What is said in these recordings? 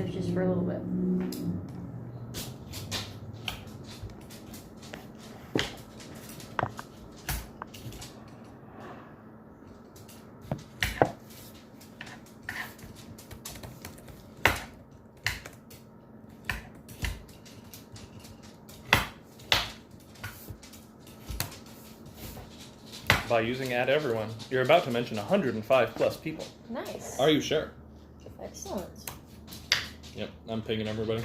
live just for a little bit. By using @everyone, you're about to mention 105 plus people. Nice. Are you sure? Excellent. Yep, I'm pinging everybody.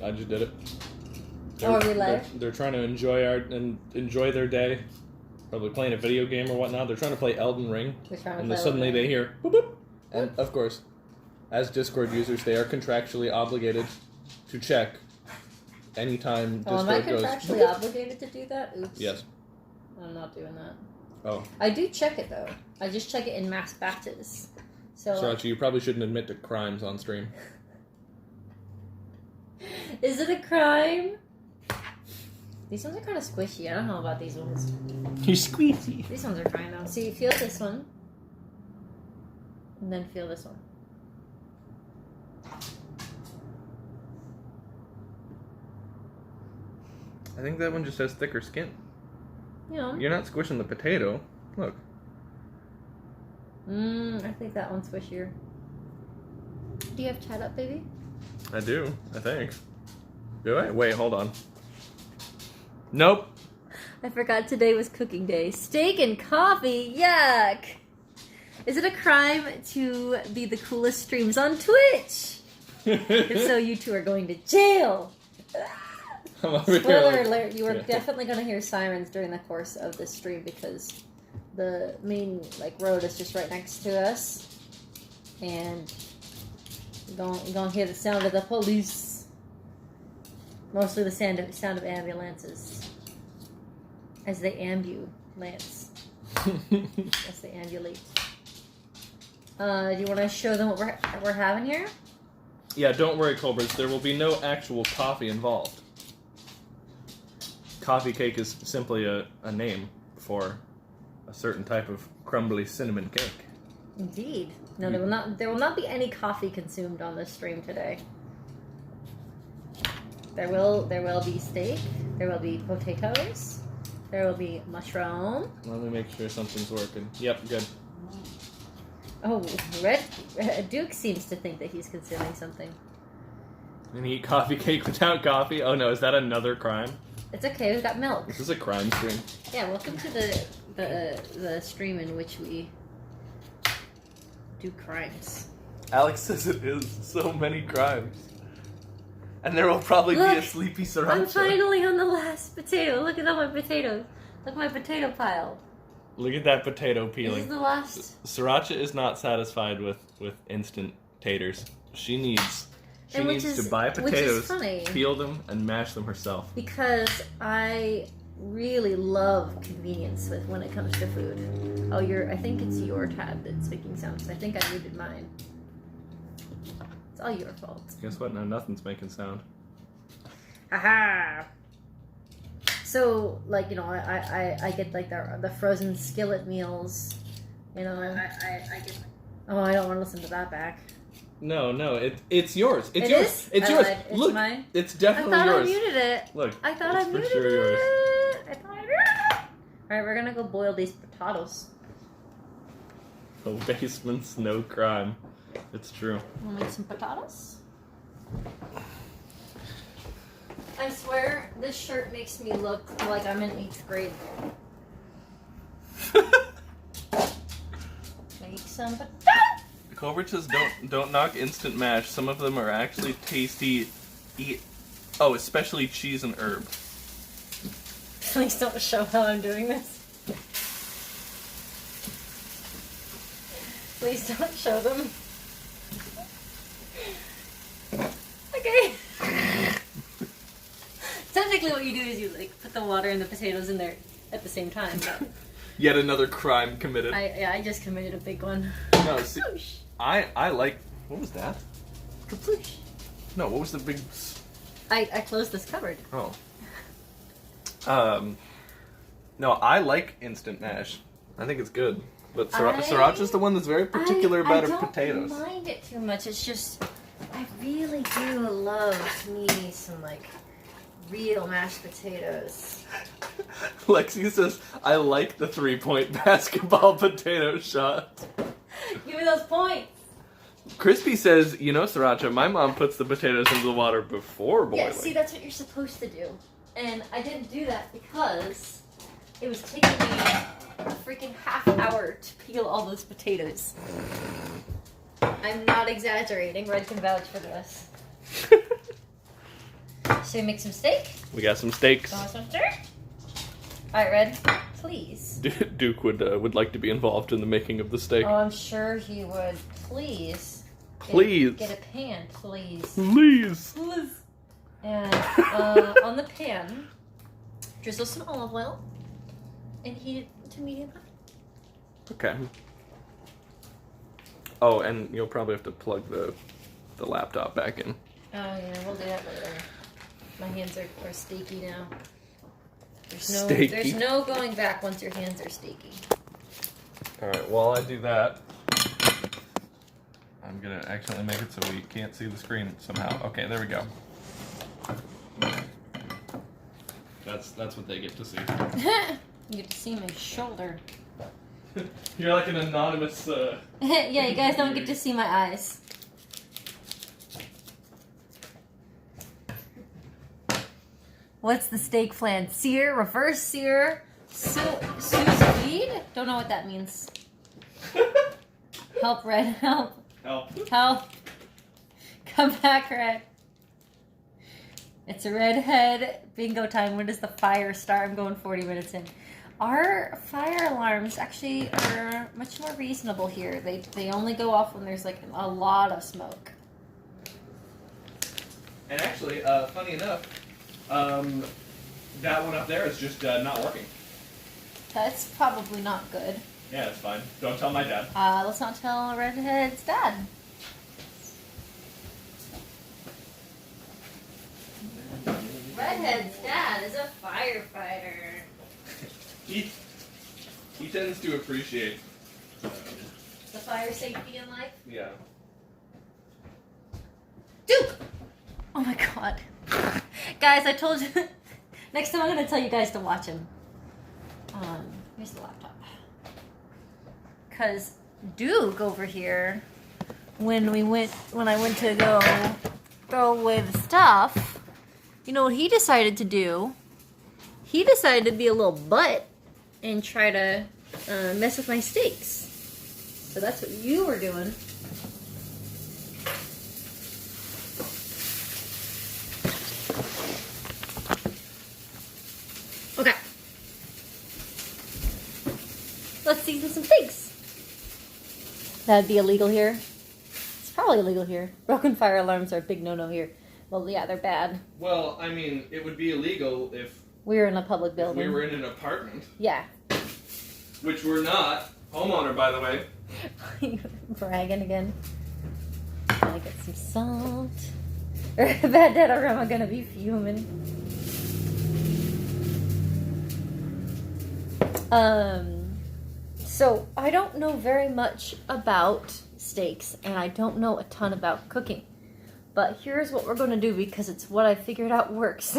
I just did it. Are we live? They're trying to enjoy their day. Probably playing a video game or whatnot. They're trying to play Elden Ring. And then suddenly they hear boop boop. And of course, as Discord users, they are contractually obligated to check anytime Discord am I goes. contractually obligated to do that? Oops. Yes. I'm not doing that. Oh. I do check it though. I just check it in mass batches. So Sriracha, you probably shouldn't admit to crimes on stream. Is it a crime? These ones are kind of squishy. I don't know about these ones. You're squeezy. These ones are fine though. See, feel this one. And then feel this one. I think that one just has thicker skin. You know. You're not squishing the potato. Look. I think that one's squishier. Do you have chat up, baby? I do, I think. Do I? Wait, hold on. Nope. I forgot today was cooking day. Steak and coffee, yuck! Is it a crime to be the coolest streams on Twitch? If so, you two are going to jail! Spoiler alert, you are definitely going to hear sirens during the course of this stream because the main road is just right next to us. And you're going to hear the sound of the police. Mostly the sound of ambulances. As they ambulance. As they ambulate. Do you want to show them what we're having here? Yeah, don't worry, Colberts. There will be no actual coffee involved. Coffee cake is simply a name for a certain type of crumbly cinnamon cake. Indeed. No, there will not be any coffee consumed on this stream today. There will be steak, there will be potatoes, there will be mushroom. Let me make sure something's working. Yep, good. Oh, Red Duke seems to think that he's consuming something. And eat coffee cake without coffee? Oh no, is that another crime? It's okay, we've got milk. This is a crime stream. Yeah, welcome to the stream in which we do crimes. Alex says it is so many crimes. And there will probably be a sleepy sriracha. I'm finally on the last potato. Look at all my potatoes. Look at my potato pile. Look at that potato peeling. This is the last. Sriracha is not satisfied with instant taters. She needs to buy potatoes, peel them, and mash them herself. Because I really love convenience when it comes to food. Oh, I think it's your tab that's making sounds. I think I muted mine. It's all your fault. Guess what? Now nothing's making sound. Haha! So, I get the frozen skillet meals. I get. Oh, I don't want to listen to that back. No, it's yours. It's yours. Is? It's yours. It's Look, mine. It's definitely yours. I thought yours. I muted it. Look, I thought I muted sure it. Yours. I thought I muted it. Alright, we're gonna go boil these potatoes. Oh, basement's no crime. It's true. Wanna make some potatoes? I swear, this shirt makes me look like I'm in 8th grade. Make some potatoes! Colbert says don't knock instant mash. Some of them are actually tasty. Oh, especially cheese and herb. Please don't show how I'm doing this. Please don't show them. Okay. Technically what you do is you put the water and the potatoes in there at the same time. But Yet another crime committed. I just committed a big one. No, see, I like... What was that? Kapoosh. No, what was the big... I closed this cupboard. Oh. No, I like instant mash. I think it's good. But Sriracha's the one that's very particular about her potatoes. I don't mind it too much. It's just... I really do love me some like real mashed potatoes. Lexi says, I like the 3-point basketball potato shot. Give me those points. Crispy says, you know, Sriracha, my mom puts the potatoes into the water before boiling. Yeah, see, that's what you're supposed to do. And I didn't do that because it was taking me a freaking half hour to peel all those potatoes. I'm not exaggerating. Red can vouch for this. Should we make some steak? We got some steaks. Want some steak? Alright, Red, please. Duke would like to be involved in the making of the steak. Oh, I'm sure he would. Please. Please. Get a pan, please. Please. Please. And on the pan, drizzle some olive oil and heat it to medium high. Okay. Oh, and you'll probably have to plug the laptop back in. Oh yeah, we'll do that later. My hands are steaky now. There's no going back once your hands are steaky. Alright, while I do that, I'm gonna accidentally make it so we can't see the screen somehow. Okay, there we go. That's what they get to see. You get to see my shoulder. You're like an anonymous... Yeah, you guys don't get to see my eyes. What's the steak flan? Sear, reverse sear, sous vide? Don't know what that means. Help, Red, help. Help. Help. Come back, Red. It's a redhead bingo time. When does the fire start? I'm going 40 minutes in. Our fire alarms actually are much more reasonable here. They only go off when there's like a lot of smoke. And actually, funny enough, that one up there is just not working. That's probably not good. Yeah, it's fine. Don't tell my dad. Let's not tell Redhead's dad. Redhead's dad is a firefighter. He tends to appreciate The fire safety in life. yeah. Duke! Oh my god. Guys, I told you. Next time I'm going to tell you guys to watch him. Here's the laptop. Because Duke over here, when I went to go with stuff, you know what he decided to do? He decided to be a little butt and try to mess with my steaks. So that's what you were doing. Okay. Let's season some steaks. That'd be illegal here. It's probably illegal here. Broken fire alarms are a big no-no here. Well, yeah, they're bad. Well, I mean, it would be illegal if we were in a public building. we were in an apartment. Yeah. Which we're not. Homeowner, by the way. Bragging again. Gotta get some salt. Bad Dad or I'm gonna be fuming. So I don't know very much about steaks, and I don't know a ton about cooking. But here's what we're going to do because it's what I figured out works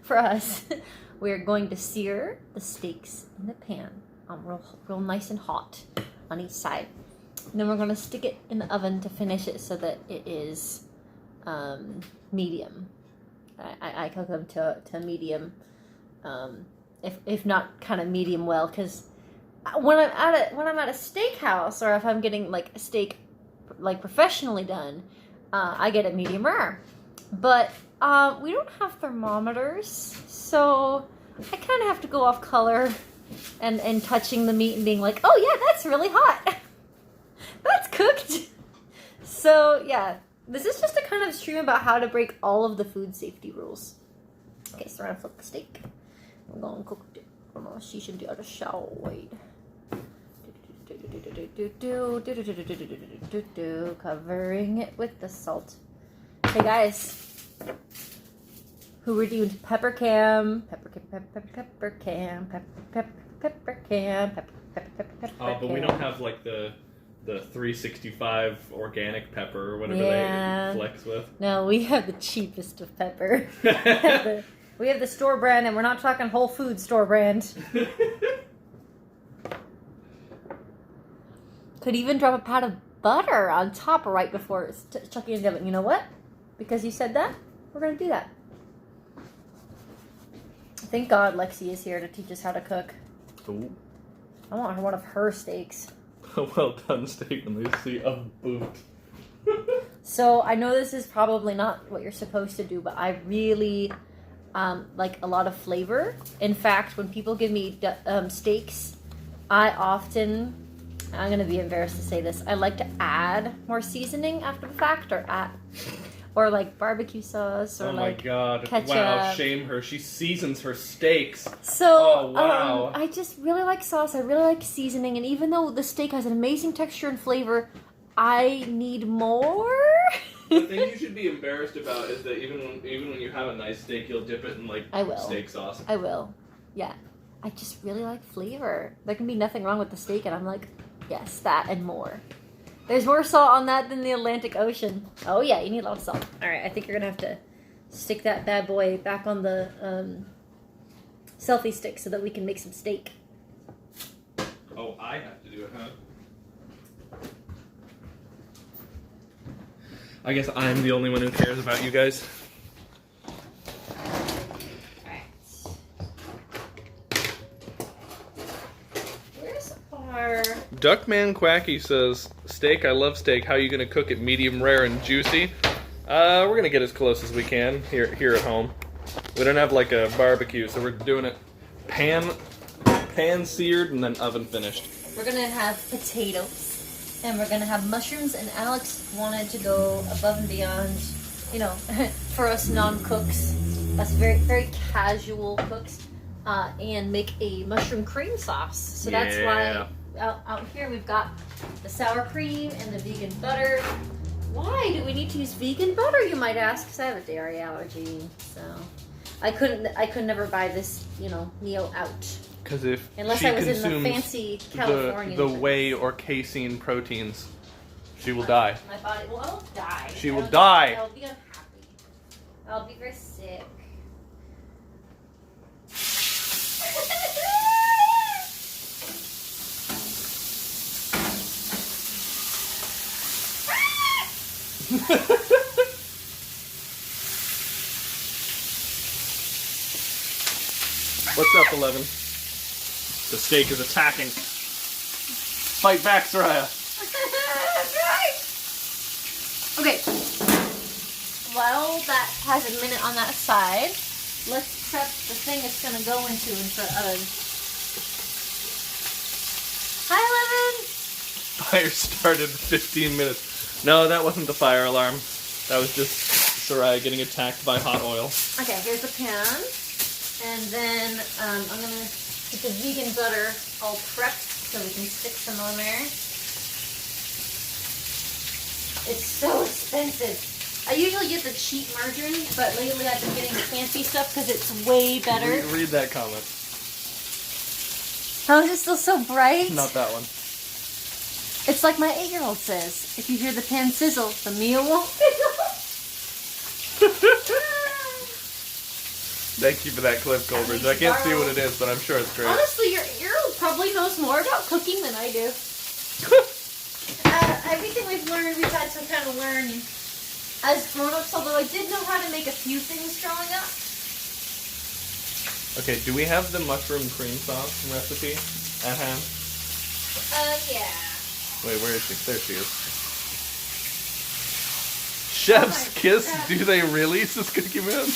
for us. We're going to sear the steaks in the pan, real nice and hot on each side. And then we're going to stick it in the oven to finish it so that it is medium. I cook them to medium, if not kind of medium well, because when I'm at a steakhouse or if I'm getting like a steak like professionally done, I get it medium rare. But we don't have thermometers, so I kind of have to go off color and touching the meat and being like, oh yeah, that's really hot. That's cooked. So yeah, this is just a kind of stream about how to break all of the food safety rules. Okay, so we're gonna flip the steak. I'm gonna cook it. She should do a shower. Covering it with the salt. Hey guys, who we're doing pepper cam. Oh, but we don't have like the the 365 organic pepper or whatever Yeah. they flex with. No, we have the cheapest of pepper. We have the store brand, and we're not talking Whole Foods store brand. Could even drop a pat of butter on top right before chucking it in the oven. You know what? Because you said that, we're going to do that. Thank God Lexi is here to teach us how to cook. Ooh. I want one of her steaks. A well done steak when they see a boot. So I know this is probably not what you're supposed to do, but I really like a lot of flavor. In fact, when people give me steaks, I often, I'm going to be embarrassed to say this, I like to add more seasoning after the fact, or like barbecue sauce, or like ketchup. Wow, shame her. She seasons her steaks. So, wow. I just really like sauce. I really like seasoning, and even though the steak has an amazing texture and flavor, I need more. The thing you should be embarrassed about is that even when you have a nice steak, you'll dip it in like steak sauce. I will. Yeah. I just really like flavor. There can be nothing wrong with the steak, and I'm like, yes, that and more. There's more salt on that than the Atlantic Ocean. Oh yeah, you need a lot of salt. All right, I think you're gonna have to stick that bad boy back on the selfie stick so that we can make some steak. Oh, I have to do it, huh? I guess I'm the only one who cares about you guys. Alright. Where's our... Duckman Quacky says, steak, I love steak. How are you going to cook it? Medium rare and juicy? We're going to get as close as we can here at home. We don't have like a barbecue, so we're doing it pan seared and then oven finished. We're going to have potatoes. And we're going to have mushrooms, and Alex wanted to go above and beyond, you know, for us non-cooks, us very, very casual cooks, and make a mushroom cream sauce. So that's why out here we've got the sour cream and the vegan butter. Why do we need to use vegan butter, you might ask? Because I have a dairy allergy, so I could never buy this, you know, meal out. Because if unless she I was in the consumes fancy California the whey or casein proteins, she will die. My body will die. She will die. I'll be unhappy. I'll be very sick. What's up, 11? The steak is attacking. Fight back, Soraya. Okay. While that has a minute on that side, let's prep the thing it's going to go into the oven. Hi, 11! Fire started 15 minutes. No, that wasn't the fire alarm. That was just Soraya getting attacked by hot oil. Okay, here's the pan. And then I'm going to get the vegan butter all prepped so we can stick some on there. It's so expensive. I usually get the cheap margarine, but lately I've been getting the fancy stuff because it's way better. Read that comment. How is it still so bright? Not that one. It's like my 8-year-old says, if you hear the pan sizzle, the meal won't fizzle. Thank you for that clip, Goldbridge. I can't see what it is, but I'm sure it's great. Honestly, your 8-year-old probably knows more about cooking than I do. Everything we've learned, we've had to kind of learn as grown-ups, although I did know how to make a few things growing up. Okay, do we have the mushroom cream sauce recipe at hand? Yeah. Wait, where is she? There she is. Chef's kiss? God. Do they really? Says Cookie Man.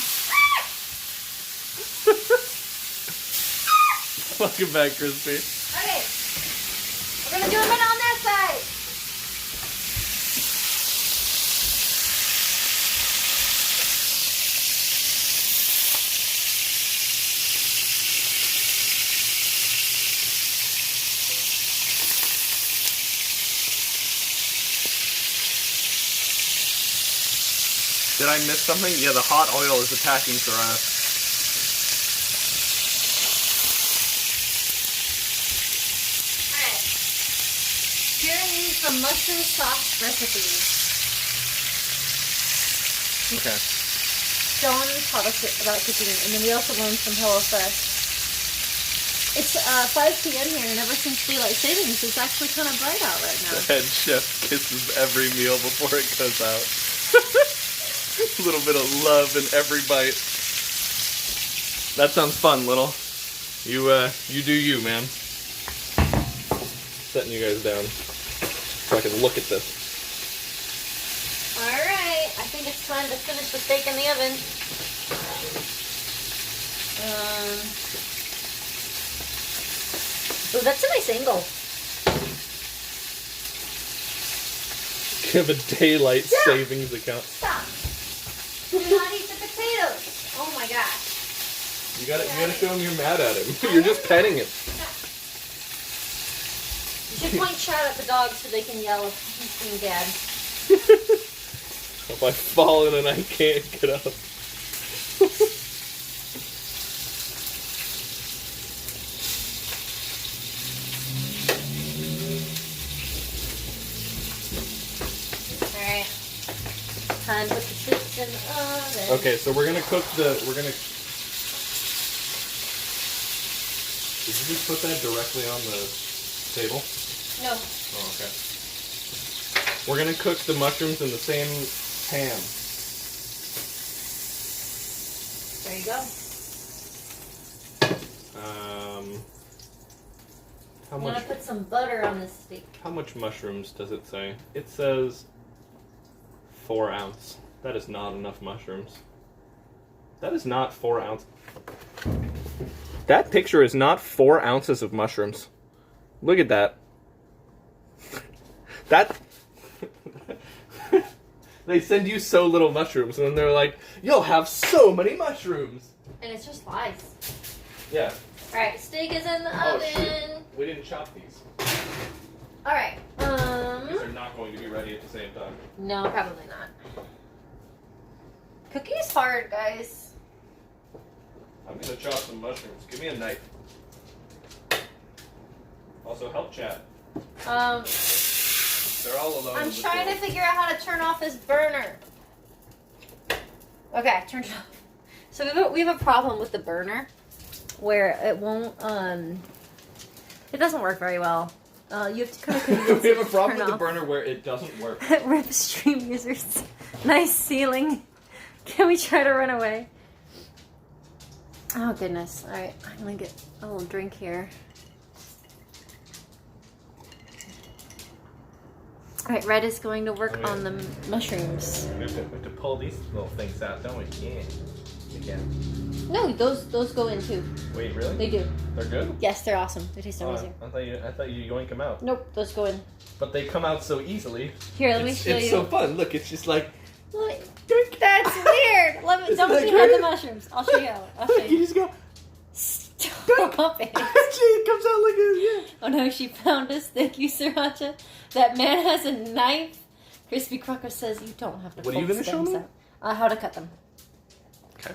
Welcome back, Crispy. Okay. We're gonna do a minute on that side. Did I miss something? Yeah, the hot oil is attacking Soraya. Alright. Here is the a mushroom sauce recipe. Okay. John taught us about cooking, and then we also learned from HelloFresh. It's 5 p.m. here, and ever since daylight savings, it's actually kind of bright out right now. The head chef kisses every meal before it goes out. A little bit of love in every bite. That sounds fun, Little. You do you, man. Setting you guys down so I can look at this. Alright, I think it's time to finish the steak in the oven. Oh, that's a nice angle. Give a daylight savings account. Stop. Do not eat the potatoes. Oh my gosh. You gotta show him you're mad at him. You're just petting him. You should point shout at the dog so they can yell if he's being dad. If I've fallen and I can't get up. Alright. Time to put the chips in the oven. Okay, so we're gonna cook Did you just put that directly on the table? No. Oh, okay. We're gonna cook the mushrooms in the same pan. There you go. I'm gonna put some butter on this steak. How much mushrooms does it say? It says 4 ounces. That is not enough mushrooms. That is not 4 ounces. That picture is not 4 ounces of mushrooms. Look at that. They send you so little mushrooms, and then they're like, you'll have so many mushrooms. And it's just lies. Yeah. Alright, steak is in the oven. Shoot. We didn't chop these. Alright, These are not going to be ready at the same time. No, probably not. Cooking is hard, guys. I'm gonna chop some mushrooms. Give me a knife. Also, help chat. They're all alone. I'm trying to figure out how to turn off this burner. Okay, I turned it off. So we have a problem with the burner where it won't, it doesn't work very well. You have to kind of convince we have a problem turn with the off. burner where it doesn't work. RIP stream users. Nice ceiling. Can we try to run away? Oh goodness. Alright, I'm gonna get a little drink here. Alright, Red is going to work on the mushrooms. We have to pull these little things out, don't we? Yeah. Again. No, those go in too. Wait, really? They do. They're good? Yes, they're awesome. They taste amazing. I thought you yoink them out. Nope, those go in. But they come out so easily. Here, let me show you. It's so fun. Look, it's just like... Look, that's weird. Don't you have the mushrooms? I'll show you. You just go... Stop it. It comes out like a... Yeah. Oh no, she found us. Thank you, Sriracha. That man has a knife. Crispy Crocker says you don't have to. What are you going to show me? How to cut them. Okay.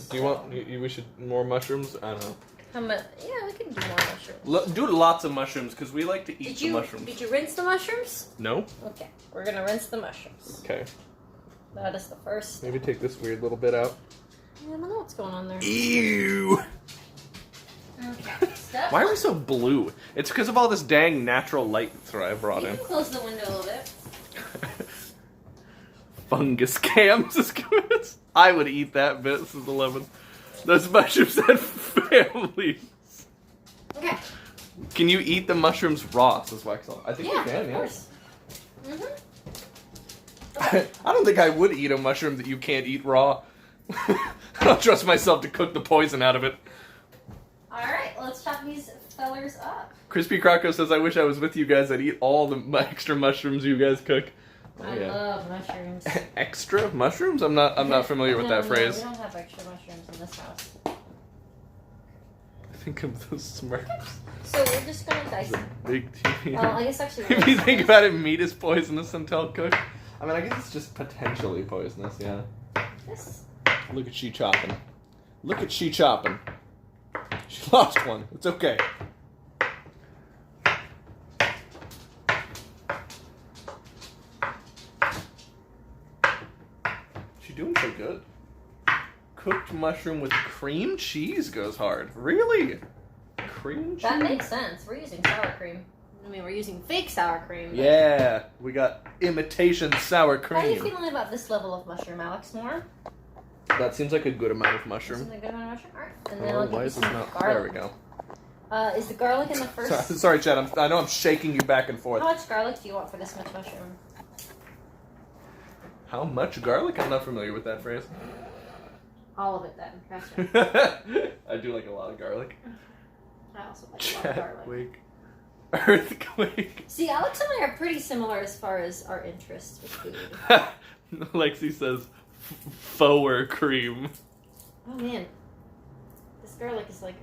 Do you want... we should... More mushrooms? I don't know. How much? Yeah, we can do more mushrooms. Do lots of mushrooms, because we like to eat the mushrooms. Did you rinse the mushrooms? No. Okay, we're going to rinse the mushrooms. Okay. That is the first. Maybe take this weird little bit out. I don't know what's going on there. Ew! Okay. Why are we so blue? It's because of all this dang natural light that I brought You in. can close the window a little bit. Fungus cams is good. I would eat that bit. This is 11. Those mushrooms had families. Okay. Can you eat the mushrooms raw? Says Waxel. I think you can, of yeah. course. I don't think I would eat a mushroom that you can't eat raw. I don't trust myself to cook the poison out of it. Alright, let's chop these fellers up. Crispy Croco says, I wish I was with you guys. I'd eat all the extra mushrooms you guys cook. Oh, I love mushrooms. Extra mushrooms? I'm not familiar with that phrase. We don't have extra mushrooms in this house. Think of those Smurfs. So we're just gonna dice them. Big TV. I guess actually. If you think about it, meat is poisonous until cooked. I mean, I guess it's just potentially poisonous, yeah. This. Look at she chopping. Look at she chopping. She lost one. It's okay. doing so good. Cooked mushroom with cream cheese goes hard. Really? Cream cheese? That makes sense. We're using sour cream. I mean, we're using fake sour cream. Yeah, we got imitation sour cream. How are you feeling about this level of mushroom, Alex? More? That seems like a good amount of mushroom. Seems like a good amount of mushroom? Alright. And then I'll why give is you this some not? garlic. There we go. Is the garlic in the first... Sorry, Chad. I know I'm shaking you back and forth. How much garlic do you want for this much mushroom? How much garlic? I'm not familiar with that phrase. All of it, then. Gotcha. I do like a lot of garlic. I also like a lot of garlic. Chatwick. Earthquake. See, Alex and I are pretty similar as far as our interests with food. Lexi says, "Forward cream." Oh man, this garlic is like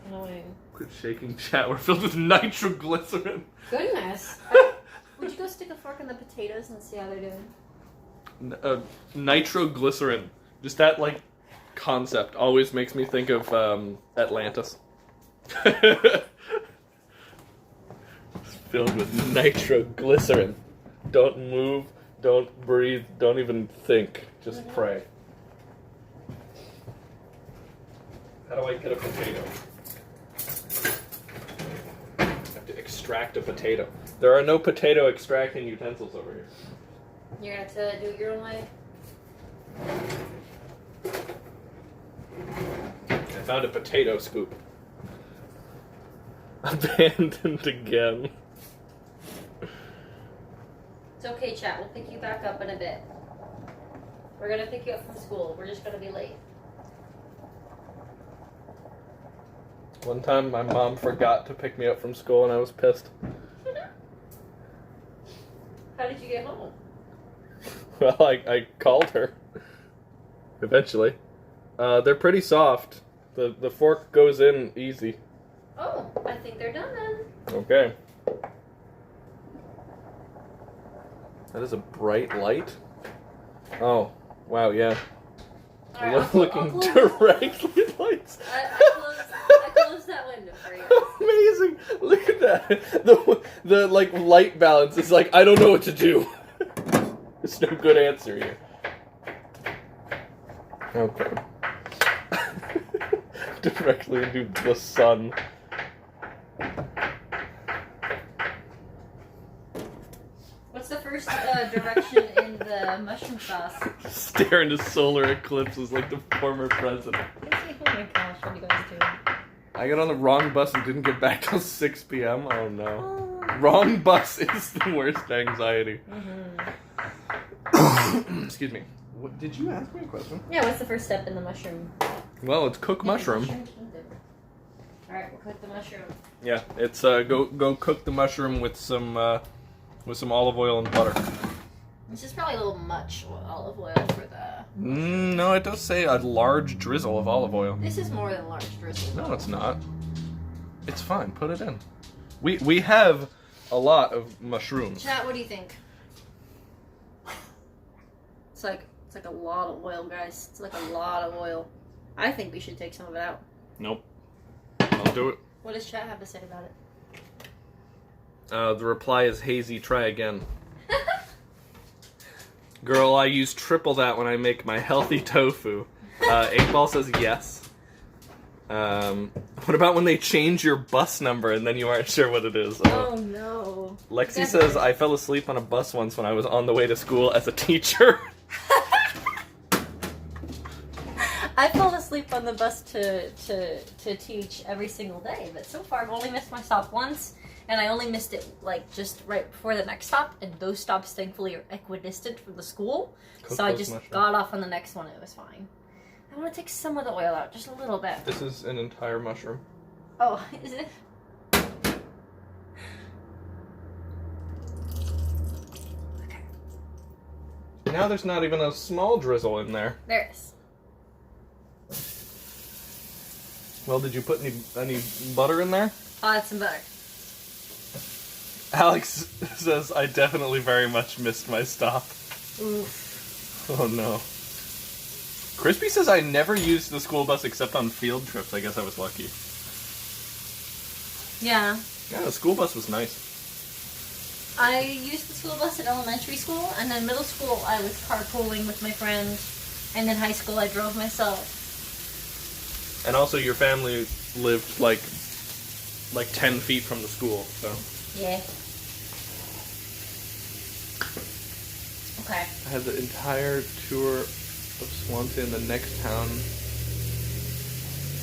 annoying. Quit shaking, chat. We're filled with nitroglycerin. Goodness. Would you go stick a fork in the potatoes and see how they're doing? Nitroglycerin. Just that concept always makes me think of Atlantis. Filled with nitroglycerin. Don't move, don't breathe, don't even think. Just pray. How do I get a potato? I have to extract a potato. There are no potato extracting utensils over here. You're gonna have to do it your own way? I found a potato scoop. Abandoned again. It's okay, chat. We'll pick you back up in a bit. We're gonna pick you up from school. We're just gonna be late. One time my mom forgot to pick me up from school and I was pissed. How did you get home? Well, I called her. Eventually. They're pretty soft. The fork goes in easy. Oh, I think they're done then. Okay. That is a bright light. Oh, wow, yeah. All right, We're I'll looking close directly at lights. I closed that window for you. Amazing! Look at that. The light balance is like, I don't know what to do. There's no good answer here. Okay. Directly into the sun. What's the first direction in the mushroom sauce? Stare into solar eclipses like the former president. Oh my gosh, what are you guys doing? I got on the wrong bus and didn't get back till 6 p.m. Oh no. Wrong bus is the worst anxiety. Mm-hmm. Excuse me. What, did you ask me a question? Yeah, what's the first step in the mushroom? Well, it's cook mushroom. Alright, we'll cook the mushroom. Yeah, it's go cook the mushroom with some olive oil and butter. This is probably a little much olive oil for the... No, it does say a large drizzle of olive oil. This is more than large drizzle. No, it's not. It's fine. Put it in. We have a lot of mushrooms. Chat, what do you think? It's like a lot of oil, guys. It's like a lot of oil. I think we should take some of it out. Nope. I'll do it. What does chat have to say about it? The reply is hazy. Try again. Girl, I use triple that when I make my healthy tofu. 8Ball says yes. What about when they change your bus number and then you aren't sure what it is? Oh no. Lexi says, I fell asleep on a bus once when I was on the way to school as a teacher. I fall asleep on the bus to teach every single day, but so far I've only missed my stop once, and I only missed it just right before the next stop, and those stops thankfully are equidistant from the school, so I just got off on the next one and it was fine. I want to take some of the oil out, just a little bit. This is an entire mushroom. Oh, is it? Okay. Now there's not even a small drizzle in there. There is. Well, did you put any butter in there? I'll add some butter. Alex says, I definitely very much missed my stop. Oof. Oh no. Crispy says, I never used the school bus except on field trips. I guess I was lucky. Yeah. Yeah, the school bus was nice. I used the school bus at elementary school, and then middle school I was carpooling with my friends, and then high school I drove myself. And also your family lived like 10 feet from the school, so. Yeah. Okay. I had the entire tour of Swansea in the next town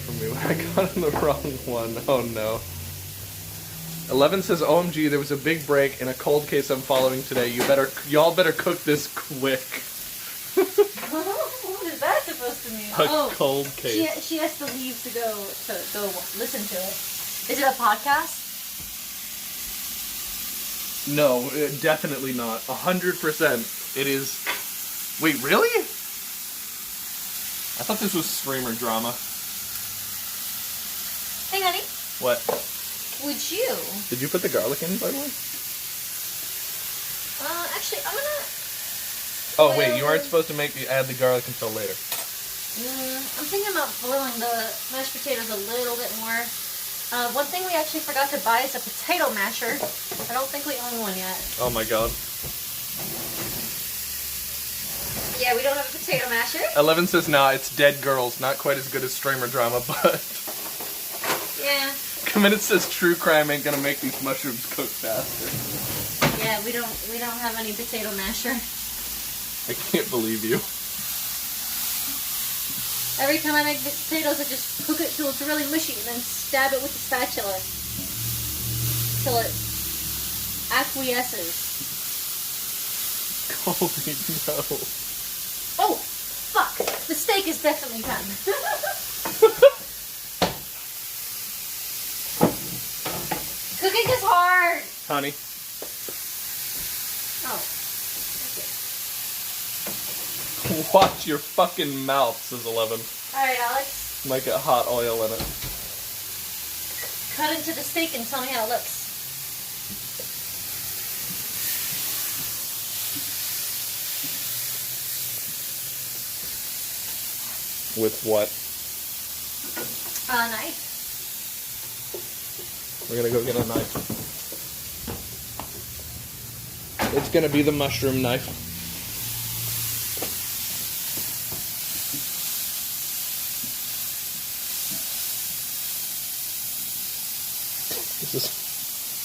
from me when I got on the wrong one. Oh no. 11 says, OMG, there was a big break in a cold case I'm following today. Y'all better cook this quick. What is that supposed to mean? A cold case. She has to leave to go listen to it. Is it a podcast? No, definitely not. 100%. It is. Wait, really? I thought this was streamer drama. Hey, honey. What? Would you? Did you put the garlic in, by the way? Actually, I'm gonna. Oh wait, you aren't supposed to add the garlic until later. I'm thinking about boiling the mashed potatoes a little bit more. One thing we actually forgot to buy is a potato masher. I don't think we own one yet. Oh my god. Yeah, we don't have a potato masher. 11 says, nah, it's dead girls. Not quite as good as streamer drama, but... Yeah. Committed says true crime ain't gonna make these mushrooms cook faster. Yeah, we don't have any potato masher. I can't believe you. Every time I make potatoes, I just cook it till it's really mushy, and then stab it with the spatula till it acquiesces. Holy no. Oh, fuck! The steak is definitely done. Cooking is hard! Honey. Oh. Okay. Watch your fucking mouth, says 11. Alright, Alex. Might get hot oil in it. Cut into the steak and tell me how it looks. With what? Knife. We're gonna go get a knife. It's gonna be the mushroom knife.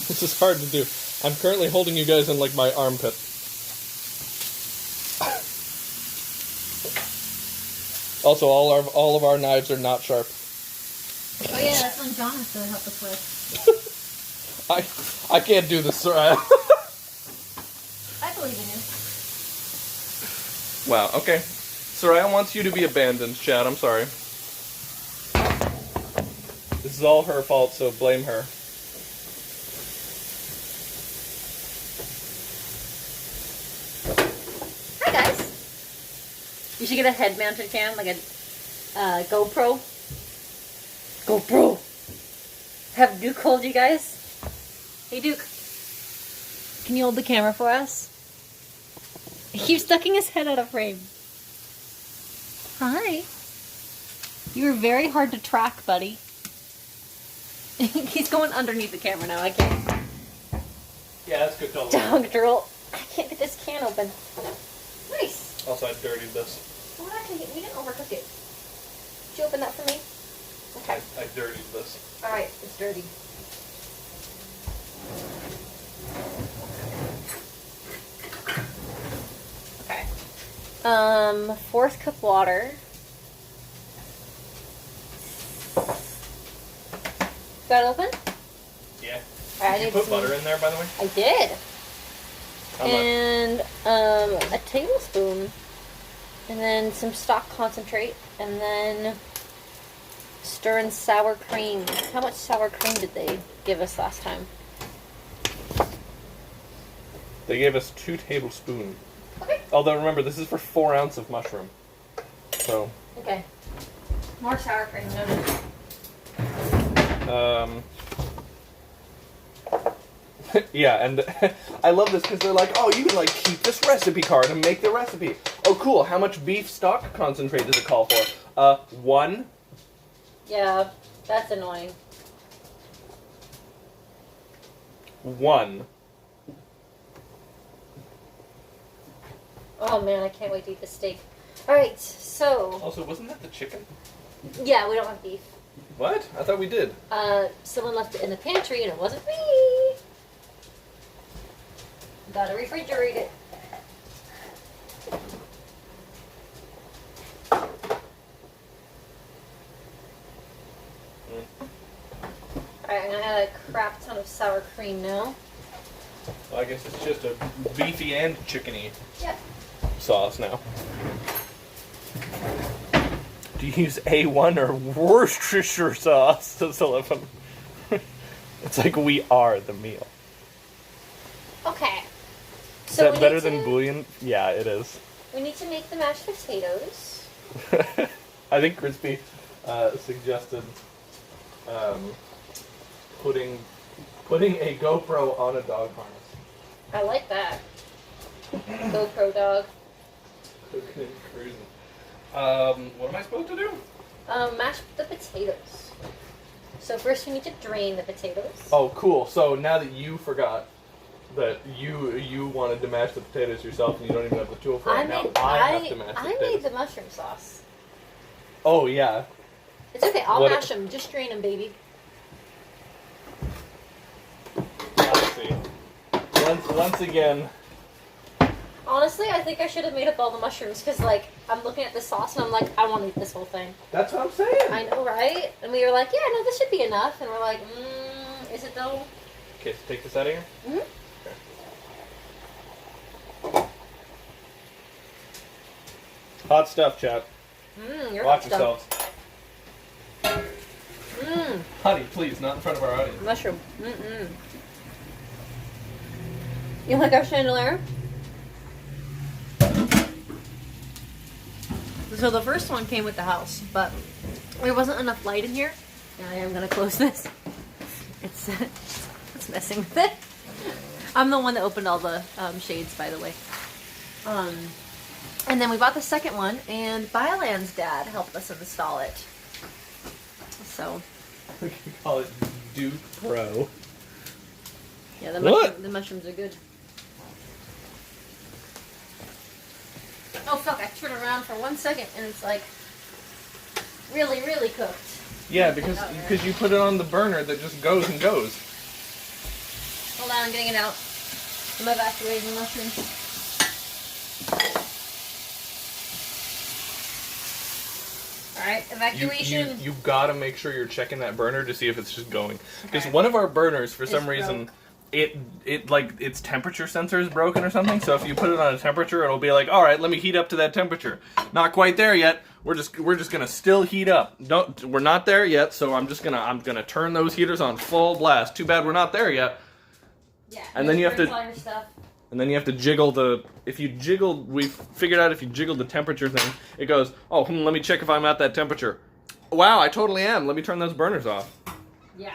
This is hard to do. I'm currently holding you guys in like my armpit. Also, all of our knives are not sharp. Oh yeah, that's one John has to help us with. I can't do this, Soraya. I believe in you. Wow, okay. Soraya wants you to be abandoned, Chad. I'm sorry. This is all her fault, so blame her. Hi guys. You should get a head-mounted cam, like a GoPro. GoPro. Have Duke hold you guys? Hey Duke. Can you hold the camera for us? He keeps ducking his head out of frame. Hi. You were very hard to track, buddy. He's going underneath the camera now. I can't. Yeah, that's good call. Dog drool. I can't get this can open. Nice. Also, I dirtied this. Well, actually, we didn't overcook it. Did you open that for me? Okay. I dirtied this. Alright, it's dirty. Okay. 4th cup water. Got it open? Yeah. Alright, Did you put butter in there, by the way? I did. How much? And a tablespoon. And then some stock concentrate. And then stir in sour cream. How much sour cream did they give us last time? They gave us 2 tablespoons. Okay. Although, remember, this is for 4 ounces of mushroom. So. Okay. More sour cream noted. Yeah, and I love this because they're like, oh, you can like keep this recipe card and make the recipe. Oh, cool. How much beef stock concentrate does it call for? 1. Yeah, that's annoying. 1. Oh man, I can't wait to eat the steak. Alright, so... Also, wasn't that the chicken? Yeah, we don't have beef. What? I thought we did. Someone left it in the pantry and it wasn't me. Gotta refrigerate it. Alright, I'm gonna add a crap ton of sour cream now. Well, I guess it's just a beefy and chickeny sauce now. Do you use A1 or Worcestershire sauce to Sullivan? It's like we are the meal. Okay. Is that better than bouillon? Yeah, it is. We need to make the mashed potatoes. I think Crispy suggested putting a GoPro on a dog harness. I like that. GoPro dog. Cooking and cruising. What am I supposed to do? Mash the potatoes. So first we need to drain the potatoes. Oh, cool. So now that you forgot that you wanted to mash the potatoes yourself and you don't even have the tool for it, I have to mash the potatoes. I made the mushroom sauce. Oh, yeah. It's okay. I'll mash them. Just drain them, baby. Let's see. Once again. Honestly, I think I should have made up all the mushrooms because, like, I'm looking at the sauce and I'm like, I want to eat this whole thing. That's what I'm saying. I know, right? And we were like, yeah, no, this should be enough. And we're like, is it though? Okay, so take this out of here. Mm-hmm. Okay. Hot stuff, chat. You're Watch hot yourselves. stuff. Honey, please, not in front of our audience. Mushroom. You like our chandelier? So the first one came with the house, but there wasn't enough light in here. And I am gonna close this. It's messing with it. I'm the one that opened all the shades, by the way. And then we bought the second one, and Bioland's dad helped us install it. So We can call it Duke Pro. yeah, the mushrooms are good. Oh fuck, I turned around for 1 second and it's like really, really cooked. Yeah, because you put it on the burner that just goes and goes. Hold on, I'm getting it out. I'm evacuating the mushrooms. Alright, evacuation. You gotta make sure you're checking that burner to see if it's just going. Because one of our burners, for some reason, it like its temperature sensor is broken or something. So if you put it on a temperature, it'll be like, all right, let me heat up to that temperature. Not quite there yet. We're just gonna still heat up. We're not there yet. So I'm gonna turn those heaters on full blast. Too bad we're not there yet. Yeah. And then you have to. Stuff. And then you have to jiggle we figured out if you jiggle the temperature thing, it goes, oh, let me check if I'm at that temperature. Wow, I totally am. Let me turn those burners off. Yeah.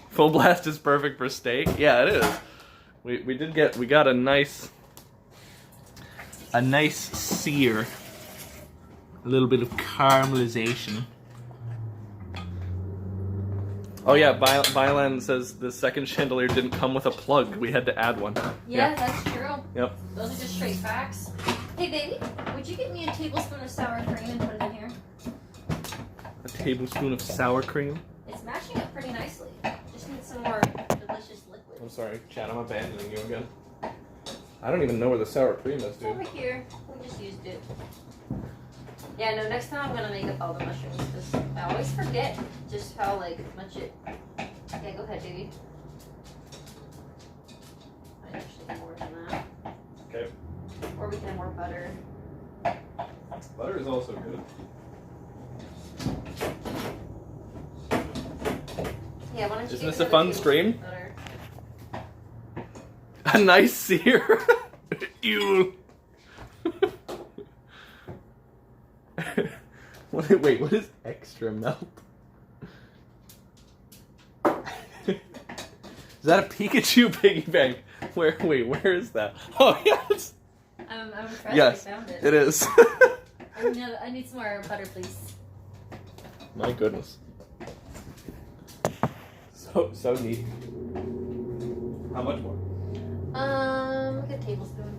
Full blast is perfect for steak. Yeah, it is. We got a nice sear. A little bit of caramelization. Oh yeah, Bioland says the second chandelier didn't come with a plug. We had to add one. Yeah, that's true. Yep. Those are just straight facts. Hey baby, would you get me a tablespoon of sour cream and put it in here? A tablespoon of sour cream? It's mashing up pretty nicely. Just need some more delicious liquid. I'm sorry, Chad, I'm abandoning you again. I don't even know where the sour cream is, It's dude. over here. We just used it. Yeah, no, next time I'm gonna make up all the mushrooms because I always forget just how much it. Yeah, go ahead, baby. I actually have more than that. Okay. Or we can have more butter. Butter is also good. Yeah, why don't you Isn't give this a another fun tablespoon stream? of butter? A nice sear. Ew. Wait, what is extra melt? Is that a Pikachu piggy bank? Where is that? Oh, yes. I'm impressed Yes, I found it. it is. I need some more butter, please. My goodness. So neat. How much more? Like a tablespoon.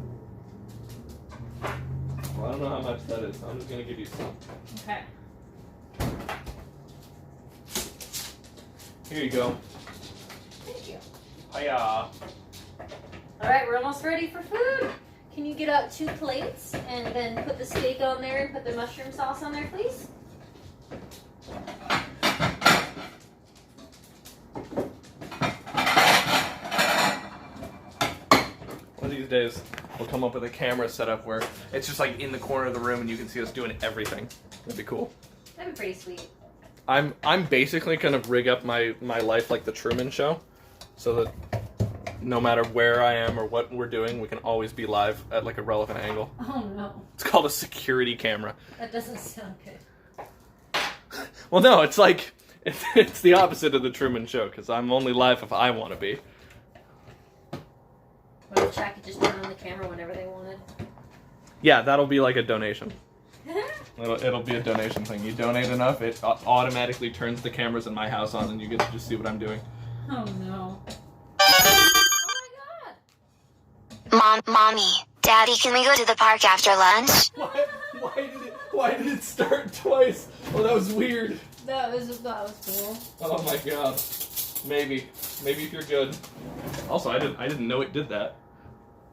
I don't know how much that is. So I'm just gonna give you some. Okay. Here you go. Thank you. Hiya. All right, we're almost ready for food. Can you get out 2 plates and then put the steak on there and put the mushroom sauce on there, please? One of these days, we'll come up with a camera setup where it's just like in the corner of the room and you can see us doing everything. That'd be cool. That'd be pretty sweet. I'm basically gonna rig up my life like the Truman Show, so that no matter where I am or what we're doing, we can always be live at like a relevant angle. Oh no. It's called a security camera. That doesn't sound good. Well, no, it's like it's the opposite of the Truman Show because I'm only live if I want to be. What if Shaq could just turn on the camera whenever they wanted? Yeah, that'll be like a donation. It'll be a donation thing. You donate enough, it automatically turns the cameras in my house on, and you get to just see what I'm doing. Oh no. Oh my god. Mommy, Daddy, can we go to the park after lunch? Why did it start twice? Oh, that was weird. That was cool. Oh my god. Maybe if you're good. Also, I didn't know it did that.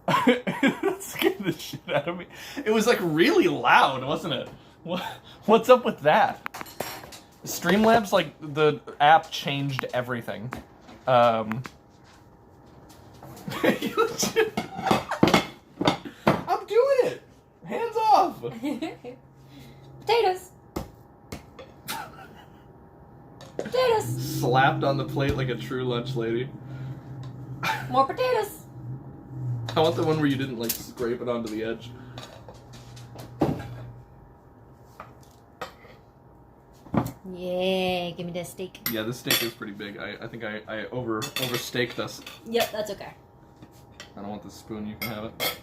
That scared the shit out of me. It was like really loud, wasn't it? What's up with that? Streamlabs, like the app changed everything. I'm doing it. Hands off. Potatoes. Potatoes. Slapped on the plate like a true lunch lady. More potatoes. I want the one where you didn't like scrape it onto the edge. Yeah, give me that steak. Yeah, this steak is pretty big. I think I oversteaked us. Yep, that's okay. I don't want the spoon. You can have it.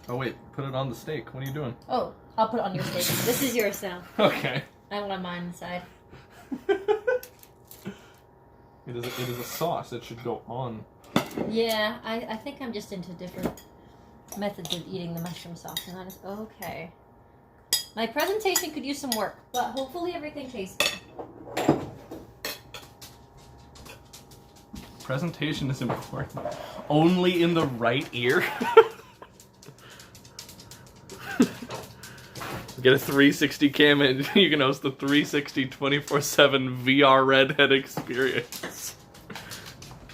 Oh wait, put it on the steak. What are you doing? Oh, I'll put it on your steak. This is yours now. Okay. I want mine inside. It is a sauce. It should go on. Yeah, I think I'm just into different methods of eating the mushroom sauce, and that is okay. My presentation could use some work, but hopefully everything tastes good. Presentation is important. Only in the right ear. Get a 360 cam and you can host the 360 24/7 VR redhead experience.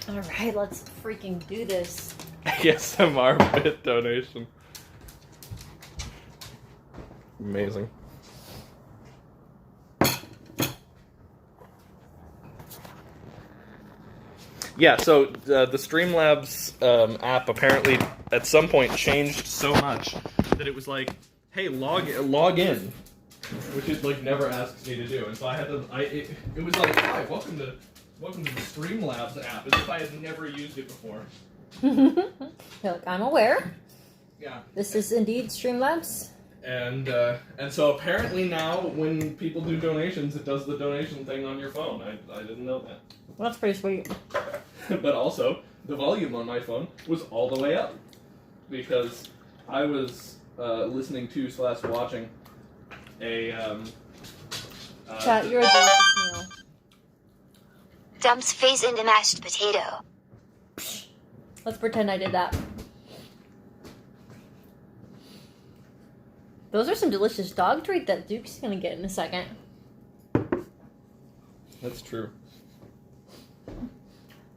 Alright, let's freaking do this. ASMR bit donation. Amazing. Yeah, so the Streamlabs app apparently at some point changed so much that it was like, hey, log in, which it like never asks me to do, and so I had to. It was like, hi, welcome to the Streamlabs app, as if I had never used it before. Look, I'm aware. Yeah. This is indeed Streamlabs. And so apparently now when people do donations, it does the donation thing on your phone. I didn't know that. Well, that's pretty sweet. But also, the volume on my phone was all the way up because I was listening to / watching a Chat, you're a delicious meal. Dumps face into mashed potato. Let's pretend I did that. Those are some delicious dog treat that Duke's gonna get in a second. That's true.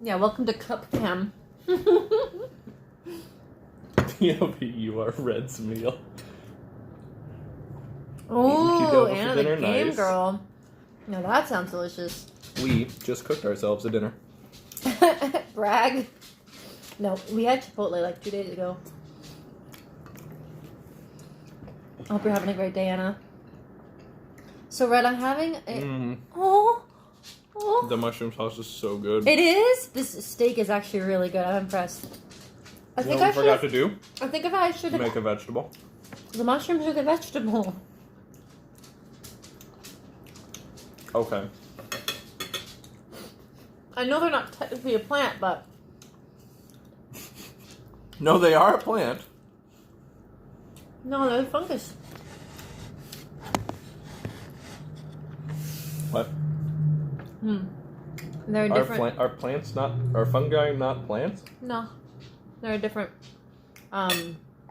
Yeah, welcome to Cup Cam. You are Red's meal. Oh, Anna the dinner, game nice. girl. Now that sounds delicious. We just cooked ourselves a dinner. Brag. No, we had Chipotle like 2 days ago. I hope you're having a great day, Anna. So, Red, I'm having a... Oh. The mushroom sauce is so good. It is? This steak is actually really good. I'm impressed. I You know what we forgot to do? I think if I should have... Make a vegetable. The mushrooms are the vegetable. Okay. I know they're not technically a plant, but... No, they are a plant. No, they're fungus. They're different. Are plants not? Are fungi not plants? No, they're a different.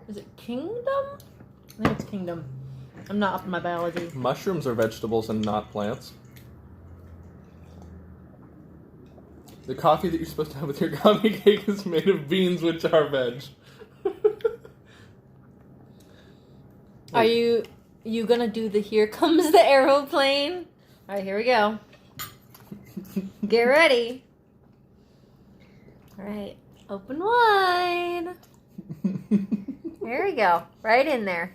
Is it kingdom? I think it's kingdom. I'm not up in my biology. Mushrooms are vegetables and not plants. The coffee that you're supposed to have with your coffee cake is made of beans, which are veg. Are you gonna do the "Here Comes the Aeroplane"? All right, here we go. Get ready. All right, open wide. There we go. Right in there.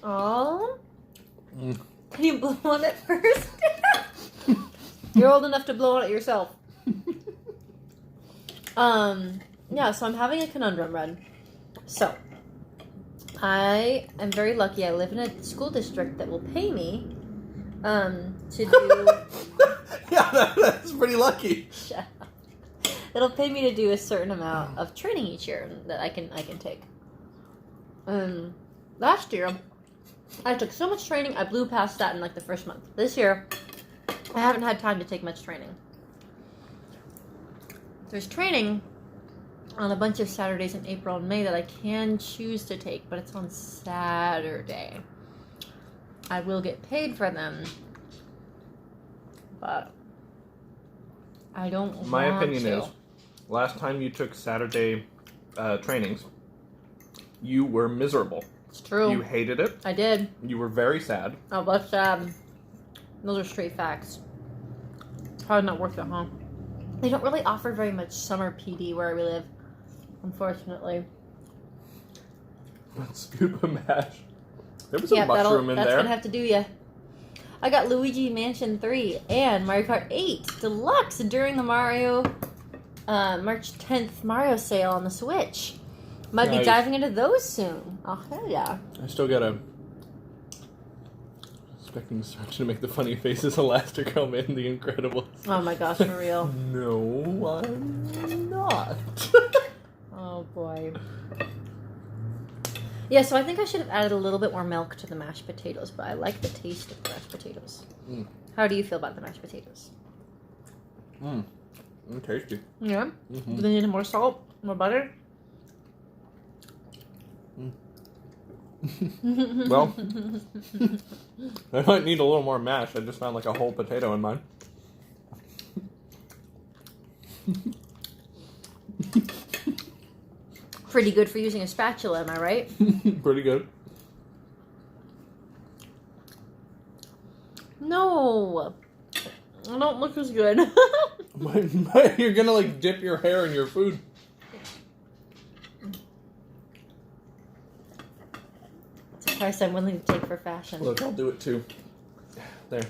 Oh. Can you blow on it first? You're old enough to blow on it yourself. Yeah, so I'm having a conundrum, Red. So, I am very lucky. I live in a school district that will pay me to do... Yeah, that's pretty lucky. Shut up. It'll pay me to do a certain amount of training each year that I can take. Last year, I took so much training, I blew past that in like the first month. This year, I haven't had time to take much training. There's training on a bunch of Saturdays in April and May that I can choose to take, but it's on Saturday. I will get paid for them, but I don't My want opinion to. is, last time you took Saturday trainings, you were miserable. It's true. You hated it. I did. You were very sad. Oh, but those are straight facts. Probably not worth it, huh? They don't really offer very much summer PD where we live, unfortunately. Scuba mash. There was a mushroom in that's there. gonna have to do ya. I got Luigi Mansion 3 and Mario Kart 8 Deluxe during the March 10th Mario sale on the Switch. Might be diving into those soon. Oh, hell yeah. I still gotta... Expecting Sergeant to make the funny faces Elastigirl made in The Incredibles. Oh my gosh, for real. No, I'm not. Oh boy. Yeah, so I think I should have added a little bit more milk to the mashed potatoes, but I like the taste of the mashed potatoes. How do you feel about the mashed potatoes? Tasty. Yeah? Do they need more salt? More butter? Well, I might need a little more mash. I just found like a whole potato in mine. Pretty good for using a spatula, am I right? Pretty good. No. I don't look as good. You're gonna like dip your hair in your food. It's a price I'm willing to take for fashion. Look, I'll do it too. There.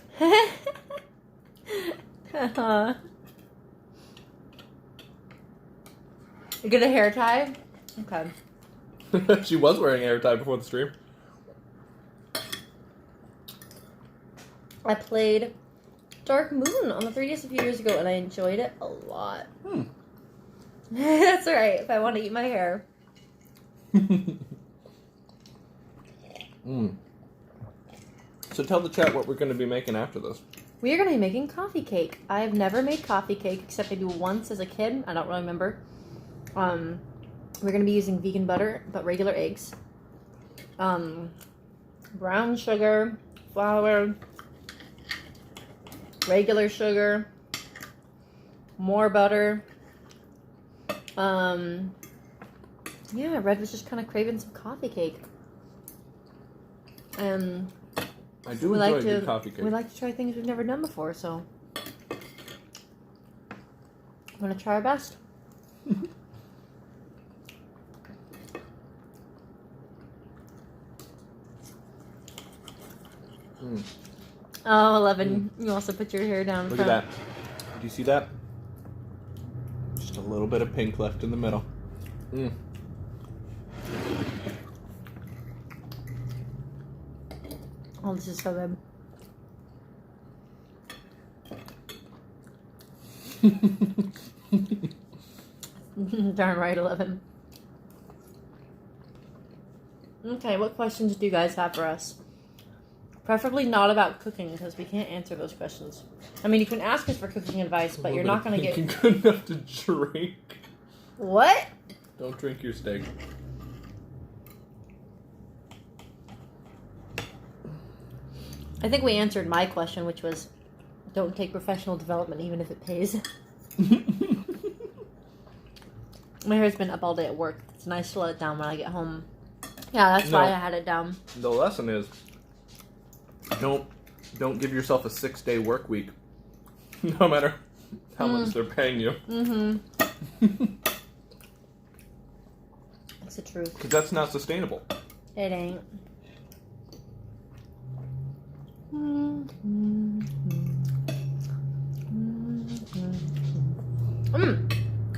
You get a hair tie? Okay. She was wearing a hair tie before the stream. I played Dark Moon on the 3DS a few years ago, and I enjoyed it a lot. That's alright, if I want to eat my hair. So tell the chat what we're going to be making after this. We are going to be making coffee cake. I have never made coffee cake, except maybe once as a kid. I don't really remember. We're going to be using vegan butter, but regular eggs. Brown sugar, flour, regular sugar, more butter. Yeah, Red was just kind of craving some coffee cake. I do enjoy a good coffee cake. We like to try things we've never done before, so I'm going to try our best. Oh, 11. You also put your hair down. Look at that. Do you see that? Just a little bit of pink left in the middle. Oh, this is so good. Darn right, 11. Okay, what questions do you guys have for us? Preferably not about cooking, because we can't answer those questions. I mean, you can ask us for cooking advice, but you're not going to get... good enough to drink. What? Don't drink your steak. I think we answered my question, which was, don't take professional development even if it pays. My hair's been up all day at work. It's nice to let it down when I get home. Yeah, that's why I had it down. The lesson is, don't give yourself a 6-day work week, no matter how much they're paying you. That's the truth. Because that's not sustainable. It ain't.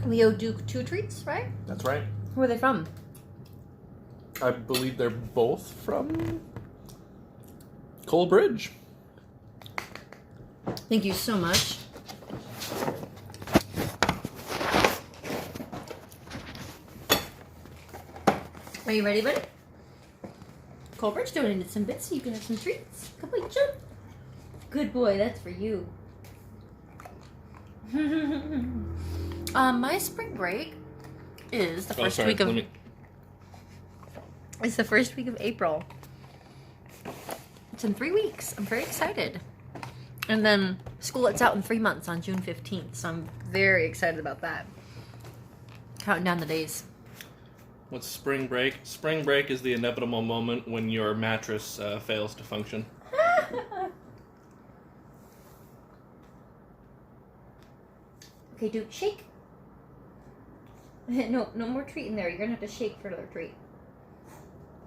Leo Duke 2 treats, right? That's right. Who are they from? I believe they're both from Coalbridge. Thank you so much. Are you ready, buddy? Coalbridge donated some bits so you can have some treats. Come on, jump. Good boy, that's for you. My spring break is the first week of... It's the first week of April. It's in 3 weeks. I'm very excited. And then school lets out in 3 months on June 15th, so I'm very excited about that. Counting down the days. What's spring break? Spring break is the inevitable moment when your mattress fails to function. Okay, Duke, shake. No more treat in there. You're gonna have to shake for another treat.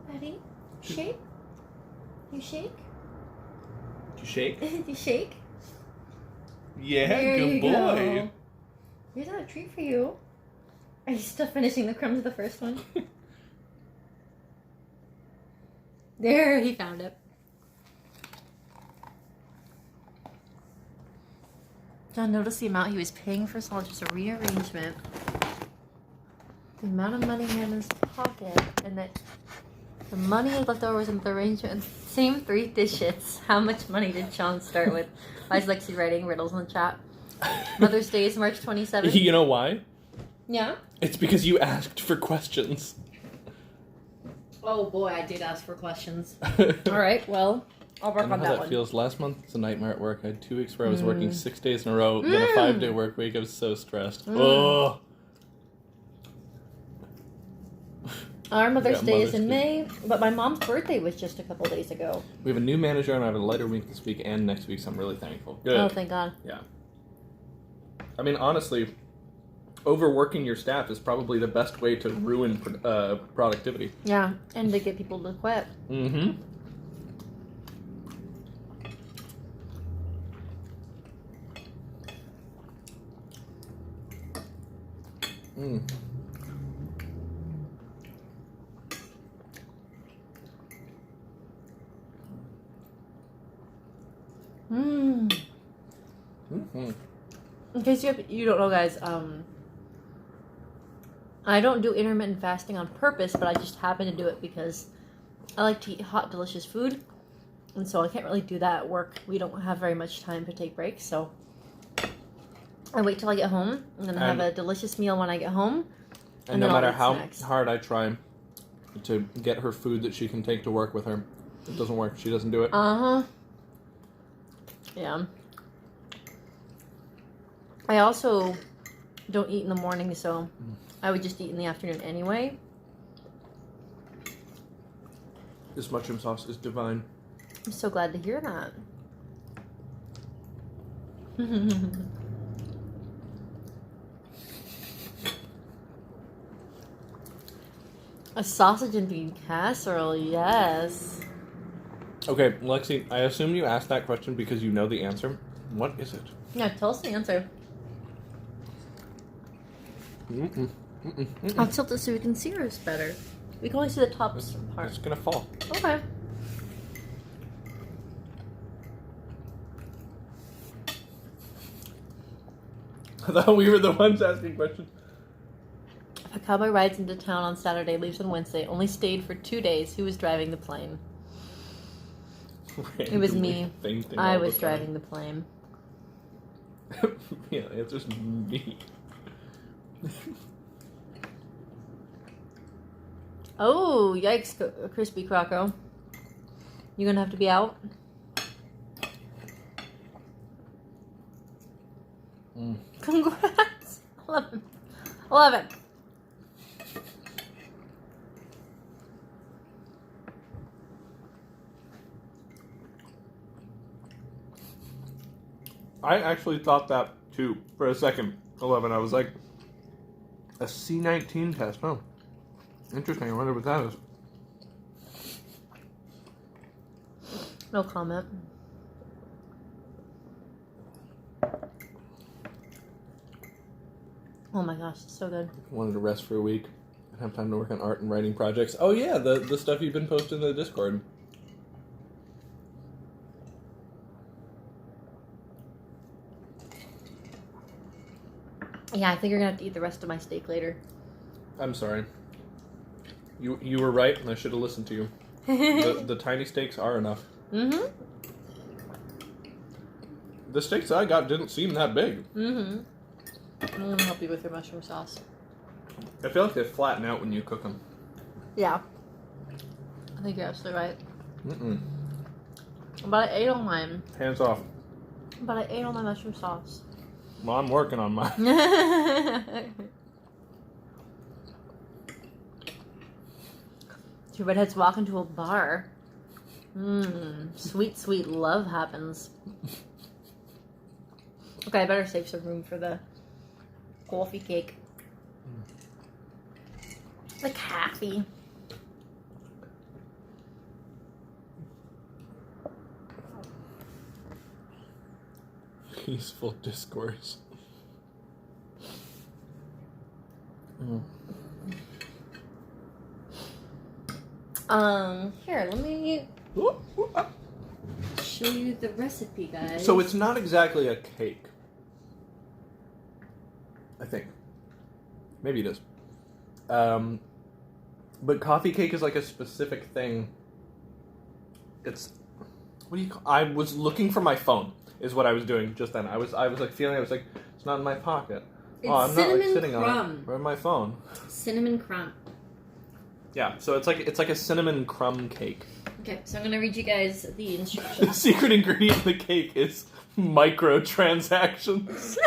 Buddy, shake. You shake? You shake? You shake? Yeah, there good boy. Go. Here's another treat for you. Are you still finishing the crumbs of the first one? There, he found it. John, notice the amount he was paying for Saul, just a rearrangement. The amount of money he had in his pocket, and that the money left over was in the arrangement. Same 3 dishes. How much money did Sean start with? Why is Lexi writing riddles in the chat? Mother's Day is March 27th. You know why? Yeah? It's because you asked for questions. Oh boy, I did ask for questions. Alright, well, I'll work on that one. Feels. Last month was a nightmare at work. I had 2 weeks where I was working 6 days in a row, then a 5-day work week. I was so stressed. Oh. Our Mother's Day is in May, but my mom's birthday was just a couple days ago. We have a new manager, and I have a lighter week this week and next week, so I'm really thankful. Good. Oh, thank God. Yeah. I mean, honestly, overworking your staff is probably the best way to ruin productivity. Yeah, and to get people to quit. Mm-hmm. Mm. Mm-hmm. In case you don't know, guys, I don't do intermittent fasting on purpose, but I just happen to do it because I like to eat hot, delicious food, and so I can't really do that at work. We don't have very much time to take breaks, so I wait till I get home, and then I have a delicious meal when I get home. And no matter how hard I try to get her food that she can take to work with her, it doesn't work. She doesn't do it. Uh-huh. Yeah. I also don't eat in the morning, so I would just eat in the afternoon anyway. This mushroom sauce is divine. I'm so glad to hear that. A sausage and bean casserole, yes. Okay, Lexi, I assume you asked that question because you know the answer. What is it? Yeah, tell us the answer. Mm-mm. Mm-mm. Mm-mm. I'll tilt it so we can see ours better. We can only see the top part. It's gonna fall. Okay. I thought we were the ones asking questions. If a cowboy rides into town on Saturday, leaves on Wednesday, only stayed for 2 days, who was driving the plane? It was me. Fainting I all was the driving the plane. time. Yeah, it's just me. Oh, yikes, Crispy Croco. You gonna have to be out? Congrats! 11. 11. I actually thought that too for a second. 11. I was like, a C19 test. Oh, interesting. I wonder what that is. No comment. Oh my gosh, it's so good. Wanted to rest for a week and have time to work on art and writing projects. Oh yeah, the stuff you've been posting in the Discord. Yeah, I think you're gonna have to eat the rest of my steak later. I'm sorry. You were right, and I should have listened to you. The tiny steaks are enough. Mm-hmm. The steaks I got didn't seem that big. Mm-hmm. I'm gonna help you with your mushroom sauce. I feel like they flatten out when you cook them. Yeah. I think you're absolutely right. Mm-mm. But I ate all mine. Hands off. But I ate all my mushroom sauce. Well, I'm working on mine. Two redheads walk into a bar. Sweet, sweet love happens. Okay, I better save some room for the coffee cake. The coffee. Peaceful discourse. Here, let me show you the recipe, guys. So it's not exactly a cake. I think. Maybe it is. But coffee cake is like a specific thing. It's... What do you call... I was looking for my phone, is what I was doing just then. I was like feeling, I was like, it's not in my pocket. It's I'm not like sitting crumb. on it. Where's my phone? Cinnamon crumb. Yeah, so it's like a cinnamon crumb cake. Okay, so I'm gonna read you guys the The instructions. secret ingredient in the cake is microtransactions.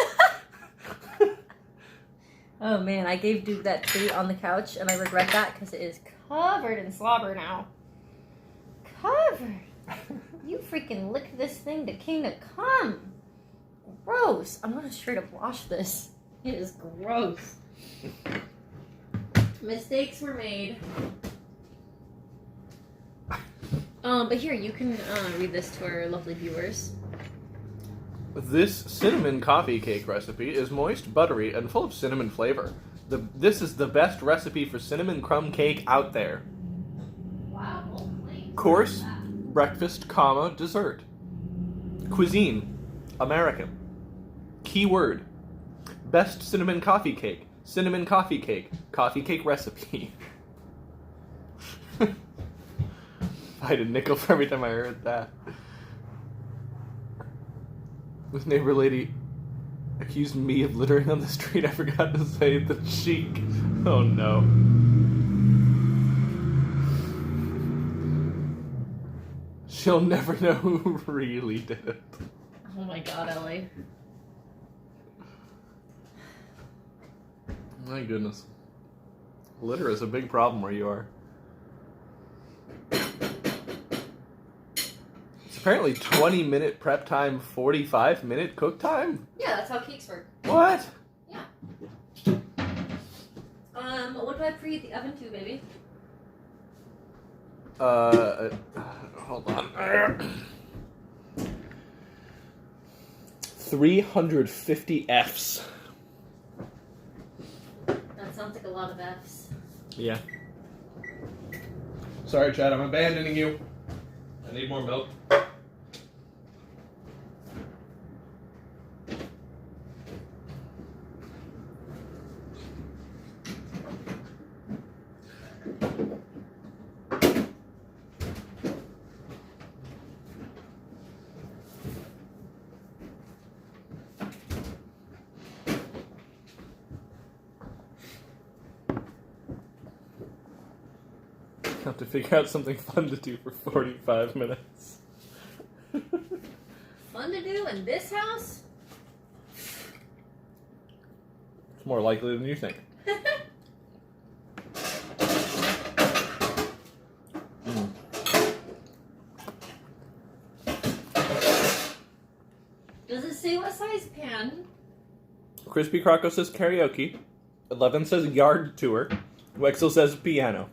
Oh man, I gave Duke that treat on the couch, and I regret that because it is covered in slobber now. Covered. You freaking licked this thing to kingdom come. Gross. I'm gonna straight up wash this. It is gross. Mistakes were made. But here, you can read this to our lovely viewers. This cinnamon coffee cake recipe is moist, buttery, and full of cinnamon flavor. This is the best recipe for cinnamon crumb cake out there. Wow. Course, breakfast, dessert. Cuisine, American. Keyword, best cinnamon coffee cake coffee cake recipe. I had a nickel for every time I heard that. This neighbor lady accused me of littering on the street. I forgot to say the cheek. Oh no. She'll never know who really did it. Oh my god, Ellie. My goodness. Litter is a big problem where you are. It's apparently 20-minute prep time, 45-minute cook time? Yeah, that's how cakes work. What? Yeah. What do I preheat the oven to, baby? Hold on. 350 Fs. That sounds like a lot of Fs. Yeah. Sorry, Chad, I'm abandoning you. I need more milk. have to figure out something fun to do for 45 minutes. Fun to do in this house? It's more likely than you think. Does it say what size pan? Crispy Croco says karaoke. 11 says yard tour. Wexel says piano.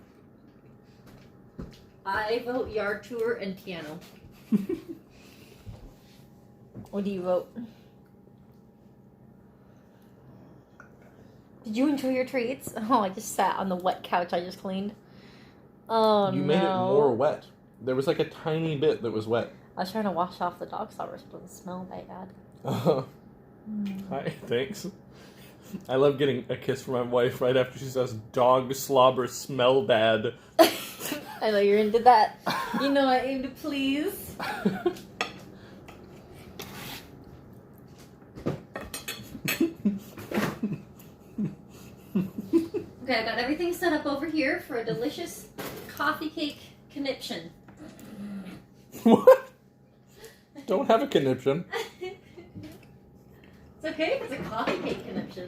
I vote yard tour and piano. What do you vote? Did you enjoy your treats? Oh, I just sat on the wet couch I just cleaned. Oh, no. You made it more wet. There was like a tiny bit that was wet. I was trying to wash off the dog slobber so it doesn't smell bad. Hi, thanks. I love getting a kiss from my wife right after she says dog slobber smell bad. I know you're into that. You know I aim to please. Okay, I got everything set up over here for a delicious coffee cake conniption. What? Don't have a conniption. It's okay if it's a coffee cake conniption.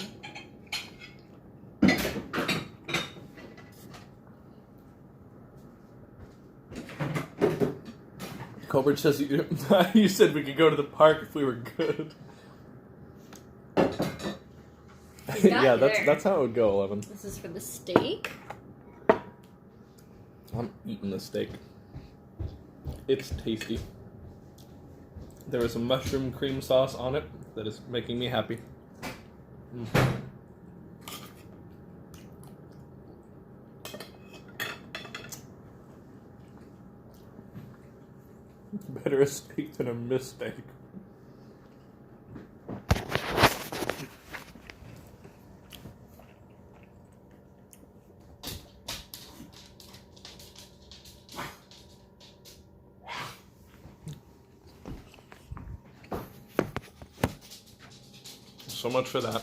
Colbert says you said we could go to the park if we were good. Yeah, that's how it would go, 11. This is for the steak. I'm eating the steak. It's tasty. There is a mushroom cream sauce on it that is making me happy. Better a steak than a mistake. So much for that.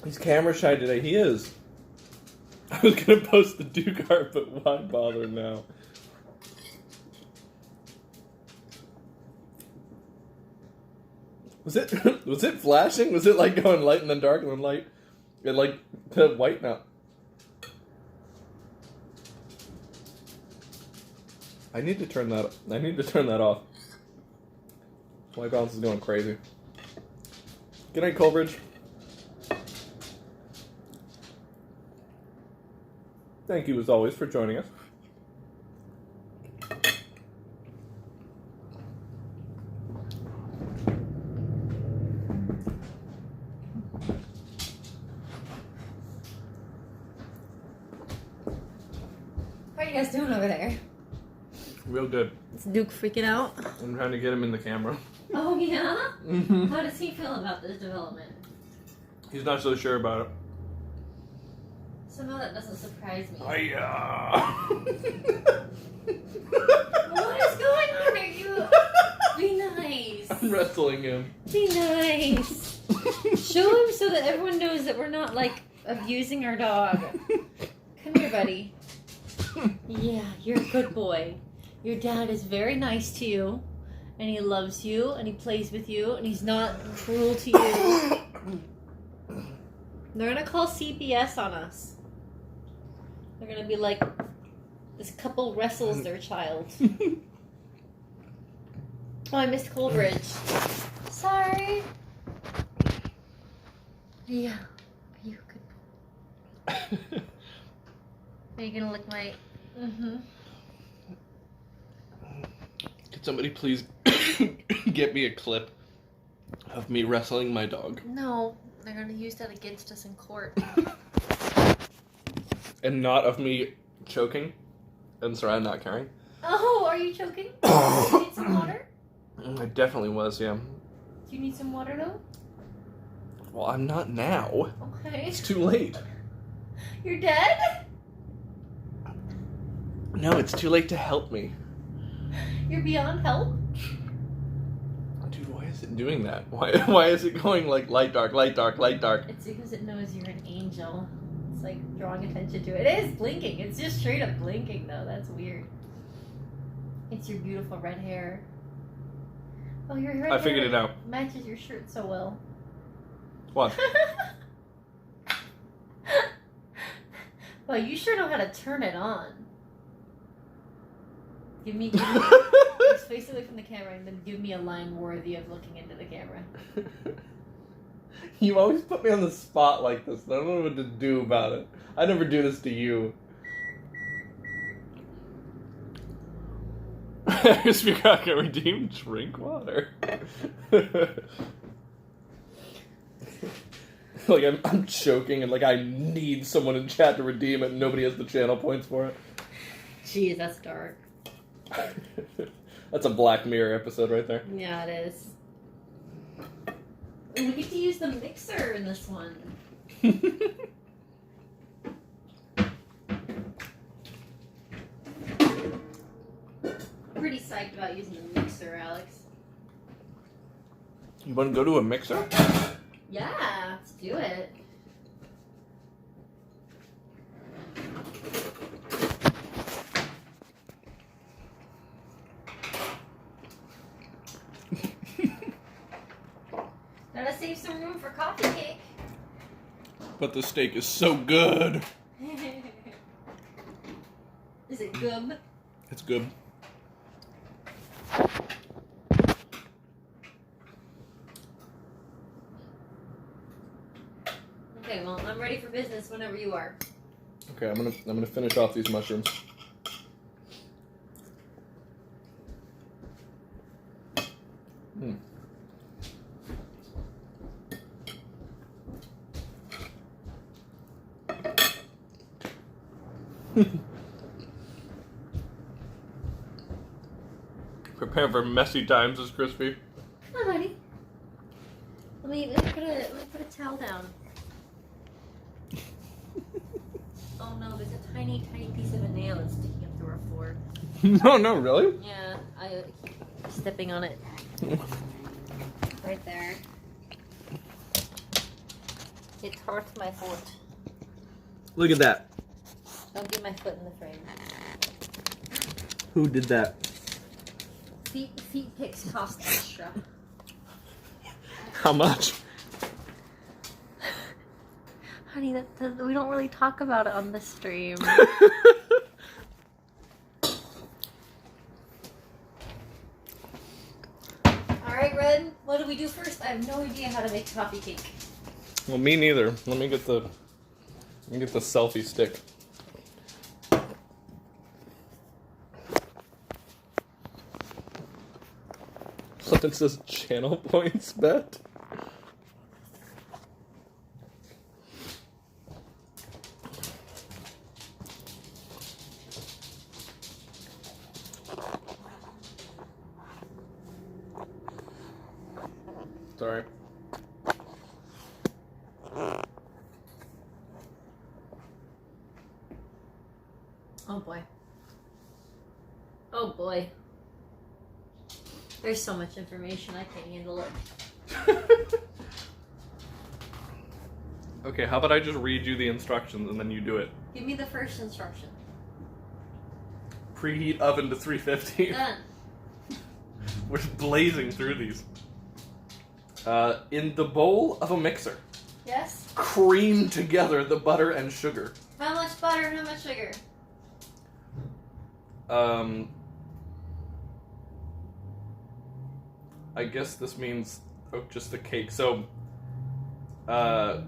He's camera shy today. He is. I was gonna post the Duke art, but why bother now? Was it flashing? Was it like going light and then dark and then light and like to white now? I need to turn that off. White balance is going crazy. Good night, Colbridge. Thank you, as always, for joining us. What are you guys doing over there? Real good. Is Duke freaking out? I'm trying to get him in the camera. Oh, yeah? Mm-hmm. How does he feel about this development? He's not so sure about it. Somehow that doesn't surprise me. What is going on? Are you... Be nice. I'm wrestling him. Be nice. Show him so that everyone knows that we're not, like, abusing our dog. Come here, buddy. Yeah, you're a good boy. Your dad is very nice to you, and he loves you, and he plays with you, and he's not cruel to you. They're gonna call CPS on us. They're gonna be like, this couple wrestles their child. Oh, I missed Coleridge. Sorry. Yeah. Are you a good boy? Are you gonna lick my... Mm-hmm. Could somebody please get me a clip of me wrestling my dog? No, they're gonna use that against us in court. And not of me choking and Saran not caring? Oh, are you choking? Do you need some water? I definitely was, yeah. Do you need some water, though? Well, I'm not now. Okay. It's too late. You're dead? No, it's too late to help me. You're beyond help? Dude, why is it doing that? Why is it going like light, dark, light, dark, light, dark? It's because it knows you're an angel. It's like drawing attention to it. It is blinking. It's just straight up blinking, though. That's weird. It's your beautiful red hair. Oh, your red hair. I figured it out. Matches your shirt so well. What? Well, you sure know how to turn it on. Give me just face away from the camera and then give me a line worthy of looking into the camera. You always put me on the spot like this. I don't know what to do about it. I never do this to you. Crispy Cracker redeemed drink water. Like I'm choking and like I need someone in chat to redeem it and nobody has the channel points for it. Jeez, that's dark. That's a Black Mirror episode right there. Yeah, it is. We get to use the mixer in this one. Pretty psyched about using the mixer, Alex. You want to go to a mixer? Yeah, let's do it. Gotta save some room for coffee cake. But the steak is so good. Is it good? It's good. Okay, well, I'm ready for business whenever you are. Okay, I'm gonna finish off these mushrooms. Hmm. Prepare for messy times, as Crispy. Hi, buddy. Let me put a towel down. Oh no, there's a tiny piece of a nail that's sticking up through our floor. No, really? Yeah, I keep stepping on it. Right there. It hurts my foot. Look at that. Don't get my foot in the frame. Who did that? Feet picks cost extra. How much? Honey, that we don't really talk about it on the stream. Alright, Red, what do we do first? I have no idea how to make coffee cake. Well, me neither. Let me get the selfie stick. Something says channel points bet. Sorry. Oh boy. Oh boy. There's so much information, I can't handle it. Okay, how about I just read you the instructions and then you do it? Give me the first instruction. Preheat oven to 350. Done. We're blazing through these. In the bowl of a mixer, Yes? cream together the butter and sugar. How much butter and how much sugar? I guess this means just the cake. So, a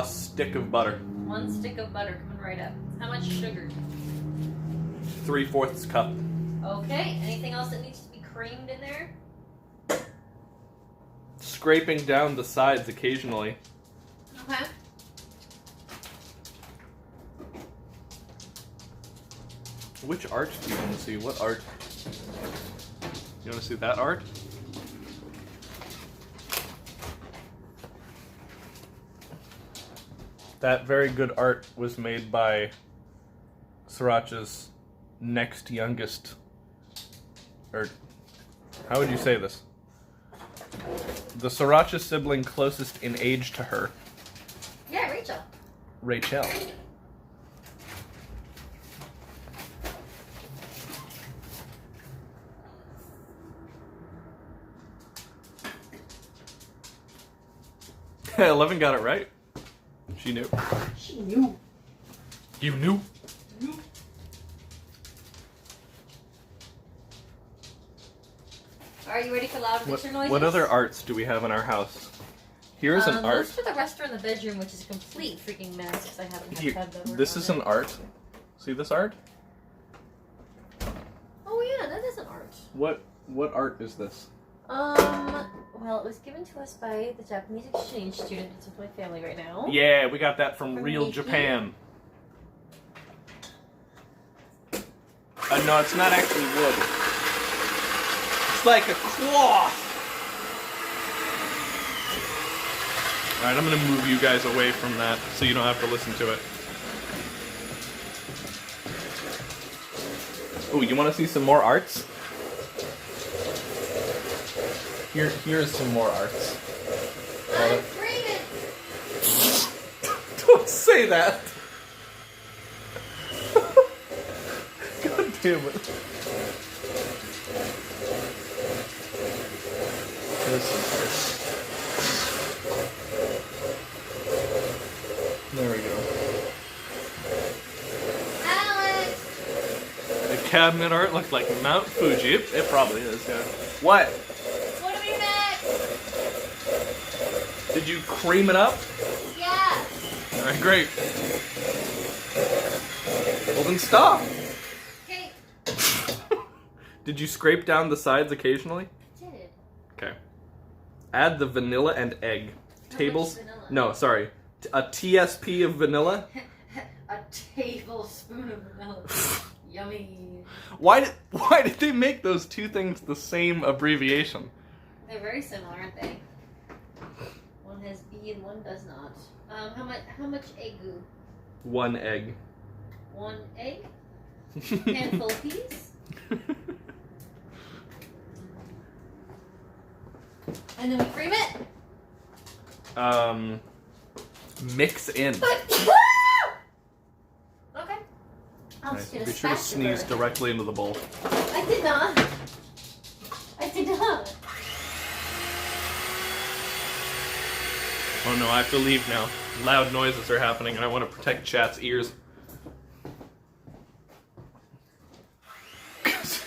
stick of butter. 1 stick of butter coming right up. How much sugar? 3/4 cup. Okay, anything else that needs to be creamed in there? Scraping down the sides occasionally. Okay. Which art do you want to see? What art? You want to see that art? That very good art was made by Sriracha's next youngest, or how would you say this? the Sriracha sibling closest in age to her. Yeah, Rachel. Rachel. Eleven got it right. She knew. She knew. You knew? Are you ready for loud picture noises? What other arts do we have in our house? Here's an art. Most for the restaurant in the bedroom, which is a complete freaking mess because I haven't had time to work This on is it. an art. See this art? Oh yeah, that is an art. What art is this? Well, it was given to us by the Japanese exchange student that's with my family right now. Yeah, we got that from Real Miki. Japan. No, it's not actually wood. It's like a cloth. Alright, I'm gonna move you guys away from that so you don't have to listen to it. Oh, you wanna see some more arts? Here's some more arts. I'm screaming! Don't say that! God damn it. There's some arts. There we go. Alex! The cabinet art looked like Mount Fuji. It probably is, yeah. What? What are we next? Did you cream it up? Yeah! Alright, great. Well then stop! Okay. Did you scrape down the sides occasionally? I did. Okay. Add the vanilla and egg. How Tables? much vanilla? No, sorry. A TSP of vanilla? A tablespoon of vanilla. Yummy. Why did they make those two things the same abbreviation? They're very similar, aren't they? One has B and one does not. How much egg goo? 1 egg. 1 egg? Handful of peas? And then we cream it? Mix in. Okay. I'll Nice. just get a Be sure to spatula. sneeze directly into the bowl. I did not. I did not. Oh no, I have to leave now. Loud noises are happening and I want to protect chat's ears.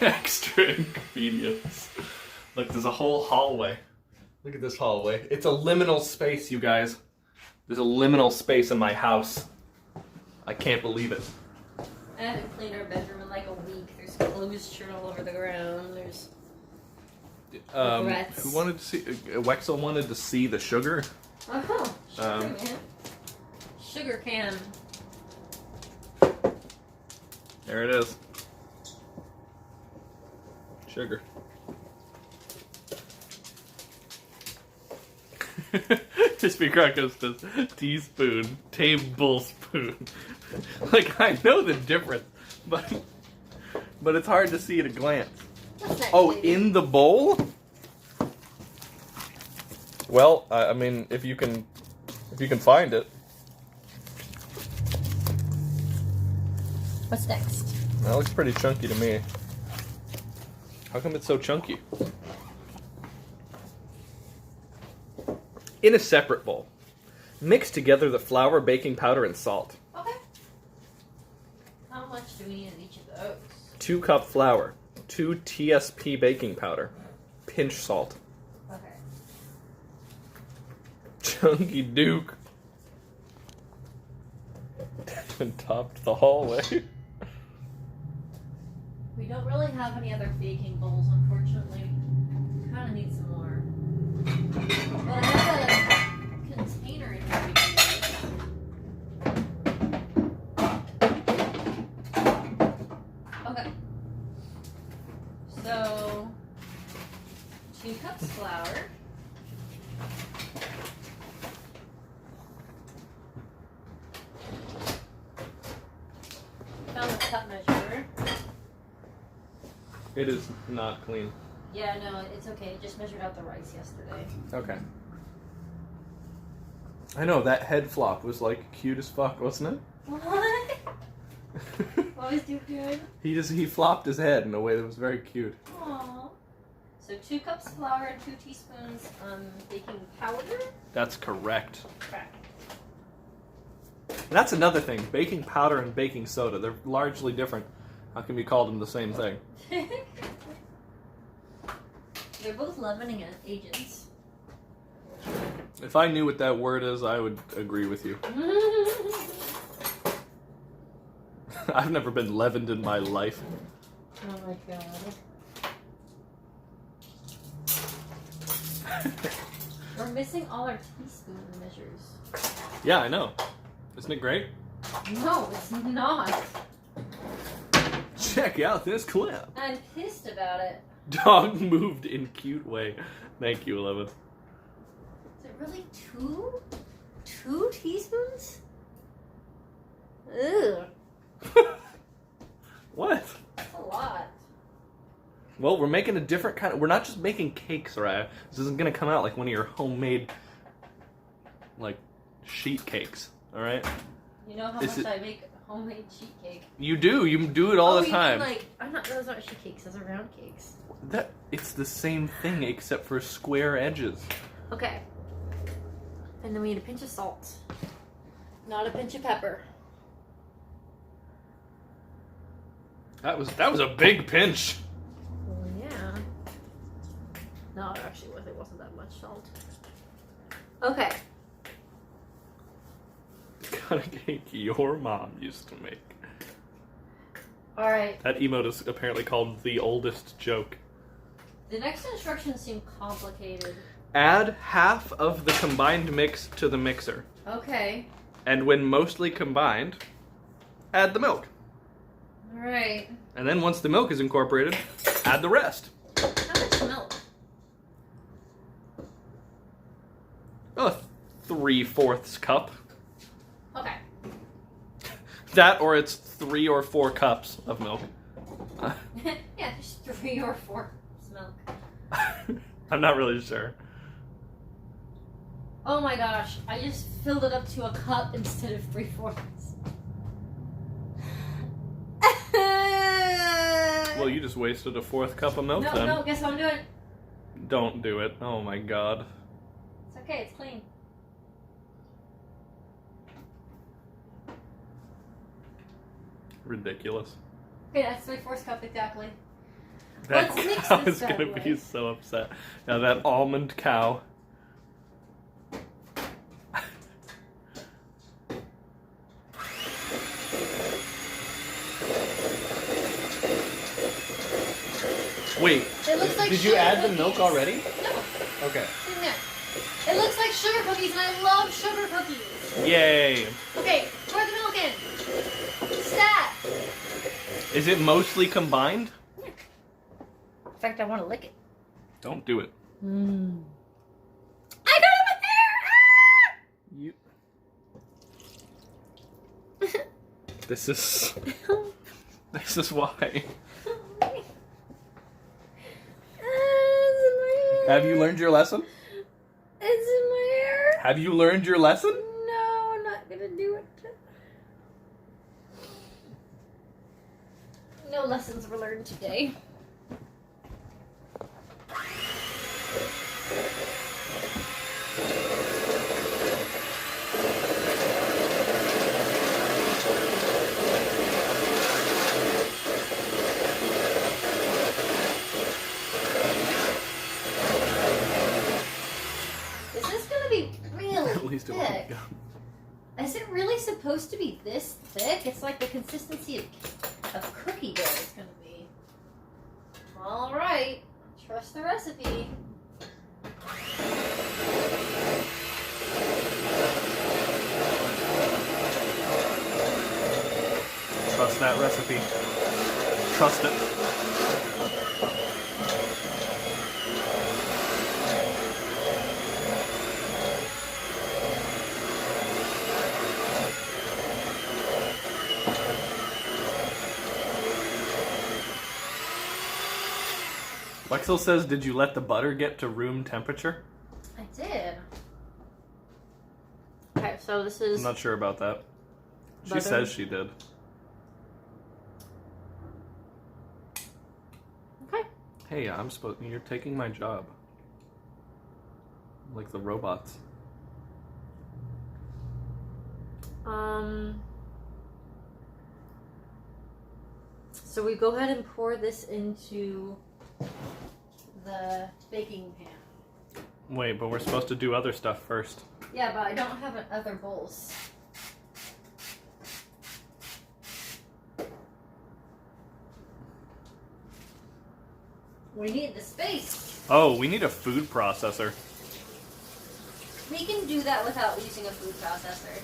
Extra ingredients. Look, there's a whole hallway. Look at this hallway. It's a liminal space, you guys. There's a liminal space in my house. I can't believe it. I haven't cleaned our bedroom in like a week. There's clothes strewn all over the ground. There's regrets. Who wanted to see? Wexel wanted to see the sugar. Sugar, man. Sugar can. There it is. Sugar. Crispy Crocos says teaspoon, tablespoon. Like, I know the difference, but it's hard to see at a glance. What's that? Oh, lady? in the bowl? Well, I mean, if you can find it. What's next? That looks pretty chunky to me. How come it's so chunky? In a separate bowl, mix together the flour, baking powder, and salt. Okay. How much do we need of each of those? 2 cup flour, 2 TSP baking powder, pinch salt. Okay. Chunky Duke. And topped the hallway. We don't really have any other baking bowls, unfortunately. Kind of need some more. Well, I have a container in here we can use. Okay. So, 2 cups flour. Found the cup measure. It is not clean. Yeah, no, it's okay. I just measured out the rice yesterday. Okay. I know, that head flop was like cute as fuck, wasn't it? What? What was Duke doing? He flopped his head in a way that was very cute. Aww. So 2 cups of flour and 2 teaspoons baking powder. That's correct. Crack. That's another thing. Baking powder and baking soda, they're largely different. How can we call them the same thing? They're both leavening agents. If I knew what that word is, I would agree with you. I've never been leavened in my life. Oh my god. We're missing all our teaspoon measures. Yeah, I know. Isn't it great? No, it's not. Check out this clip. I'm pissed about it. Dog moved in cute way. Thank you, 11. Is it really 2? 2 teaspoons? Ugh. What? That's a lot. Well, we're making a different kind of... We're not just making cakes, right? This isn't going to come out like one of your homemade, like, sheet cakes, alright? You know how much I make homemade sheet cake? You do. You do it all the time. Mean, like, I'm not, those aren't sheet cakes. Those are round cakes. It's the same thing except for square edges. Okay. And then we need a pinch of salt. Not a pinch of pepper. That was a big pinch. Well, yeah. No, it actually wasn't that much salt. Okay. Kind of cake your mom used to make. Alright. That emote is apparently called the oldest joke. The next instructions seem complicated. Add half of the combined mix to the mixer. Okay. And when mostly combined, add the milk. Alright. And then once the milk is incorporated, add the rest. How much milk? A 3/4 cup. Okay. That or it's 3 or 4 cups of milk. Yeah, just 3 or 4 cups of milk. I'm not really sure. Oh my gosh, I just filled it up to a cup instead of 3/4. Well, you just wasted a 4th cup of milk then. No, guess what I'm doing? Don't do it. Oh my god. It's okay, it's clean. Ridiculous. Okay, that's my 4th cup exactly. That Let's mix cow this is gonna bad be boy. so upset. Now that almond cow. Wait, It looks like did you sugar add the cookies. milk already? No, Okay. it's in there. It looks like sugar cookies, and I love sugar cookies. Yay. Okay, pour the milk in. Stat. Is it mostly combined? In fact, I want to lick it. Don't do it. I don't have a You. This is. This is why. Have you learned your lesson? It's in my hair. Have you learned your lesson? No, I'm not gonna do it. No lessons were learned today. Is this gonna be really At least it thick? won't go. Is it really supposed to be this thick? It's like the consistency of cookie dough it's gonna be. Alright, trust the recipe. Trust that recipe. Trust it. Wexel says, did you let the butter get to room temperature? I did. Okay, so this is... I'm not sure about that. Butter. She says she did. Okay. Hey, you're taking my job. Like the robots. So we go ahead and pour this into the baking pan. Wait, but we're supposed to do other stuff first. Yeah, but I don't have other bowls. We need the space. Oh, we need a food processor. We can do that without using a food processor.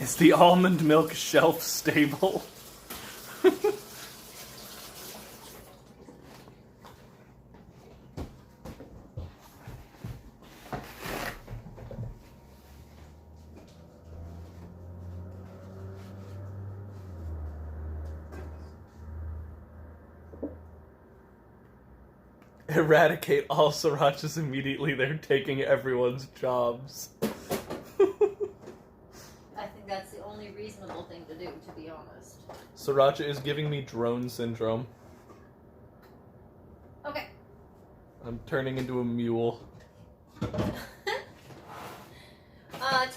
Is the almond milk shelf stable? Eradicate all srirachas immediately. They're taking everyone's jobs. I think that's the only reasonable thing to do, to be honest. Sriracha is giving me drone syndrome. Okay. I'm turning into a mule. Tell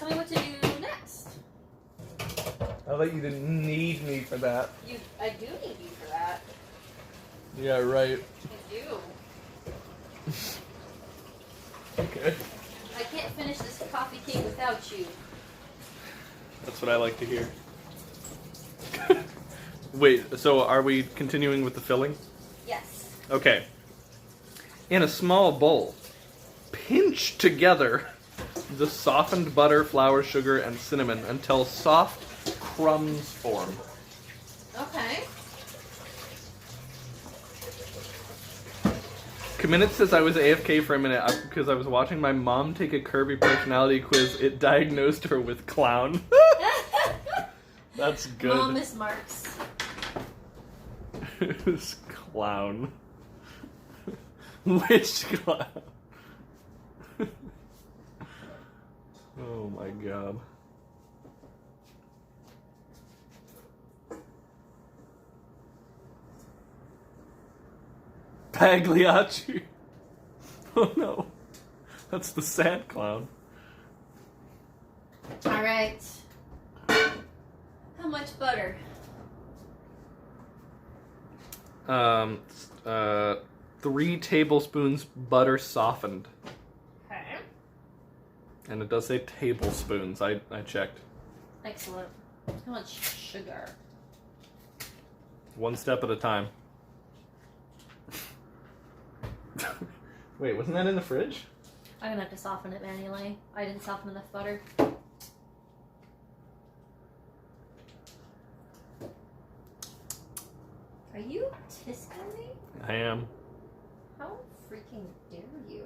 me what to do next. I thought you didn't need me for that. I do need you for that. Yeah, right. I do. Okay. I can't finish this coffee cake without you. That's what I like to hear. Wait, so are we continuing with the filling? Yes. Okay. In a small bowl, pinch together the softened butter, flour, sugar, and cinnamon until soft crumbs form. Okay. Kaminit says I was AFK for a minute because I was watching my mom take a Kirby personality quiz. It diagnosed her with clown. That's good. Mom is Marks. This clown. Which clown? Oh my god. Pagliacci. Oh no. That's the sad clown. Alright. How much butter? 3 tablespoons butter softened. Okay. And it does say tablespoons. I checked. Excellent. How much sugar? 1 step at a time. Wait, wasn't that in the fridge? I'm gonna have to soften it manually. I didn't soften enough butter. Are you tisking me? I am. How freaking dare you?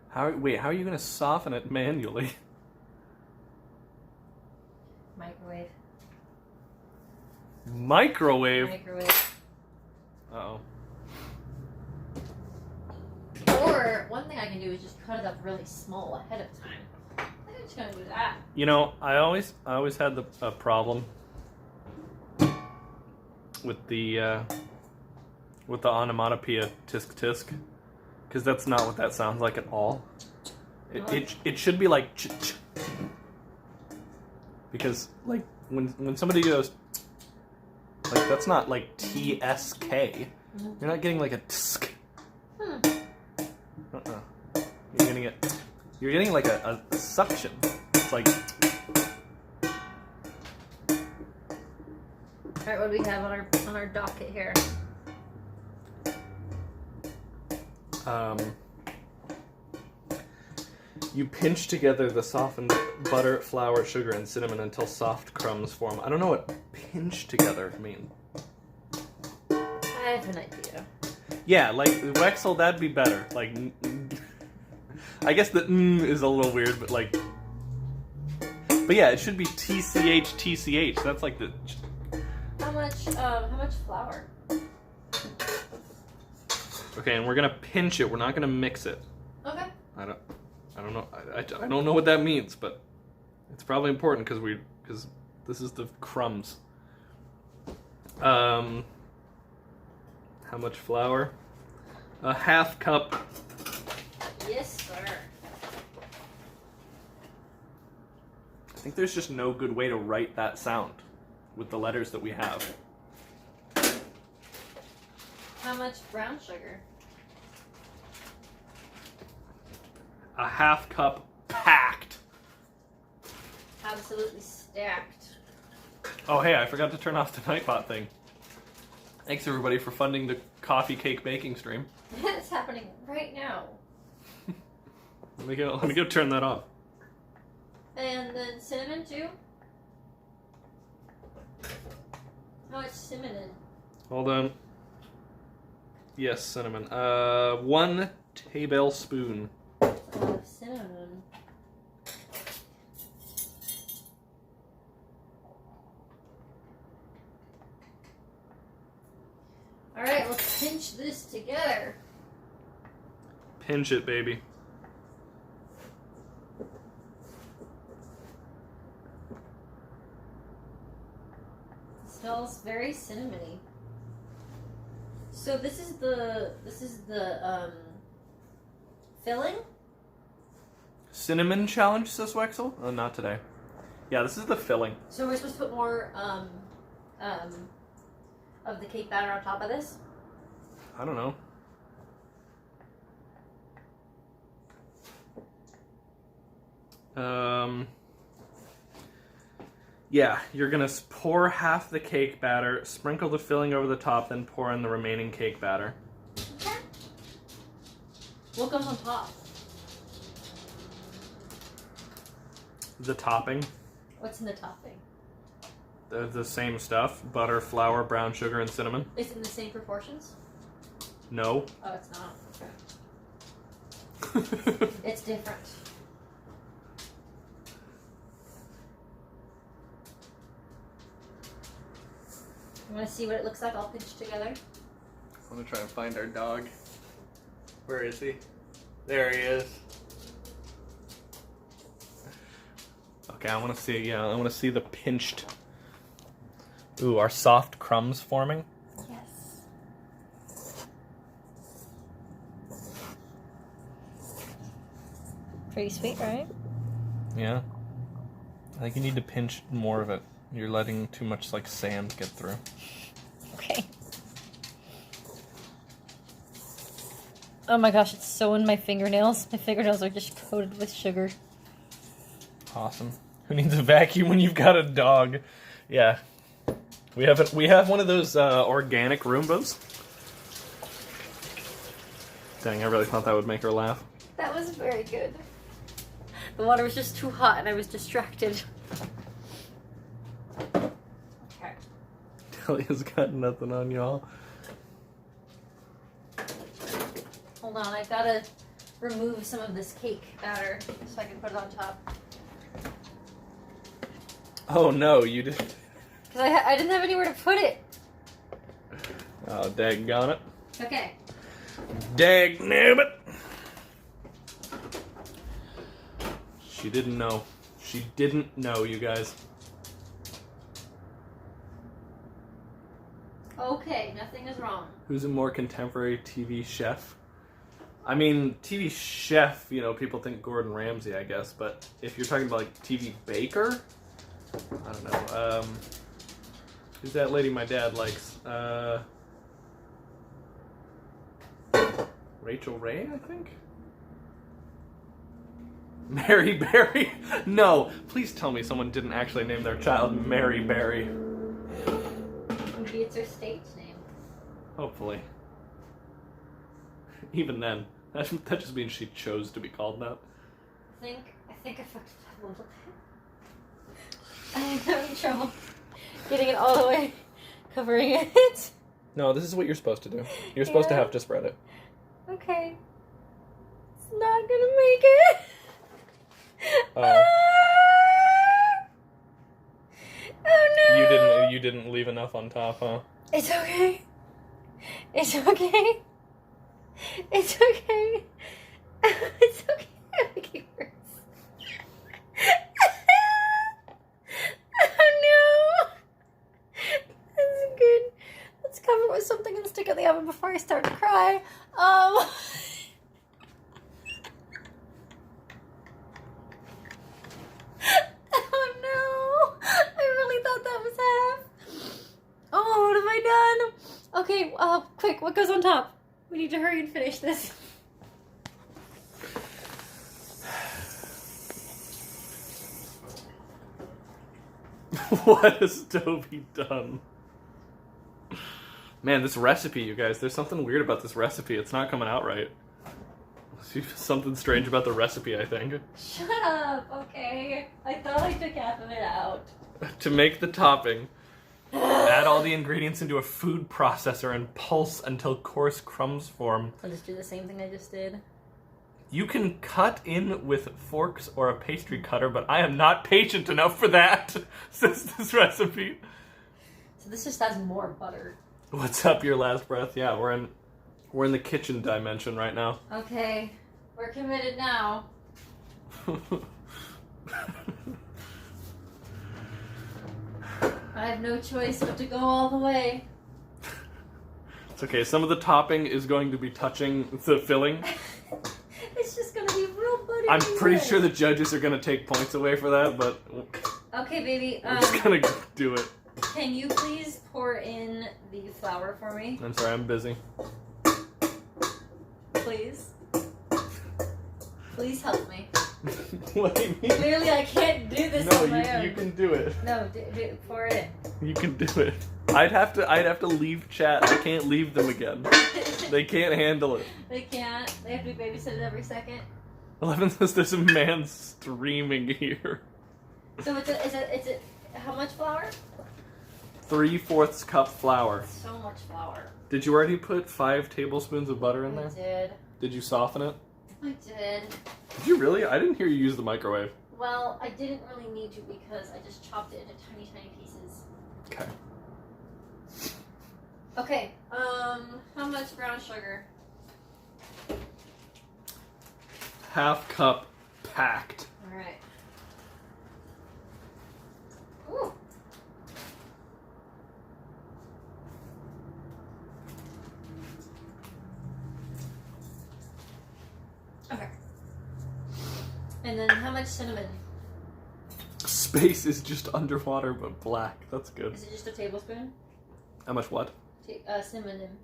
How are you going to soften it manually? Microwave. Microwave? Microwave. Uh-oh. Or, one thing I can do is just cut it up really small ahead of time. I'm just gonna do that. You know, I always had a problem with the onomatopoeia tisk tisk, because that's not what that sounds like at all. It should be like ch ch, because like when somebody goes like, that's not like TSK. You're not getting like a tsk. You're getting like a suction. It's like. Alright, what do we have on our docket here? You pinch together the softened butter, flour, sugar, and cinnamon until soft crumbs form. I don't know what pinch together mean. I have an idea. Yeah, like Wexel, that'd be better. Like, I guess the is a little weird, but like, but yeah, it should be TCH. That's like the. How much flour? Okay, and we're gonna pinch it. We're not gonna mix it. Okay. I don't know. I don't know what that means, but it's probably important because this is the crumbs. How much flour? A half cup. Yes, sir. I think there's just no good way to write that sound with the letters that we have. How much brown sugar? A half cup packed. Absolutely stacked. Oh, hey, I forgot to turn off the Nightbot thing. Thanks, everybody, for funding the coffee cake baking stream. It's happening right now. Let me go turn that off. And then cinnamon, too? How much cinnamon? Hold on. Yes, cinnamon. 1 tablespoon. That's a lot of cinnamon. Alright, let's pinch this together. Pinch it, baby. It smells very cinnamony. So this is the filling? Cinnamon challenge, says Wexel? Oh, not today. Yeah, this is the filling. So we're supposed to put more of the cake batter on top of this? I don't know. Yeah, you're gonna pour half the cake batter, sprinkle the filling over the top, then pour in the remaining cake batter. Okay. What goes on top? The topping. What's in the topping? The same stuff. Butter, flour, brown sugar, and cinnamon. Is it in the same proportions? No. Oh, it's not. Okay. It's different. You want to see what it looks like all pinched together? I'm gonna try and find our dog. Where is he? There he is. Okay, I want to see. Yeah, I want to see the pinched. Ooh, our soft crumbs forming. Yes. Pretty sweet, right? Yeah. I think you need to pinch more of it. You're letting too much like sand get through. Okay. Oh my gosh, it's so in my fingernails. My fingernails are just coated with sugar. Awesome. Who needs a vacuum when you've got a dog? Yeah. We have one of those organic Roombas. Dang, I really thought that would make her laugh. That was very good. The water was just too hot and I was distracted. Okay. Delia's got nothing on y'all. Hold on, I gotta remove some of this cake batter so I can put it on top. Oh no, you didn't. Because I didn't have anywhere to put it. Oh, daggone it. Okay. Dagnabbit. She didn't know. She didn't know, you guys. Okay, nothing is wrong. Who's a more contemporary TV chef? I mean, TV chef, you know, people think Gordon Ramsay, I guess, but if you're talking about, like, TV baker? I don't know. Who's that lady my dad likes? Rachel Ray, I think? Mary Berry? No, please tell me someone didn't actually name their child Mary Berry. Maybe it's her stage name. Hopefully. Even then, that just means she chose to be called that. I think I fucked it up a little bit. I'm having trouble getting it all the way, covering it. No, this is what you're supposed to do. You're supposed to have to spread it. Okay. It's not gonna make it. Oh. Oh no! You didn't leave enough on top, huh? It's okay. It's okay. It's okay. It's okay. Make it worse. Oh no. This is good. Let's cover it with something and stick it in the oven before I start to cry. Oh no. I really thought that was half. Oh, what have I done? Okay, quick, what goes on top? We need to hurry and finish this. What has Toby done? Man, this recipe, you guys, there's something weird about this recipe. It's not coming out right. Something strange about the recipe, I think. Shut up, okay? I thought I took half of it out. To make the topping, add all the ingredients into a food processor and pulse until coarse crumbs form. I'll just do the same thing I just did. You can cut in with forks or a pastry cutter, but I am not patient enough for that, says this recipe. So this just has more butter. What's up, your last breath? Yeah, we're in the kitchen dimension right now. Okay, we're committed now. I have no choice but to go all the way. It's okay, some of the topping is going to be touching the filling. It's just gonna be real buttery. I'm pretty sure the judges are gonna take points away for that, but okay, baby. we're just gonna do it. Can you please pour in the flour for me? I'm sorry, I'm busy. Please. Please help me. What do you mean? Clearly, I can't do this No, on my own. you can do it. No, pour it in. You can do it. I'd have to leave chat. I can't leave them again. They can't handle it. They can't. They have to be babysitted every second. 11 says there's a man streaming here. So it's a how much flour? 3/4 cup flour. So much flour. Did you already put 5 tablespoons of butter in there? I did. Did you soften it? I did. Did you really? I didn't hear you use the microwave. Well, I didn't really need to because I just chopped it into tiny, tiny pieces. Okay. Okay, how much brown sugar? 1/2 cup packed. Alright. Ooh. Okay. And then how much cinnamon? Space is just underwater but black. That's good. Is it just a tablespoon? How much what? Cinnamon.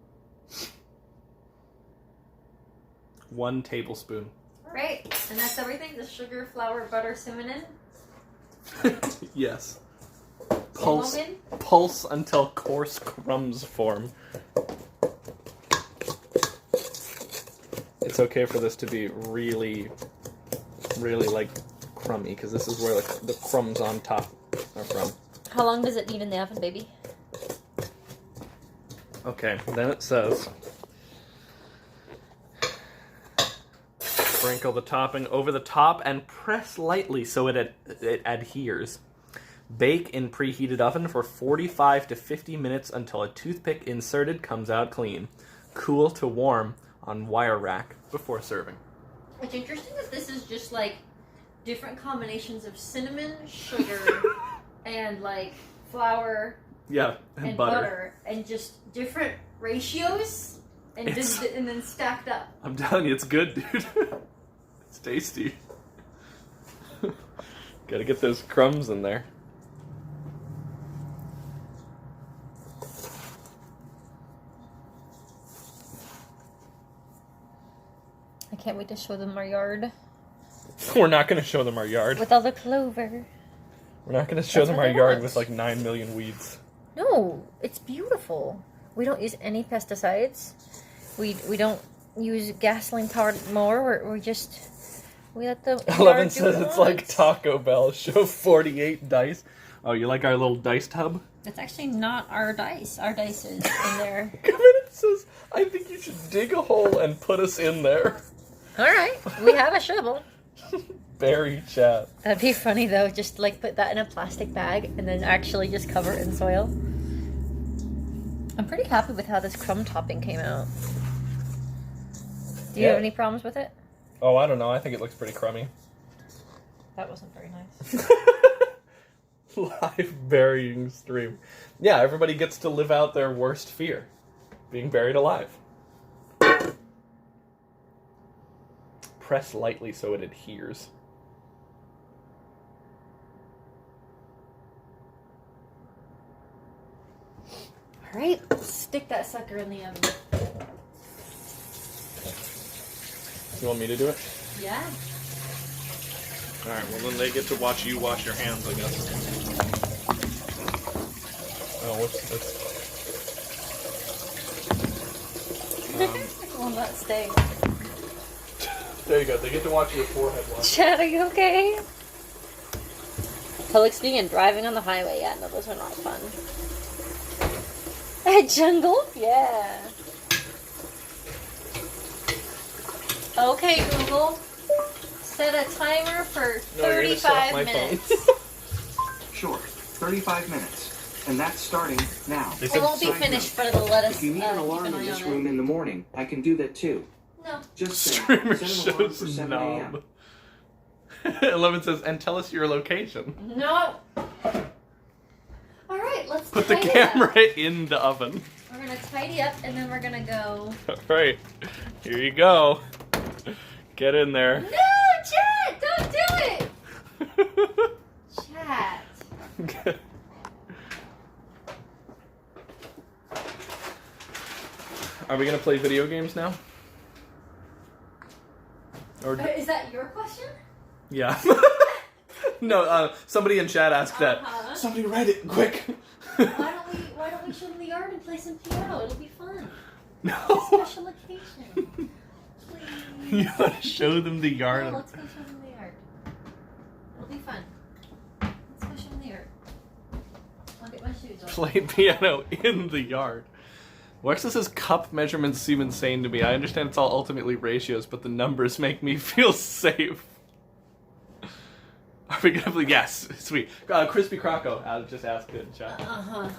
1 tablespoon. Alright, and that's everything? The sugar, flour, butter, cinnamon? Yes. Cinnamon? Pulse until coarse crumbs form. It's okay for this to be really, really like crummy, because this is where like the crumbs on top are from. How long does it need in the oven, baby? Okay, then it says sprinkle the topping over the top and press lightly so it adheres. Bake in preheated oven for 45 to 50 minutes until a toothpick inserted comes out clean. Cool to warm on wire rack before serving. It's interesting that this is just like different combinations of cinnamon, sugar, and like flour. Yeah, and butter. And just different ratios, and then stacked up. I'm telling you, it's good, dude. It's tasty. Gotta get those crumbs in there. I can't wait to show them our yard. We're not gonna show them our yard. With all the clover. We're not gonna show them our yard with like 9 million weeds. No, it's beautiful. We don't use any pesticides. We don't use gasoline powered mower. We let the 11 says it's like Taco Bell. Show 48 dice. Oh, you like our little dice tub? It's actually not our dice. Our dice is in there. It says, I think you should dig a hole and put us in there. Alright, we have a shovel. Bury chat. That'd be funny though, just like put that in a plastic bag and then actually just cover it in soil. I'm pretty happy with how this crumb topping came out. Do you have any problems with it? Oh, I don't know. I think it looks pretty crummy. That wasn't very nice. Live burying stream. Yeah, everybody gets to live out their worst fear. Being buried alive. Press lightly so it adheres. Alright, stick that sucker in the oven. You want me to do it? Yeah. Alright, well then they get to watch you wash your hands, I guess. Oh, what's Will not stay. There you go, they get to watch your forehead wash. Chad, are you okay? Public speaking and driving on the highway. Yeah, no, those are not fun. Jungle? Yeah. Okay, Google. Set a timer for 35 minutes. Sure, 35 minutes. And that's starting now. It won't be finished, but it'll let us If you need an keep alarm an in eye this on room it. in the morning, I can do that too. No. Just say, Streamer set an alarm for shows 7 knob. a.m. 11 says, and tell us your location. No. Alright, let's Put the tidy camera up. in the oven. We're gonna tidy up and then we're gonna go. Alright, here you go. Get in there. No, Chat! Don't do it! Chat. Are we gonna play video games now? Or Is that your question? yeah. No, somebody in chat asked that. Uh-huh. Somebody write it quick. Why don't we show them the yard and play some piano? It'll be fun. No. It's a special occasion. Please. You want to show them the yard? No, let's go show them the yard. It'll be fun. Let's go show them the yard. I'll get my shoes on. Play piano in the yard. Alexis's cup measurements seem insane to me. I understand it's all ultimately ratios, but the numbers make me feel safe. Are we gonna play? Yes, sweet. Crispy Croco just asked it in chat. Uh-huh.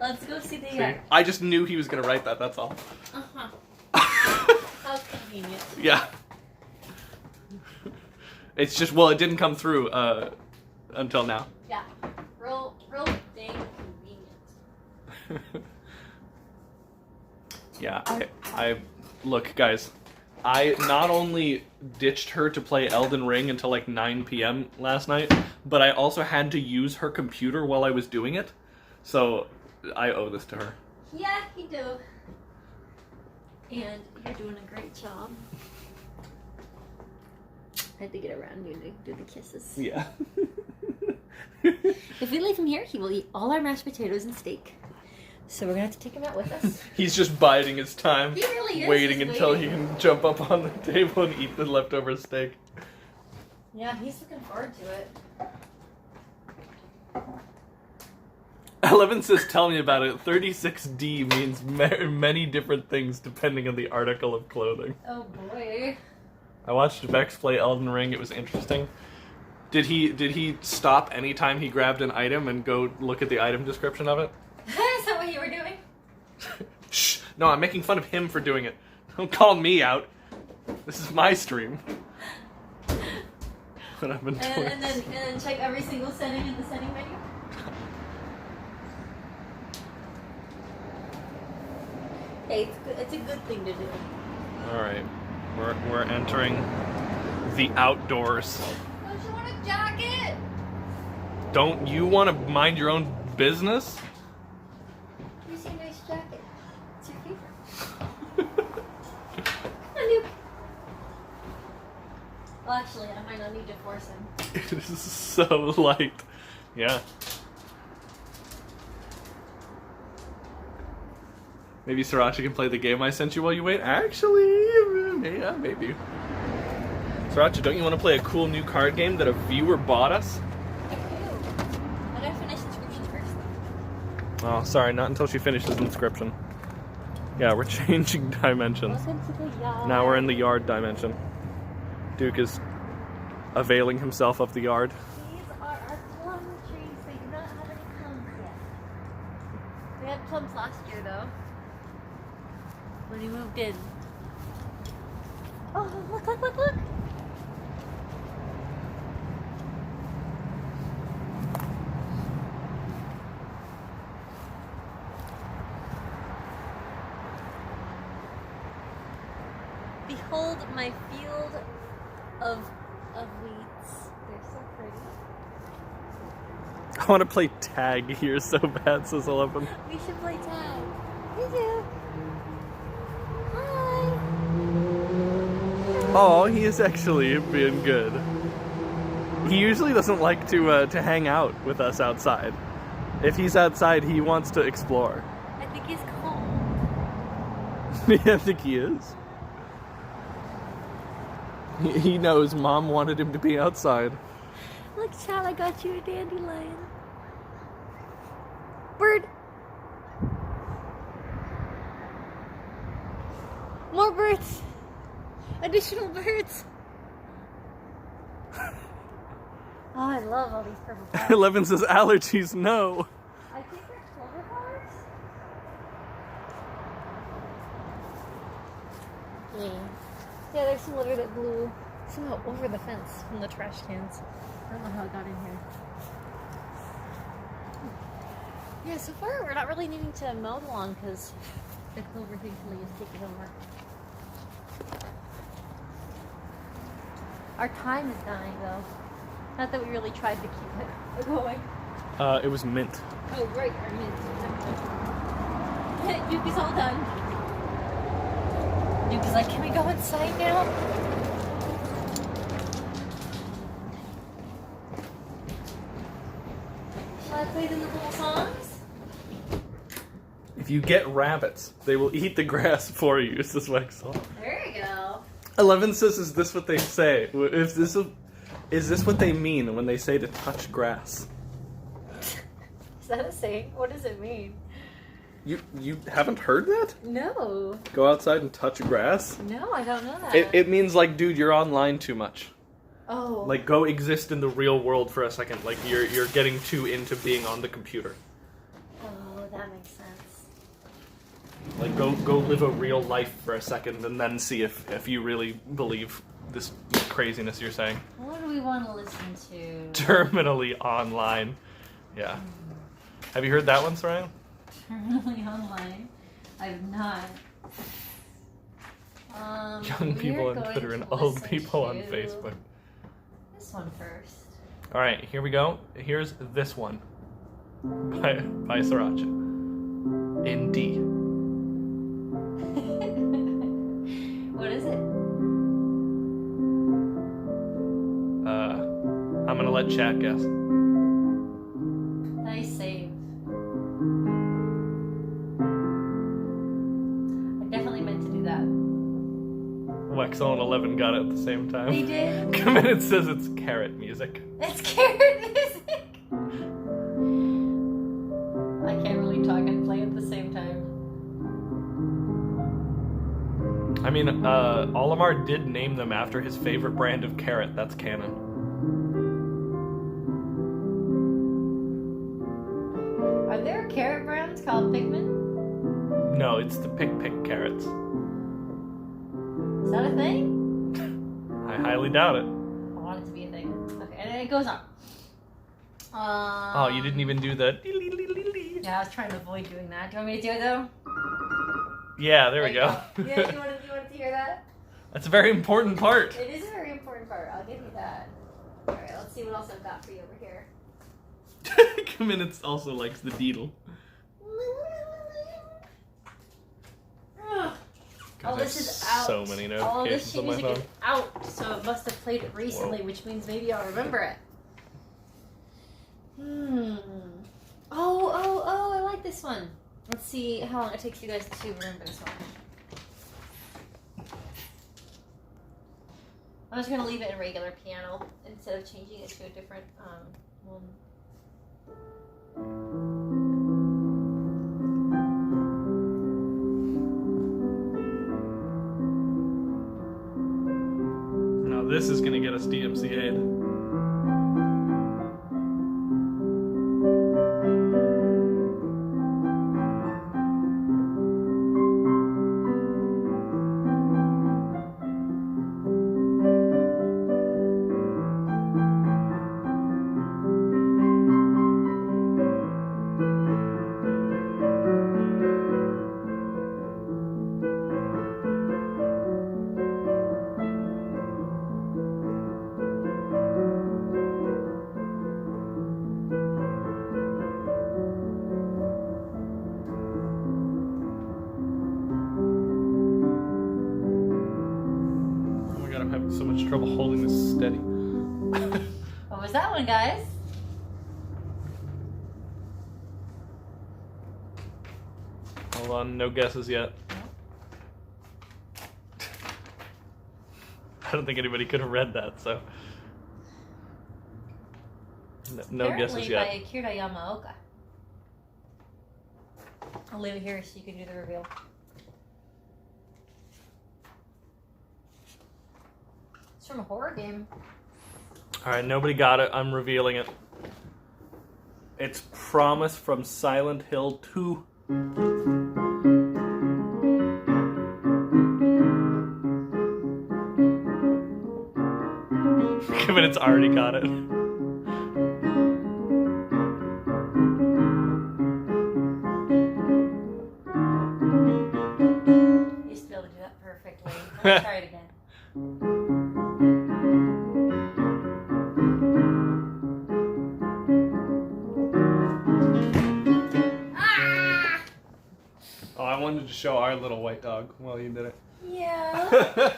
Let's go see the See? yard. I just knew he was gonna write that, that's all. Uh-huh. How convenient. Yeah. It's just, well, it didn't come through until now. Yeah. Real dang convenient. Yeah, I look, guys, I not only ditched her to play Elden Ring until like 9 p.m. last night, but I also had to use her computer while I was doing it, so I owe this to her. Yeah, you do. And you're doing a great job. I had to get around you to do the kisses. Yeah. If we leave him here, he will eat all our mashed potatoes and steak. So we're gonna have to take him out with us. He's just biding his time, He really is. waiting He's until waiting. he can jump up on the table and eat the leftover steak. Yeah, he's looking forward to it. 11 says, tell me about it. 36D means many different things depending on the article of clothing. Oh boy. I watched Vex play Elden Ring. It was interesting. Did he stop anytime he grabbed an item and go look at the item description of it? Is that what you were doing? Shh! No, I'm making fun of him for doing it. Don't call me out. This is my stream. What I've been doing. And then check every single setting in the setting menu? Hey, it's a good thing to do. Alright. We're entering the outdoors. Don't you want a jacket? Don't you want to mind your own business? You see a nice jacket. It's your favorite. I knew. Well, actually, I might not need to force him. It is so light. Yeah. Maybe Sriracha can play the game I sent you while you wait. Actually, yeah, maybe. Sriracha, don't you want to play a cool new card game that a viewer bought us? I do. I gotta finish inscriptions first. Oh, sorry, not until she finishes inscription. Yeah, we're changing dimensions. Welcome to the yard. Now we're in the yard dimension. Duke is availing himself of the yard. These are our plum trees. They do not have any plums yet. We had plums last year, though. when he moved in. Oh, look, look, look, look! Behold my field of weeds. They're so pretty. I want to play tag here so bad, says 11. We should play tag. We do. Hi. Oh, he is actually being good. He usually doesn't like to hang out with us outside. If he's outside, he wants to explore. I think he's cold. Yeah, I think he is. He knows Mom wanted him to be outside. Look, child, I got you a dandelion. Bird. More birds. Additional birds. Oh, I love all these purple flowers. 11 says allergies, no. I think they're clover flowers. Yeah, there's some litter that blew somehow over the fence from the trash cans. I don't know how it got in here. Yeah, so far we're not really needing to mow the lawn because the clover thankfully is taking over. Our time is dying though. Not that we really tried to keep it going. It was mint. Oh, right, our mint. Yuki's all done. Yuki's like, can we go inside now? Shall I play them the little songs? If you get rabbits, they will eat the grass for you, says Wexel. There you go. 11 says, is this what they say? Is this what they mean when they say to touch grass? Is that a saying? What does it mean? You haven't heard that? No. Go outside and touch grass? No, I don't know that. It means like, dude, you're online too much. Oh. Like, go exist in the real world for a second. Like, you're getting too into being on the computer. Oh, that makes sense. Like, go live a real life for a second and then see if you really believe this craziness you're saying. What do we want to listen to? Terminally online. Yeah. Have you heard that one, Soraya? Terminally online? I've not. Young people on Twitter and old people on Facebook. This one first. Alright, here we go. Here's this one. By Sriracha. In D. What is it? I'm gonna let chat guess. Nice save. I definitely meant to do that. Wexel and 11 got it at the same time. They did? Committed says it's carrot music. It's carrot music! I can't really talk and play at the same time. I mean, Olimar did name them after his favorite brand of carrot. That's canon. Are there carrot brands called Pikmin? No, it's the Pick carrots. Is that a thing? I highly doubt it. I want it to be a thing. Okay, and then it goes on. Oh, you didn't even do the... Yeah, I was trying to avoid doing that. Do you want me to do it though? Yeah, there we go. Yeah, you wanted to hear that? That's a very important part. It is a very important part. I'll give you that. Alright, let's see what else I've got for you over here. Committed also likes the Deedle. Oh, this is out. So many All this notifications on my music phone. is out, so it must have played it recently, which means maybe I'll remember it. Oh, I like this one. Let's see how long it takes you guys to remember this one. I'm just gonna leave it in regular piano instead of changing it to a different one. Now this is gonna get us DMCA'd. god, I'm having so much trouble holding this steady. What was that one, guys? Hold on, no guesses yet. I don't think anybody could have read that, so. No guesses yet. By Akira Yamaoka. I'll leave it here so you can do the reveal. It's from a horror game. Alright, nobody got it. I'm revealing it. It's Promise from Silent Hill 2. Given it's already got it. You used to be able to do that perfectly. Let's try it again. Oh, I wanted to show our little white dog while you did it. Yeah.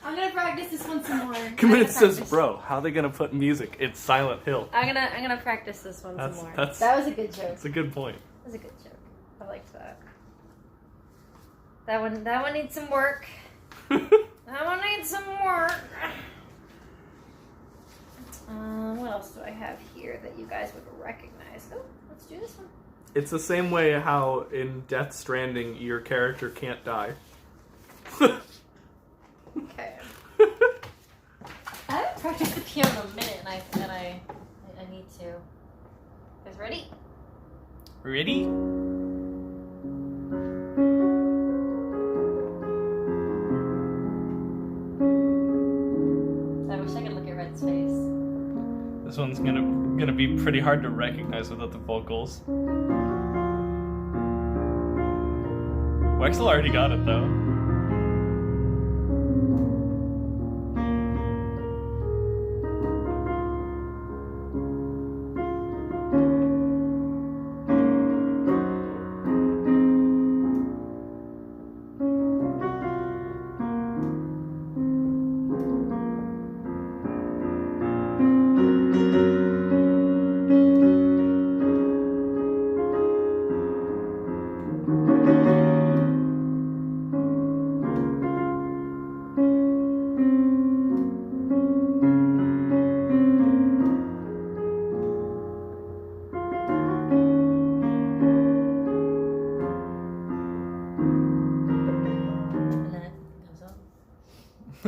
I'm gonna practice this one some more. Commit says, bro, how are they gonna put music? It's Silent Hill. I'm gonna practice this one some more. That was a good joke. That's a good point. That was a good joke. I liked that. That one needs some work. That one needs some work. What else do I have here that you guys would recognize? Oh, let's do this one. It's the same way how in Death Stranding your character can't die. Okay. I haven't practiced the piano in a minute, and I need to. You guys ready? Ready? I wish I could look at Red's face. This one's gonna be pretty hard to recognize without the vocals. Wexel already got it though.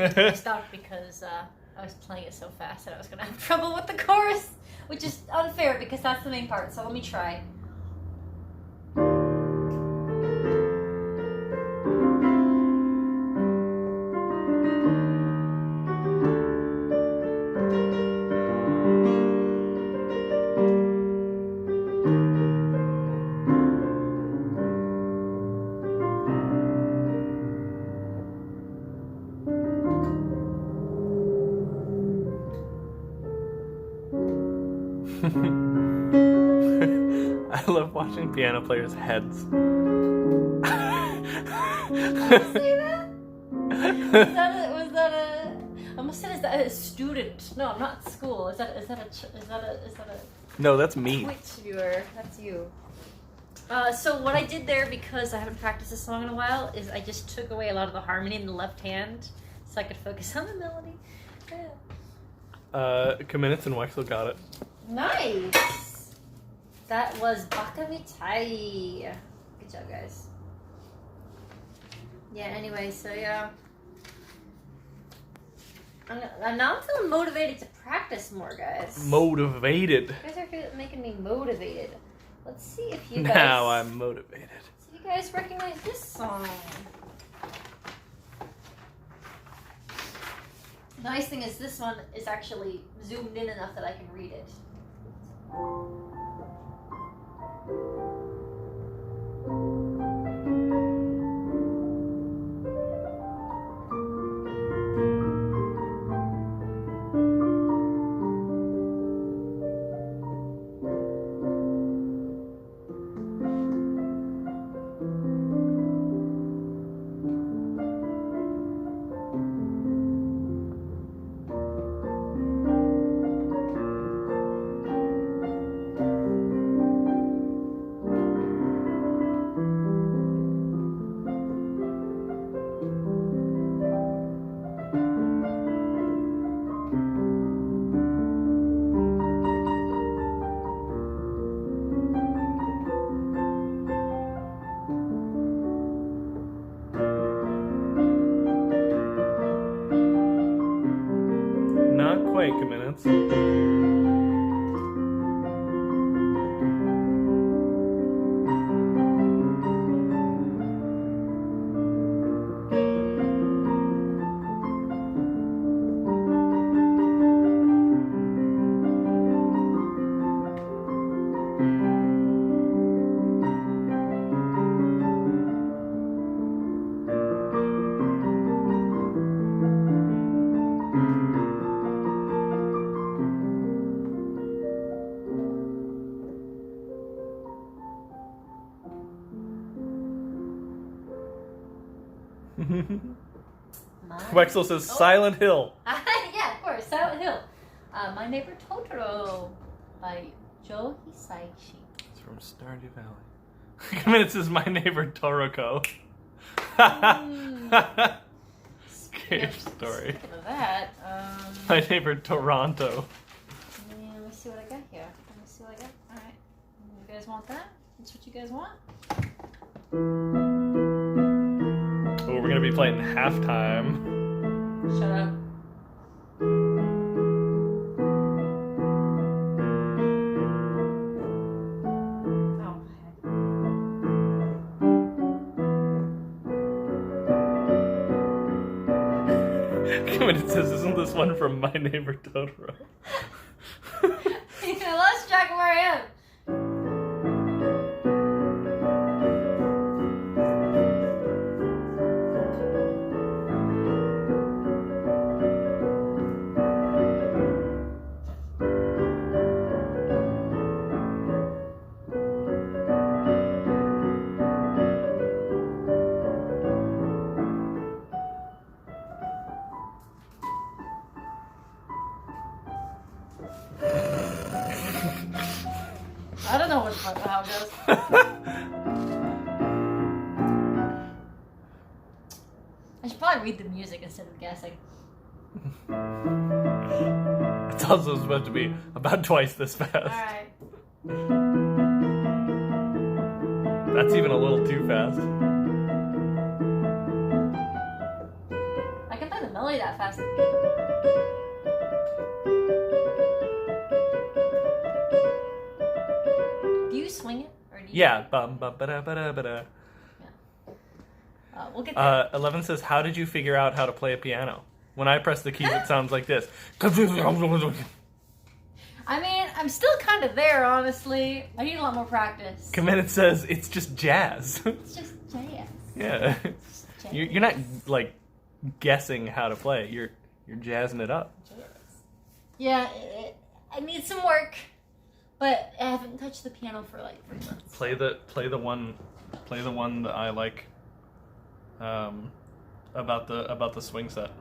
I stopped because I was playing it so fast that I was going to have trouble with the chorus, which is unfair because that's the main part. So let me try. I love watching piano players' heads. Say that? Was that a? I almost said, is that a student? No, not school. Is that a? No, that's me. Twitch viewer? That's you. So what I did there, because I haven't practiced this song in a while, is I just took away a lot of the harmony in the left hand, so I could focus on the melody. Yeah. Kaminitz and Wexel got it. Nice. That was Baka Mitai. Good job, guys. Yeah. Anyway, so yeah. Now I'm feeling motivated to practice more, guys. Motivated. You guys are making me motivated. Let's see if you guys. Now I'm motivated. See if you guys recognize this song. The nice thing is this one is actually zoomed in enough that I can read it. away, Kaminets. Wexel says Silent Hill. Yeah, of course, Silent Hill. My Neighbor Totoro by Joe Hisaishi. It's from Stardew Valley. Kaminets says My Neighbor Toroko. Cave story. Speaking of that, My Neighbor Toronto. yeah, let me see what I got here. Alright. You guys want that? That's what you guys want? Oh, we're gonna be playing halftime. Shut up. Oh, heck. Kaminets says, isn't this one from My Neighbor Totoro? I lost track of where I am. I don't know how it goes. I should probably read the music instead of guessing. It's also supposed to be about twice this fast. Alright. That's even a little too fast. I can play the melody that fast. Do you swing it? Or do you Yeah. Bum, bum, ba-da, ba-da, ba-da. We'll get there. 11 says, how did you figure out how to play a piano? When I press the keys, it sounds like this. I mean, I'm still kind of there, honestly. I need a lot more practice. Kaminets says, it's just jazz. It's just jazz. Yeah. It's jazz. You're not, like, guessing how to play. You're jazzing it up. Jazz. Yeah, I need some work, but I haven't touched the piano for like 3 months. Play the one that I like. About the swing set.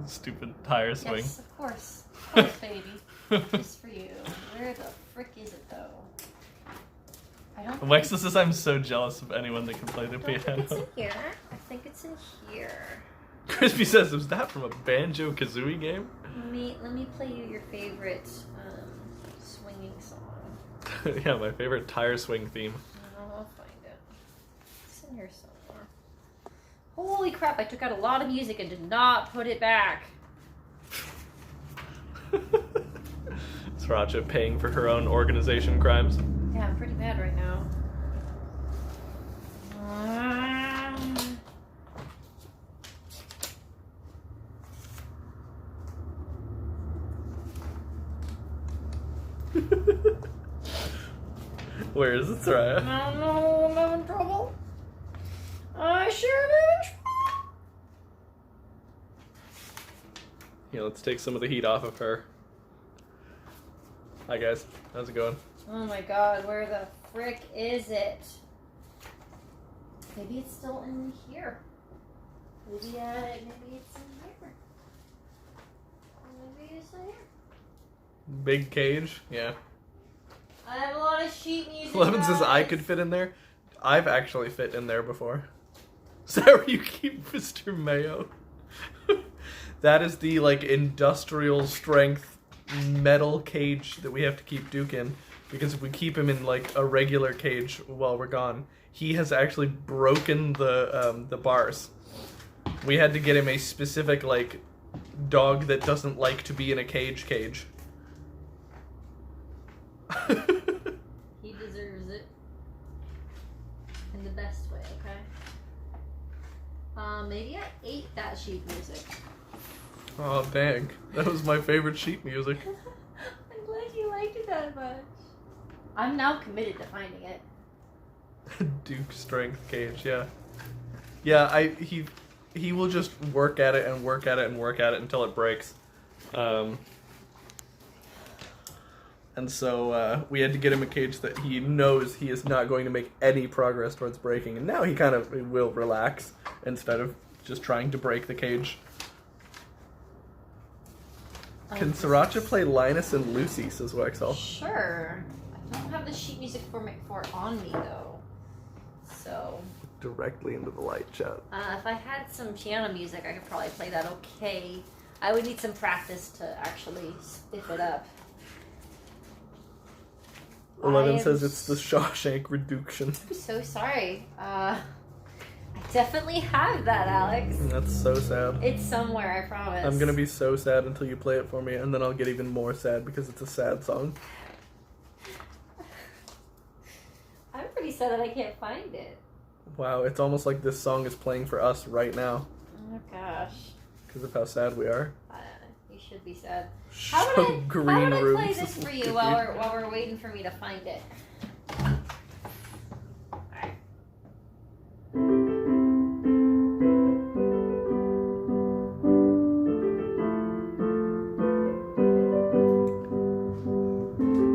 Stupid tire swing. Yes, of course, baby. Just for you. Where the frick is it though? I don't. Alexis says I'm so jealous of anyone that can play the I think piano. it's in here. I think it's in here. Crispy says, was that from a Banjo-Kazooie game? Let me play you your favorite swinging song. Yeah, my favorite tire swing theme. I'll find it. It's in here somewhere. Holy crap! I took out a lot of music and did not put it back. Sriracha paying for her own organization crimes. Yeah, I'm pretty bad right now. Where is it, Soraya? I don't know, I'm having trouble. I sure am having trouble. Yeah, let's take some of the heat off of her. Hi guys, how's it going? Oh my god, where the frick is it? Maybe it's still in here. Maybe it's in here. Maybe it's in here. Big cage, yeah. I have a lot of sheet music. 11 says I guys. could fit in there. I've actually fit in there before. Is that where you keep Mr. Mayo? That is the, like, industrial strength metal cage that we have to keep Duke in. Because if we keep him in, like, a regular cage while we're gone, he has actually broken the bars. We had to get him a specific, like, dog that doesn't like to be in a cage. He deserves it. In the best way, okay? Maybe I ate that sheet music. Oh, dang. That was my favorite sheet music. I'm glad you liked it that much. I'm now committed to finding it. Duke strength cage, yeah. Yeah, he will just work at it and work at it and work at it until it breaks. And so we had to get him a cage that he knows he is not going to make any progress towards breaking. And now he kind of will relax instead of just trying to break the cage. Can Sriracha play Linus and Lucy, says Wexel. Sure. I don't have the sheet music for it on me, though. So... Directly into the light, chat. if I had some piano music, I could probably play that okay. I would need some practice to actually spiff it up. 11 says it's the Shawshank Reduction. I'm so sorry. I definitely have that, Alex. That's so sad. It's somewhere, I promise. I'm gonna be so sad until you play it for me, and then I'll get even more sad because it's a sad song. I'm pretty sad that I can't find it. Wow, it's almost like this song is playing for us right now. Oh gosh. Because of how sad we are. You should be sad. Show How would I rooms play this for you while we're waiting for me to find it? Alright.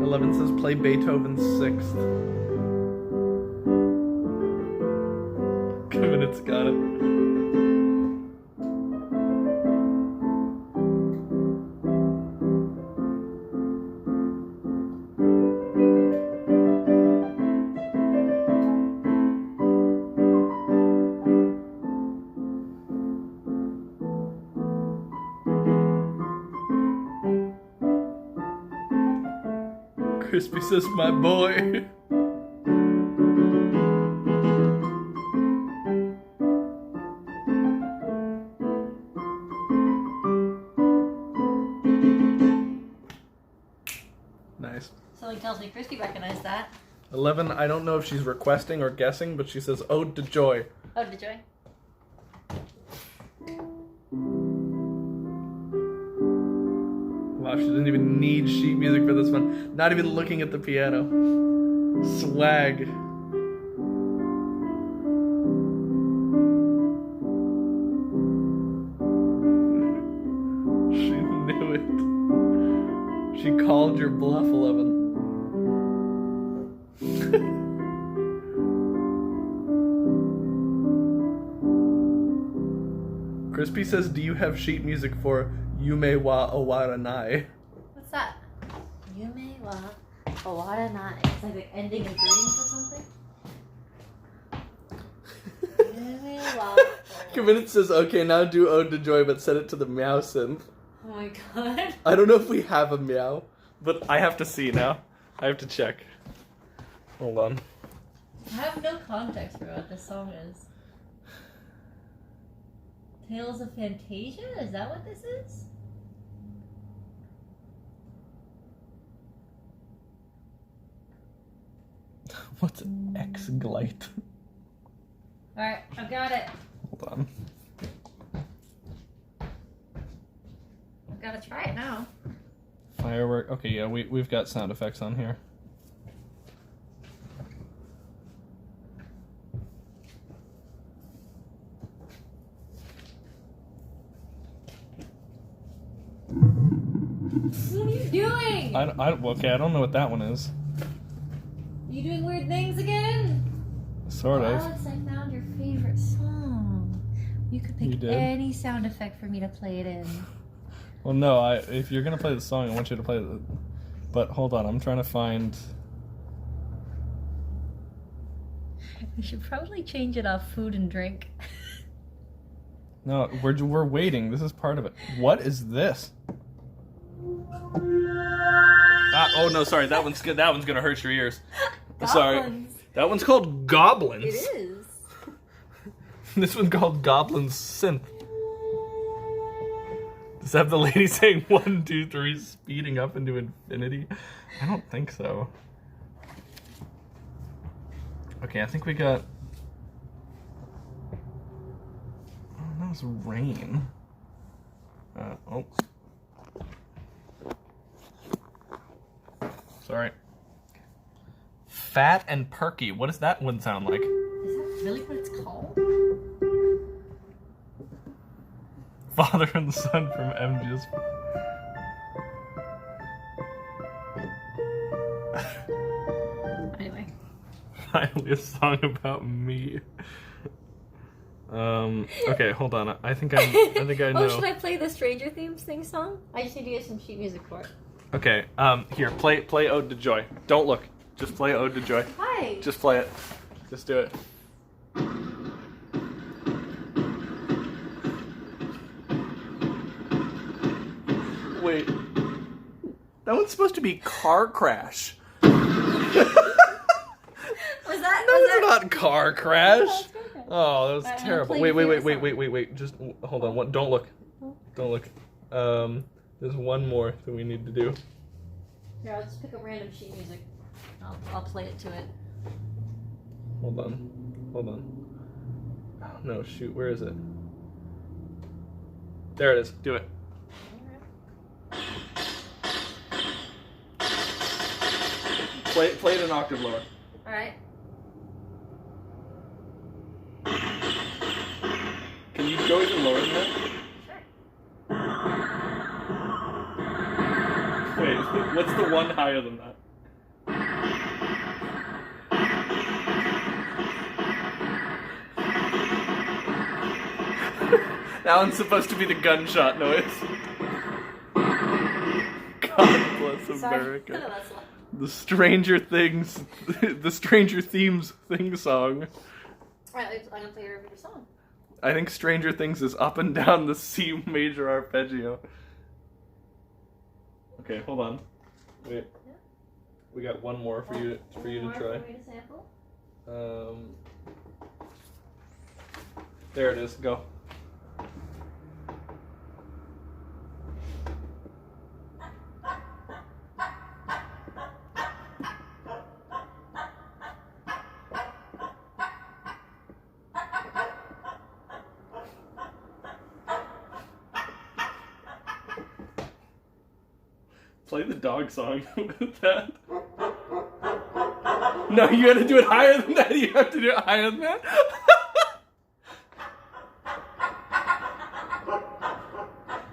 11 says play Beethoven's Sixth. Given it's got it. Crispy says, my boy. Nice. Something tells me Crispy recognized that. 11, I don't know if she's requesting or guessing, but she says, Ode to Joy. Ode to Joy. Wow, she didn't even need sheet music for this one. Not even looking at the piano. Swag. She knew it. She called your bluff, 11. Crispy says, do you have sheet music for Yume wa Owaranai? What's that? Yume wa Owaranai. It's like ending in dreams or something? Yume wa Kaminit says, okay, now do Ode to Joy, but set it to the meow synth. Oh my god. I don't know if we have a meow, but I have to see now. I have to check. Hold on. I have no context for what this song is. Tales of Fantasia? Is that what this is? What's X-Glite? Alright, I've got it. Hold on. I've got to try it now. Firework. Okay, yeah, we've got sound effects on here. What are you doing? Okay, I don't know what that one is. Are you doing weird things again? Sort of. Alex, I found your favorite song. You could You pick did? any sound effect for me to play it in. Well, no, if you're gonna play the song, I want you to play the... But hold on, I'm trying to find... We should probably change it off food and drink. No, we're waiting. This is part of it. What is this? Oh no, sorry. That one's good. That one's gonna hurt your ears. Sorry. Goblins. That one's called Goblins. It is. This one's called Goblins Synth. Does that have the lady saying 1, 2, 3 speeding up into infinity? I don't think so. Okay, I think we got... Oh, that was rain. Oh. Sorry. Fat and Perky. What does that one sound like? Is that really what it's called? Father and Son from MGS. Anyway. Finally a song about me. Okay, hold on. I think I know. Oh, should I play the Stranger Themes theme song? I just need to get some sheet music for it. Okay, here, play Ode to Joy. Don't look. Just play Ode to Joy. Hi. Just play it. Just do it. Wait. That one's supposed to be Car Crash. Was that? No, was it's not Car Crash. that? Oh, that was Alright, I'm terrible. gonna play Wait. Just hold on. Don't look. Don't look. There's one more that we need to do. Here, I'll just pick up random sheet music. I'll play it to it. Hold on. Oh, no, shoot. Where is it? There it is. Do it. Play it an octave lower. Alright. Can you go even lower than that? Sure. Wait, what's the one higher than that? That one's supposed to be the gunshot noise. God bless America. No, that's not. The Stranger Things, the Stranger Themes thing song. Alright, I'm gonna play your song. I think Stranger Things is up and down the C major arpeggio. Okay, hold on. Wait. Yeah. We got one more for you to try. For me to sample? There it is. Go. Play the dog song with that. No, you gotta do it higher than that. You have to do it higher than that.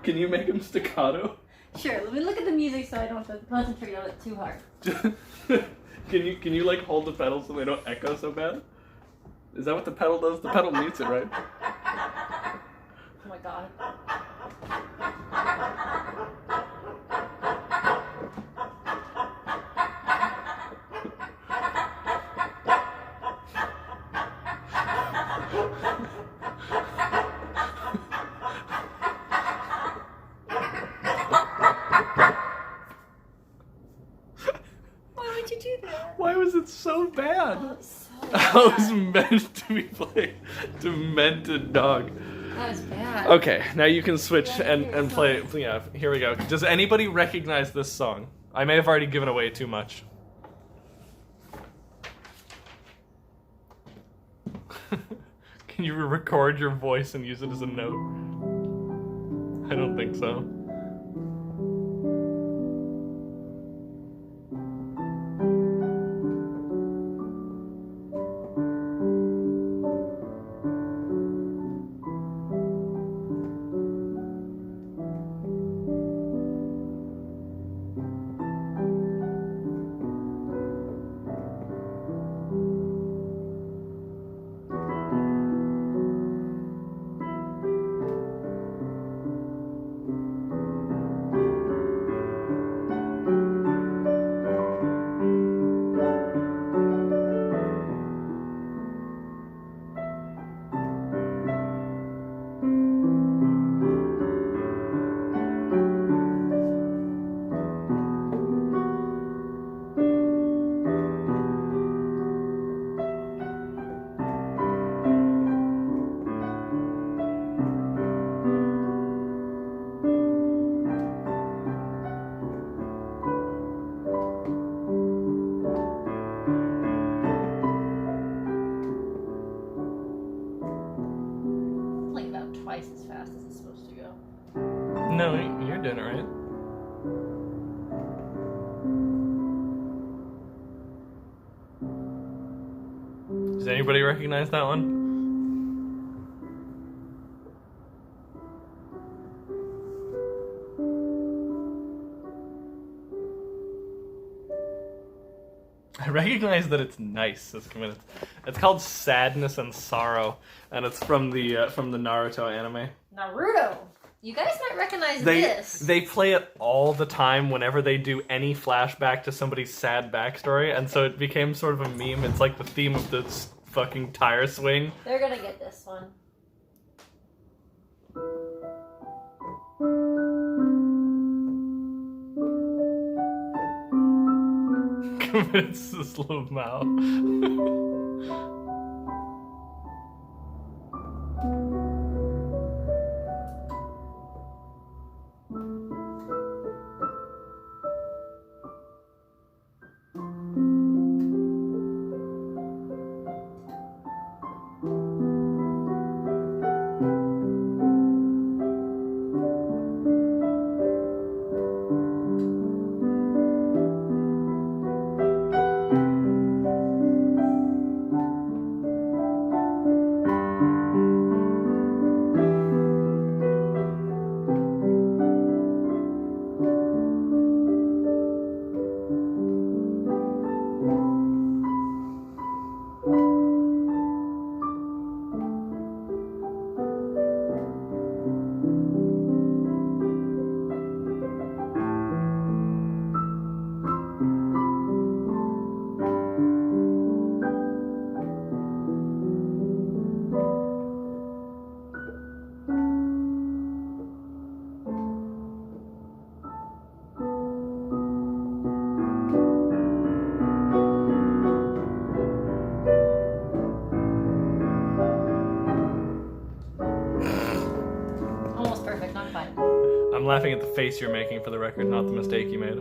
Can you make him staccato? Sure, let me look at the music so I don't have to concentrate on it too hard. Can you like hold the pedal so they don't echo so bad? Is that what the pedal does? The pedal mutes it, right? Oh my god. Why would you do that? Why was it so bad? Oh, it's so I was meant to be playing Demented Dog. That was bad. Okay, now you can switch Yeah, and here's play. Yeah, here we go. Does anybody recognize this song? I may have already given away too much. Can you record your voice and use it as a note? I don't think so. No, you're doing it right. Does anybody recognize that one? I recognize that it's nice. It's called Sadness and Sorrow, and it's from the Naruto anime. Naruto. You guys might recognize this. They play it all the time whenever they do any flashback to somebody's sad backstory, and so it became sort of a meme. It's like the theme of the fucking tire swing. They're gonna get this one. Commits to slow mouth. I'm laughing at the face you're making, for the record, not the mistake you made.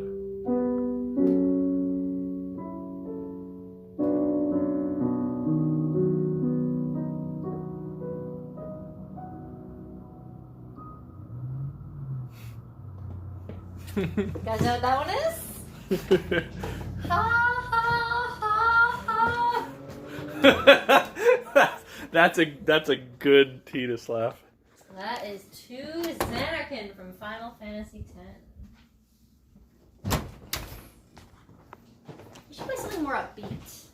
You guys know what that one is? Ha ha ha ha. That's a good Tidus laugh. That is to Zanarkand from Final Fantasy X. You should play something more upbeat.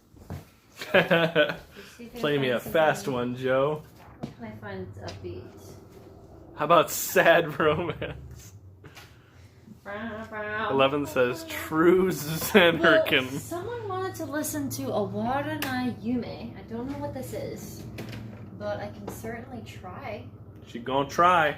Play me a fast one, Joe. What can I find upbeat? How about Sad Romance? 11 says True Zanarkand. Well, someone wanted to listen to Awara na Yume. I don't know what this is, but I can certainly try. She gonna try.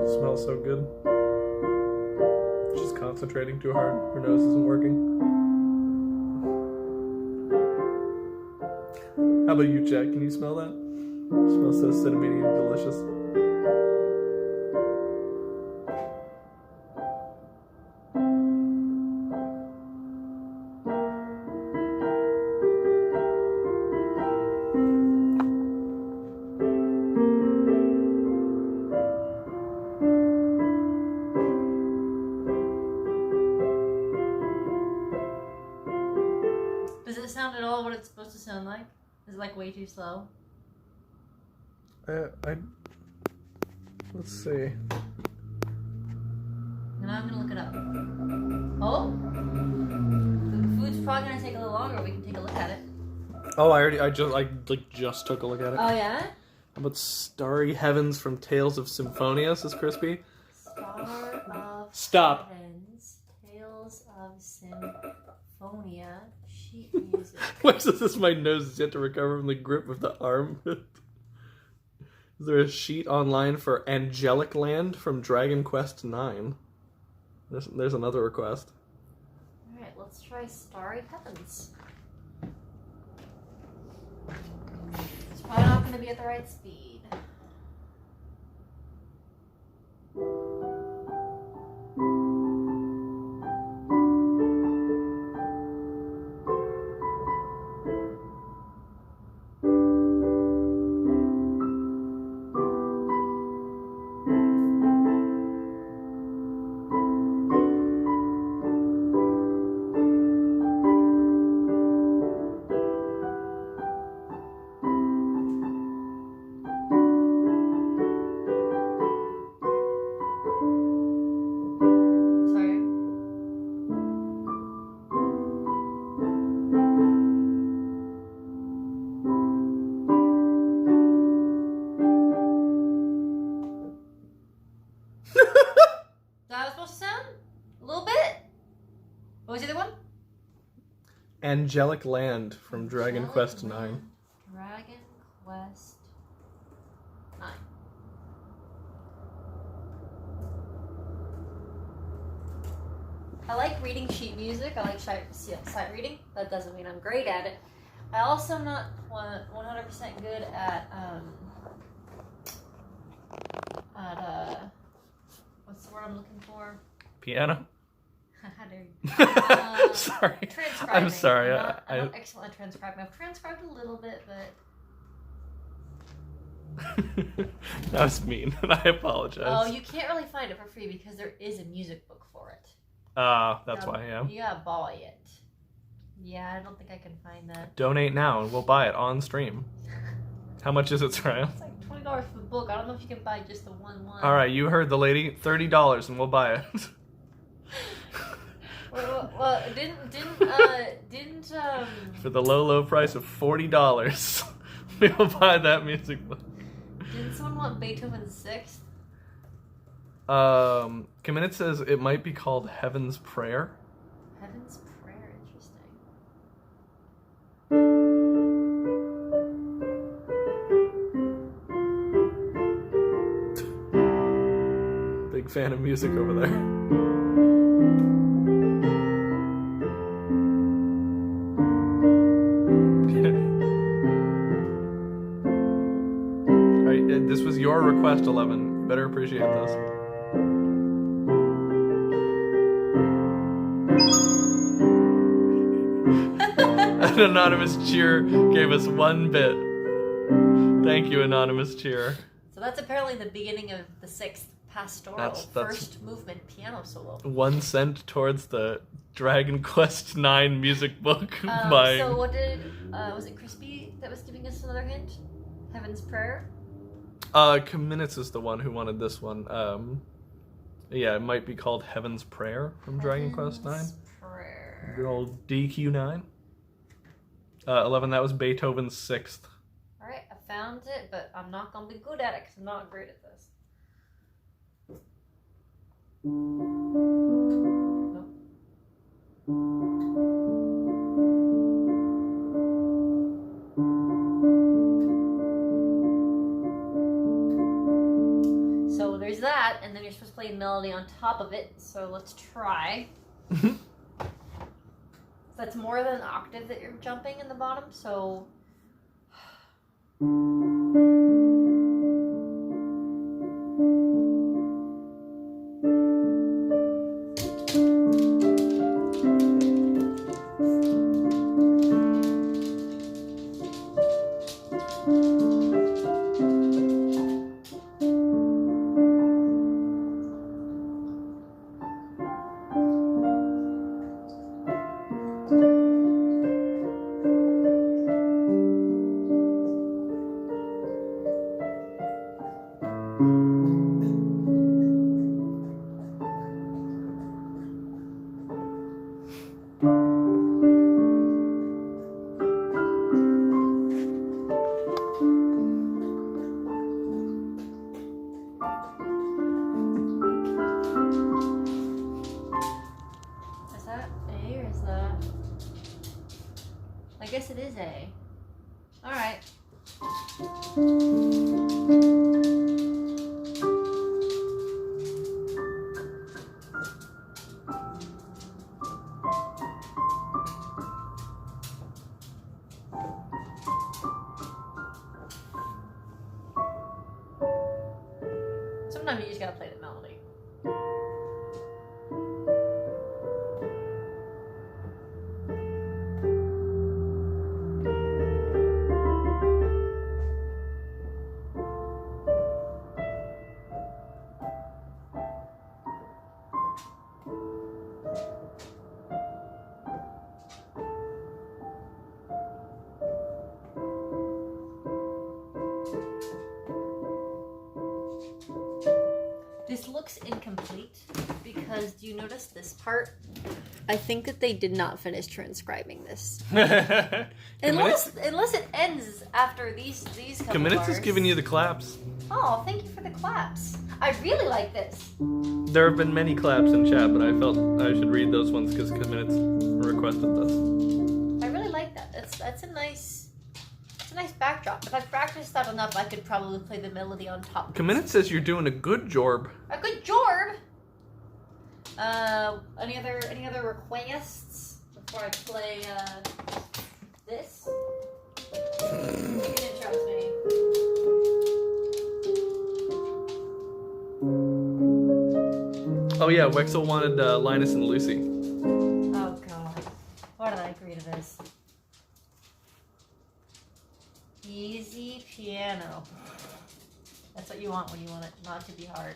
Smells so good. She's concentrating too hard. Her nose isn't working. How about you, Jack? Can you smell that? It smells so cinnamony and delicious. Does it sound at all what it's supposed to sound like? Is it like way too slow? Let's see. You know? I'm gonna look it up. Oh? The food's probably gonna take a little longer. We can take a look at it. Oh, I just took a look at it. Oh, yeah? How about Starry Heavens from Tales of Symphonia, says Crispy? Star of Stop. Heavens, Tales of Symphonia, sheet music. Why is this? My nose is yet to recover from the grip of the arm. Is there a sheet online for Angelic Land from Dragon Quest IX? There's another request. Alright, let's try Starry Heavens. It's probably not going to be at the right speed. Angelic Land from Dragon Quest IX. Dragon Quest 9. I like reading sheet music. I like sight reading. That doesn't mean I'm great at it. I also am not 100% good at what's the word I'm looking for? Piano? How dare you? Sorry. Transcribing. I'm sorry. I'm not excellent at transcribing. I've transcribed a little bit, but... That was mean, and I apologize. Oh, you can't really find it for free because there is a music book for it. That's why, yeah. You gotta buy it. Yeah, I don't think I can find that. Donate now, and we'll buy it on stream. How much is it, Soraya? It's like $20 for the book. I don't know if you can buy just the one. Alright, you heard the lady. $30, and we'll buy it. Well, didn't for the low price of $40, we'll buy that music book. Didn't someone want Beethoven's Sixth? Kaminit says it might be called Heaven's Prayer. Heaven's Prayer, interesting. Big fan of music over there. This was your request, 11. You better appreciate this. An anonymous cheer gave us 1 bit. Thank you, anonymous cheer. So that's apparently the beginning of the 6th pastoral, first movement piano solo. 1 cent towards the Dragon Quest IX music book by... So what did... was it Crispy that was giving us another hint? Heaven's Prayer? Kaminitz is the one who wanted this one. Yeah, it might be called Heaven's Prayer from Dragon Quest IX. Prayer. Good old DQ9. 11, that was Beethoven's Sixth. Alright, I found it, but I'm not going to be good at it because I'm not great at this. Nope. So there's that, and then you're supposed to play a melody on top of it, so let's try. That's more than an octave that you're jumping in the bottom, so... guess it is A. Alright. Sometimes you just gotta play the melody. This looks incomplete because do you notice this part? I think that they did not finish transcribing this. unless it ends after these couple Kaminitz bars. is giving you the claps. Oh, thank you for the claps. I really like this. There have been many claps in chat, but I felt I should read those ones because Kaminitz requested this. I really like that. That's a nice backdrop. If I practiced that enough, I could probably play the melody on top. Kaminitz says you're doing a good job. A good jorb. Any other requests before I play this? You can interrupt me. Oh yeah, Wexel wanted Linus and Lucy. Oh god. Why did I agree to this? Easy piano. That's what you want when you want it not to be hard.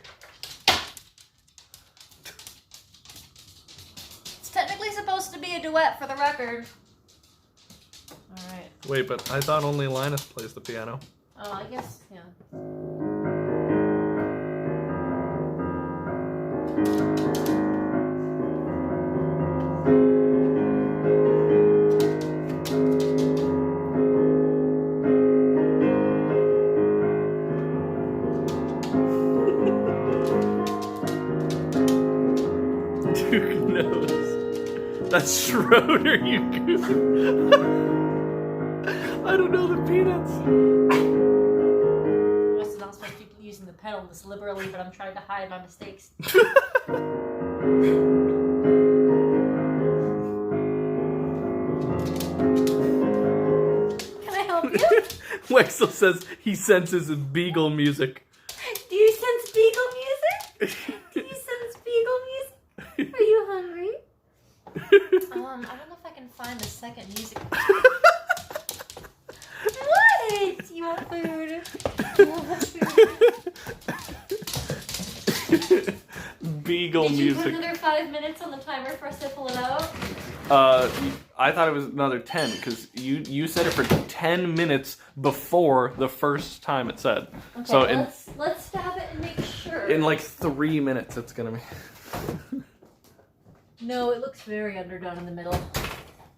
It's technically supposed to be a duet for the record. Alright. Wait, but I thought only Linus plays the piano. Oh, I guess, yeah. Duke knows. That's Schroeder, you goof. I don't know the peanuts. I'm also not supposed to keep using the pedal this liberally, but I'm trying to hide my mistakes. Can I help you? Wexel says he senses Beagle music. Do you sense Beagle music? Do you sense Beagle music? Are you hungry? I don't know if I can find the second music. What? You want food? You want food? Beagle Did you put music. another 5 minutes on the timer for us to pull it out? I thought it was another 10 because you said it for 10 minutes before the first time it said. Okay, So let's stab it and make sure. in like 3 minutes it's gonna be. No, it looks very underdone in the middle.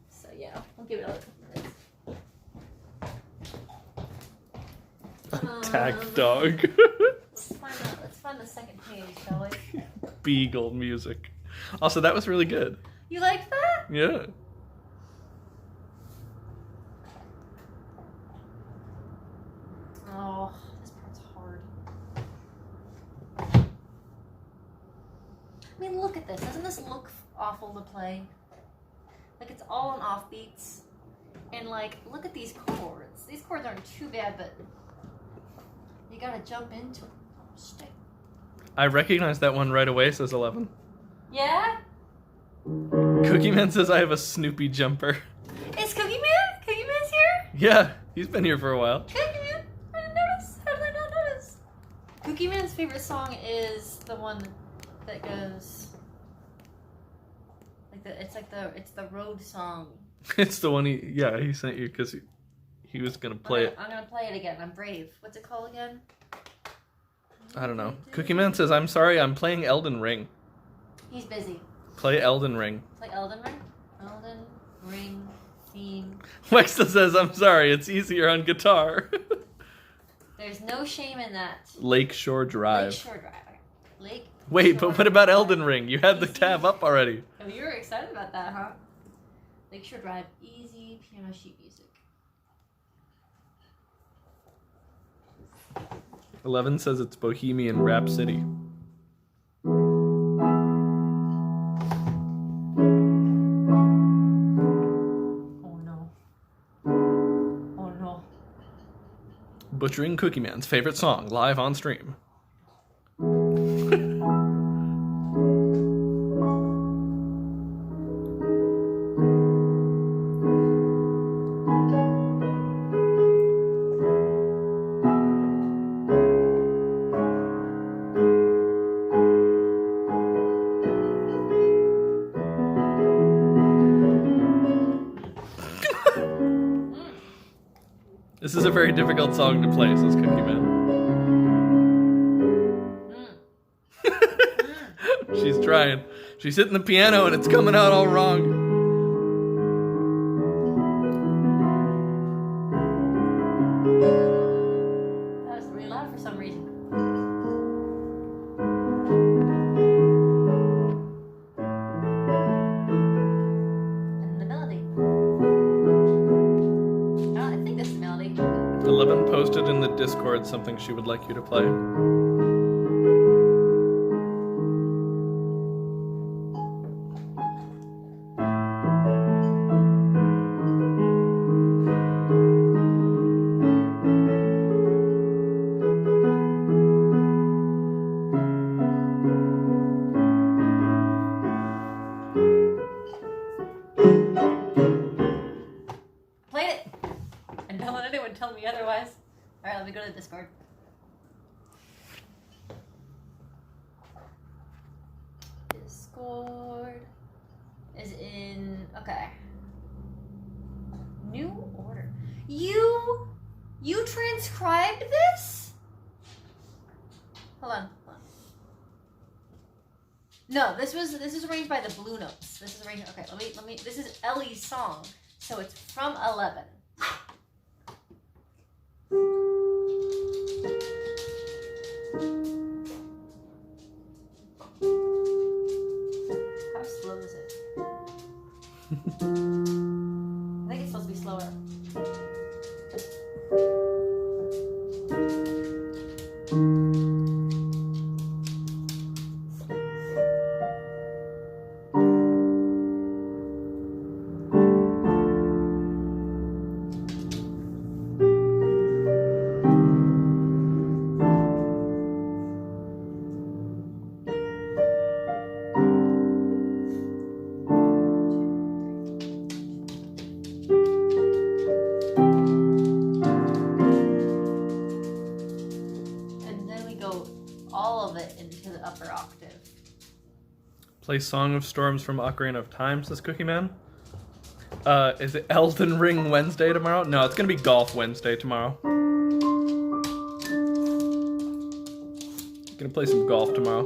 So yeah, we'll give it another couple minutes. Attack dog. Let's find the second page, shall we? Beagle music. Also, that was really good. You like that? Yeah. Oh, this part's hard. I mean, look at this. Doesn't this look awful to play? Like, it's all on offbeats. And, like, look at these chords. These chords aren't too bad, but you gotta jump into it. Oh, shit. I recognize that one right away, says 11. Yeah? Cookie Man says I have a Snoopy jumper. Is Cookie Man? Cookie Man's here? Yeah, he's been here for a while. Cookie Man? I didn't notice. How did I not notice? Cookie Man's favorite song is the one that goes like it's the road song. It's the one he sent you because he was gonna play it. I'm gonna play it again. I'm brave. What's it called again? I don't know. Cookie Man says I'm sorry, I'm playing Elden Ring. He's busy. Play Elden Ring. Play Elden Ring? Elden Ring theme. Wexel says I'm sorry, it's easier on guitar. There's no shame in that. Lakeshore Drive. Lakeshore Drive. Lake. Wait, but what about Elden Ring? You had the tab up already. Oh, you were excited about that, huh? Lakeshore Drive, easy piano sheet music. 11 says it's Bohemian Rhapsody. Butchering Cookie Man's favorite song, live on stream. This is a very difficult song to play, says Cookie Man. She's trying. She's hitting the piano and it's coming out all wrong. That was really loud for some reason. And the melody. I think this is the melody. 11 posted in the Discord something she would like you to play. Played it! And don't let anyone tell me otherwise. Alright, let me go to the Discord. Discord is in... Okay. New order. You transcribed this? Hold on. No, this is arranged by the Blue Notes. This is arranged... Okay, let me... This is Ellie's song. So it's from 11. How slow is it? I think it's supposed to be slower. Play Song of Storms from Ocarina of Time, says Cookie Man. Is it Elden Ring Wednesday tomorrow? No, it's gonna be Golf Wednesday tomorrow. Gonna play some golf tomorrow.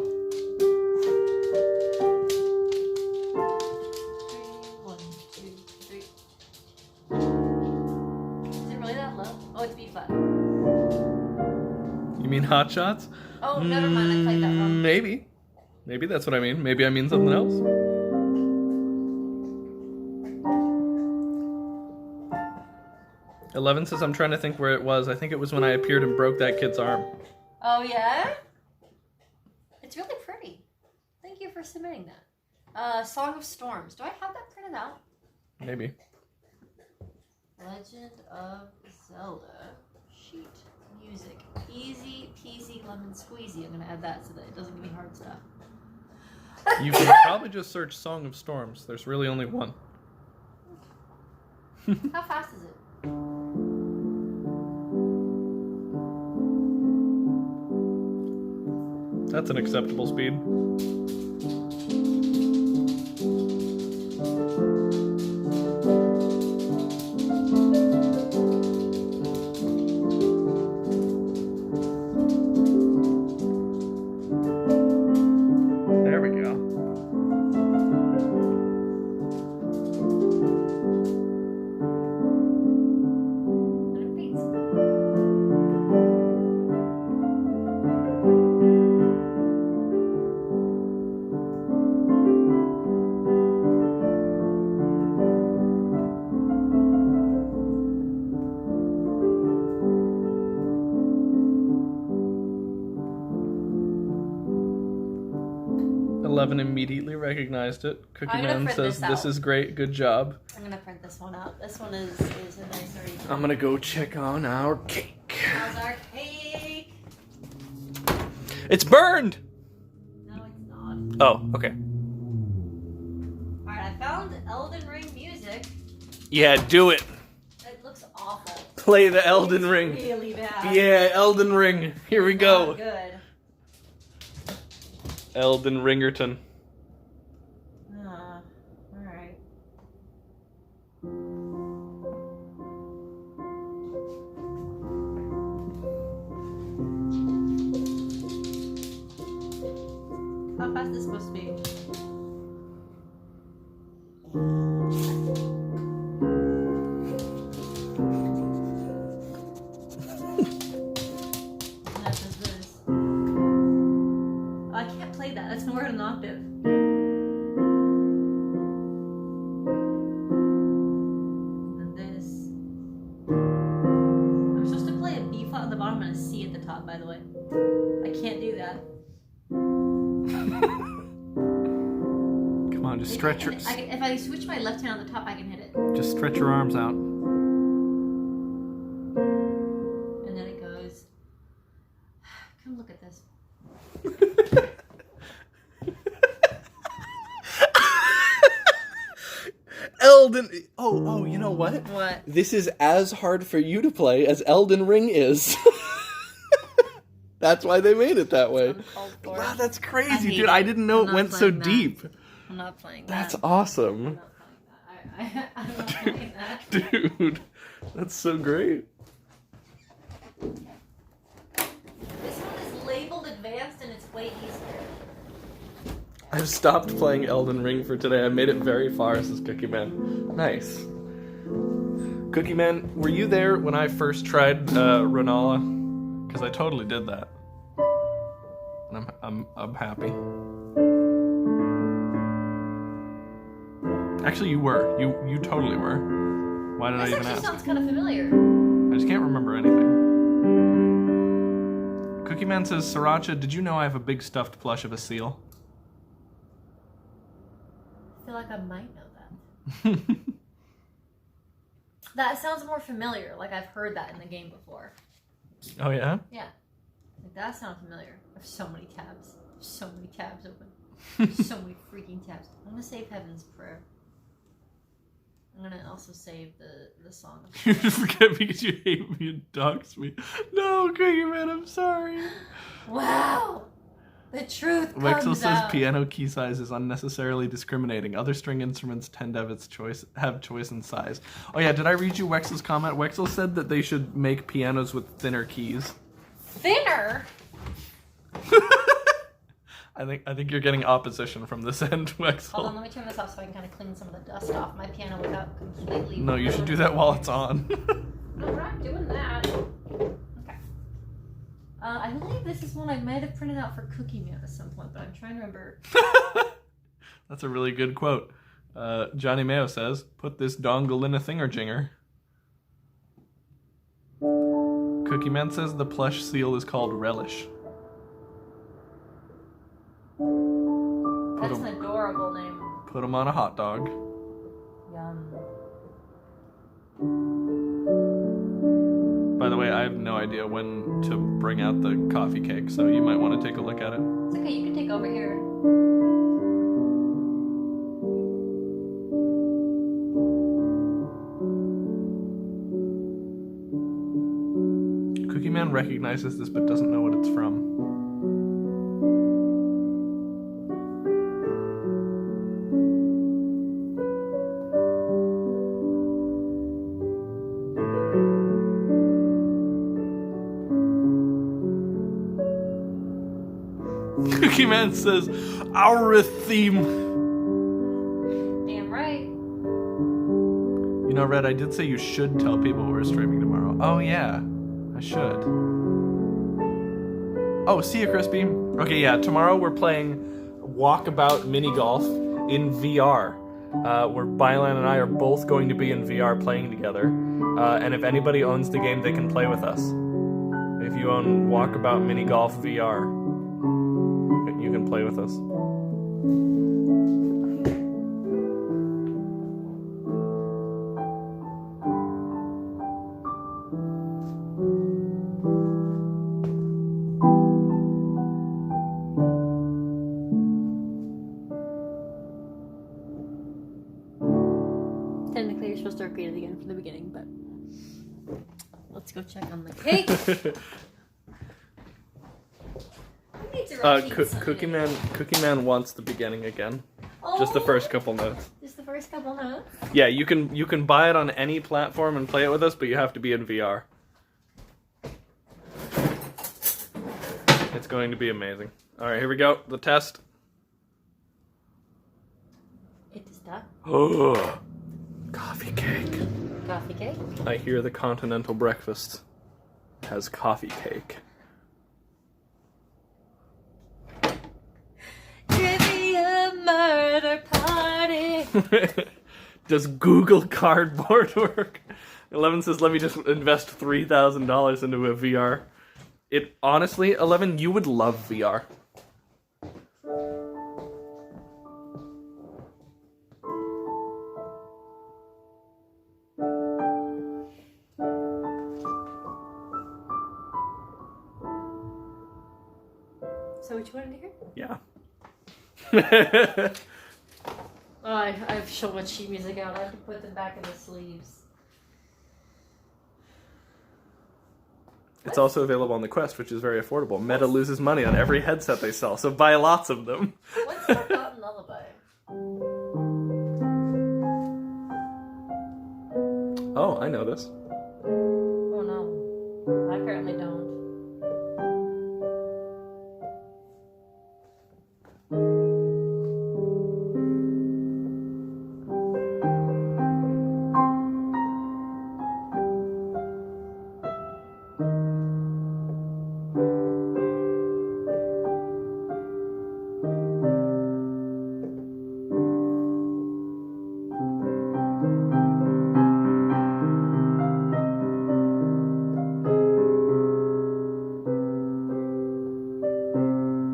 1, 2, 3. Is it really that low? Oh, it's B flat. You mean Hot Shots? Oh, never mind. I played that wrong. Maybe. Maybe that's what I mean. Maybe I mean something else. Eleven says I'm trying to think where it was. I think it was when I appeared and broke that kid's arm. Oh, yeah? It's really pretty. Thank you for submitting that. Song of Storms. Do I have that printed out? Maybe. Legend of Zelda. Sheet music. Easy peasy lemon squeezy. I'm going to add that so that it doesn't give me hard stuff. You can probably just search Song of Storms. There's really only one. How fast is it? That's an acceptable speed. There we go. And it repeats. 11 immediately recognized it. Cookie I'm gonna Man print says, this "This out. is great. Good job." I'm gonna print this one out. This one is a nice read. I'm gonna go check on our cake. How's our cake? It's burned! No, it's not. Oh, okay. Alright, I found Elden Ring music. Yeah, do it. It looks awful. Play the Elden Ring. Really bad. Yeah, Elden Ring. Here we go. Not good. Elden Ringerton. Alright. How fast is this supposed to be? That is this. Oh, I can't play that. That's nowhere in an octave. And then this. I'm supposed to play a B flat at the bottom and a C at the top, by the way. I can't do that. Come on, just stretch your... If I switch my left hand on the top, I can hit it. Just stretch your arms out. And then it goes. Come look at this. Elden... Oh, you know what? What? This is as hard for you to play as Elden Ring is. That's why they made it that way. Wow, that's crazy, dude. I didn't know it went so deep. I'm not playing that. That's awesome. I'm not playing that. Dude, that's so great. This one is labeled advanced and it's way easier. I've stopped playing Elden Ring for today. I made it very far, says Cookie Man. Nice. Cookie Man, were you there when I first tried Renala? Because I totally did that. And I'm happy. Actually, you were. You totally were. Why did I This even actually ask? sounds kind of familiar. I just can't remember anything. Cookie Man says, Sriracha, did you know I have a big stuffed plush of a seal? I feel like I might know that. That sounds more familiar. Like I've heard that in the game before. Oh, yeah? Yeah. Like that sounds familiar. There's so many tabs. There's so many tabs open. So many freaking tabs. I'm gonna save Heaven's Prayer. I'm gonna also save the song. You just forget because you hate me and dox me. No, Cookie Man, I'm sorry. Wow! The truth comes Wexel says out. piano key size is unnecessarily discriminating. Other string instruments tend to have choice in size. Oh yeah, did I read you Wexel's comment? Wexel said that they should make pianos with thinner keys. Thinner? I think you're getting opposition from this end, Wexel. Hold on, let me turn this off so I can kind of clean some of the dust off my piano without completely... No, you should do that while it's on. I'm not doing that. Okay. I believe this is one I might have printed out for Cookie Man at some point, but I'm trying to remember. That's a really good quote. Johnny Mayo says, put this dongle in a thingerjinger. Cookie Man says the plush seal is called Relish. That's an adorable name. Put them on a hot dog. Yum. By the way, I have no idea when to bring out the coffee cake, so you might want to take a look at it. It's okay, you can take over here. Cookie Man recognizes this but doesn't know what it's from. Cookie Man says, our theme. Damn right. You know, Red, I did say you should tell people we're streaming tomorrow. Oh, yeah. I should. Oh, see you, Crispy. Okay, yeah, tomorrow we're playing Walkabout Mini Golf in VR. Where Bylan and I are both going to be in VR playing together. And if anybody owns the game, they can play with us. If you own Walkabout Mini Golf VR, you can play with us. Technically, you're supposed to repeat it again from the beginning, but let's go check on the cake. Cookie Man wants the beginning again. Just the first couple notes. Just the first couple notes? Yeah, you can buy it on any platform and play it with us, but you have to be in VR. It's going to be amazing. Alright, here we go. The test. It is done. Oh, coffee cake. Coffee cake? I hear the continental breakfast has coffee cake. Trivia murder party. Does Google Cardboard work? 11 says, let me just invest $3,000 into a VR. It honestly, 11, you would love VR. So what you wanted to hear? Yeah. Oh, I have so much sheet music out. I have to put them back in the sleeves. It's also available on the Quest, which is very affordable. Meta loses money on every headset they sell, so buy lots of them. What's Forgotten Lullaby? Oh, I know this. Oh no. I apparently don't.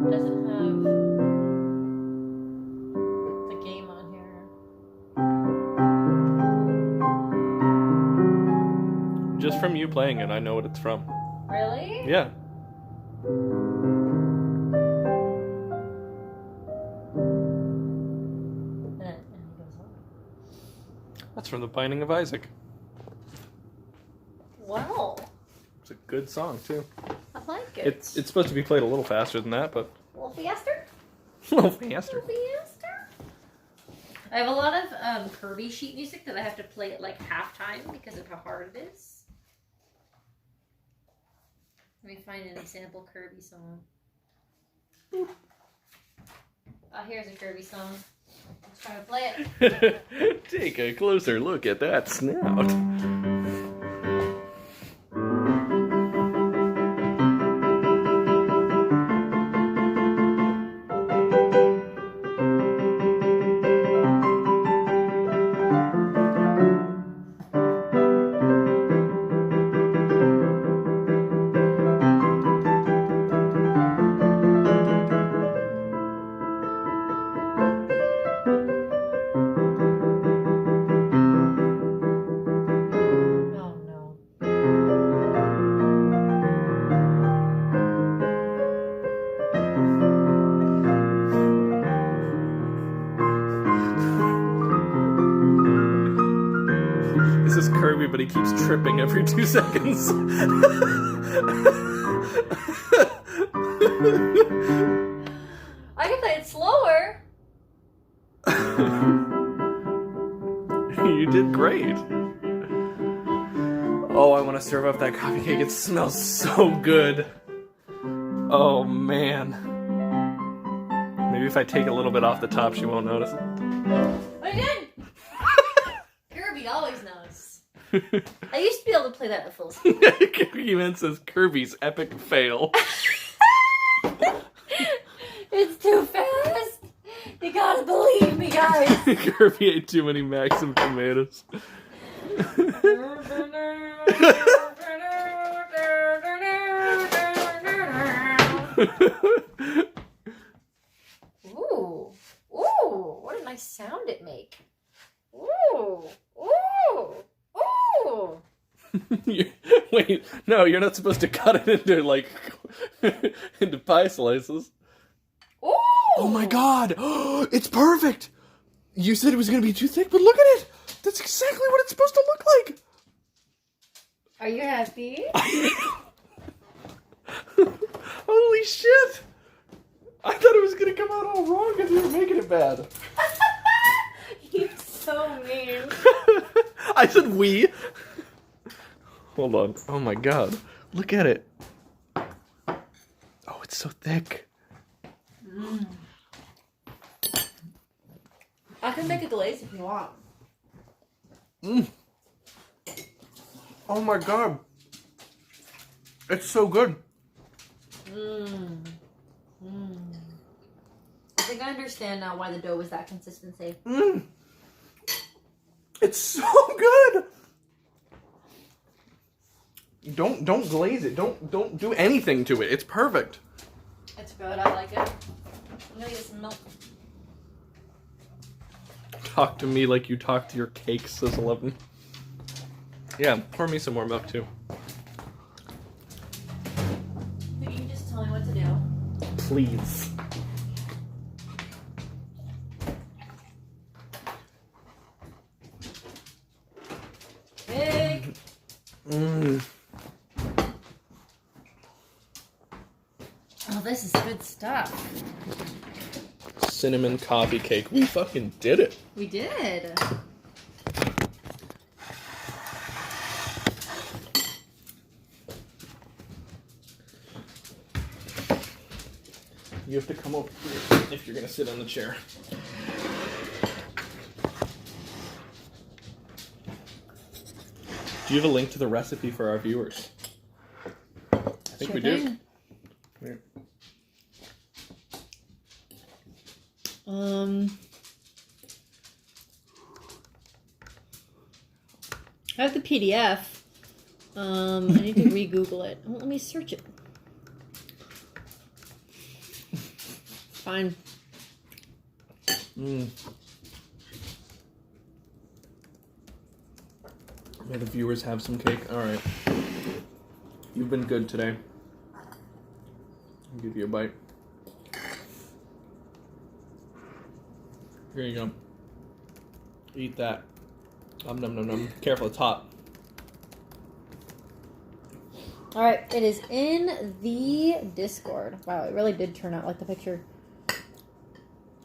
Doesn't have the game on here. Just from you playing it, I know what it's from. Really? Yeah. And it goes on. That's from The Binding of Isaac. Wow. It's a good song, too. I like it. It's supposed to be played a little faster than that, but a little faster. a little faster. I have a lot of Kirby sheet music that I have to play at like halftime because of how hard it is. Let me find an example Kirby song. Oh, here's a Kirby song. Let's try to play it. Take a closer look at that snout. Oh no. This is Kirby, but he keeps tripping every 2 seconds. I can play it slower. You did great. Oh, I want to serve up that coffee cake. It smells so good. Oh, man. Maybe if I take a little bit off the top, she won't notice. I did. Kirby always knows. I used to be able to play that at full speed. Cookie Man says Kirby's epic fail. It's too fast. You gotta believe me, guys. Kirby ate too many Maxim tomatoes. Ooh. nice sound it make. Ooh, ooh, ooh. Wait, no, you're not supposed to cut it into, like, into pie slices. Ooh! Oh my god! It's perfect! You said it was going to be too thick, but look at it! That's exactly what it's supposed to look like! Are you happy? Holy shit! I thought it was going to come out all wrong because you were making it bad. You're so mean. I said we. Hold on. Oh my god. Look at it. Oh, it's so thick. I can make a glaze if you want. Oh my god. It's so good. I think I understand now why the dough was that consistency. It's so good. Don't glaze it. Don't do anything to it. It's perfect. It's good. I like it. I'm gonna get some milk. Talk to me like you talk to your cakes, says 11. Yeah, pour me some more milk too. You can just tell me what to do. Please. Big. Oh, this is good stuff. Cinnamon coffee cake. We fucking did it. We did. You have to come over here if you're gonna sit on the chair. Do you have a link to the recipe for our viewers? I think we do. Here. I have the PDF. I need to re-Google it. Oh, let me search it. Fine. May the viewers have some cake. All right. You've been good today. I'll give you a bite. Here you go. Eat that. Nom nom nom nom. Careful, it's hot. All right, it is in the Discord. Wow, it really did turn out like the picture.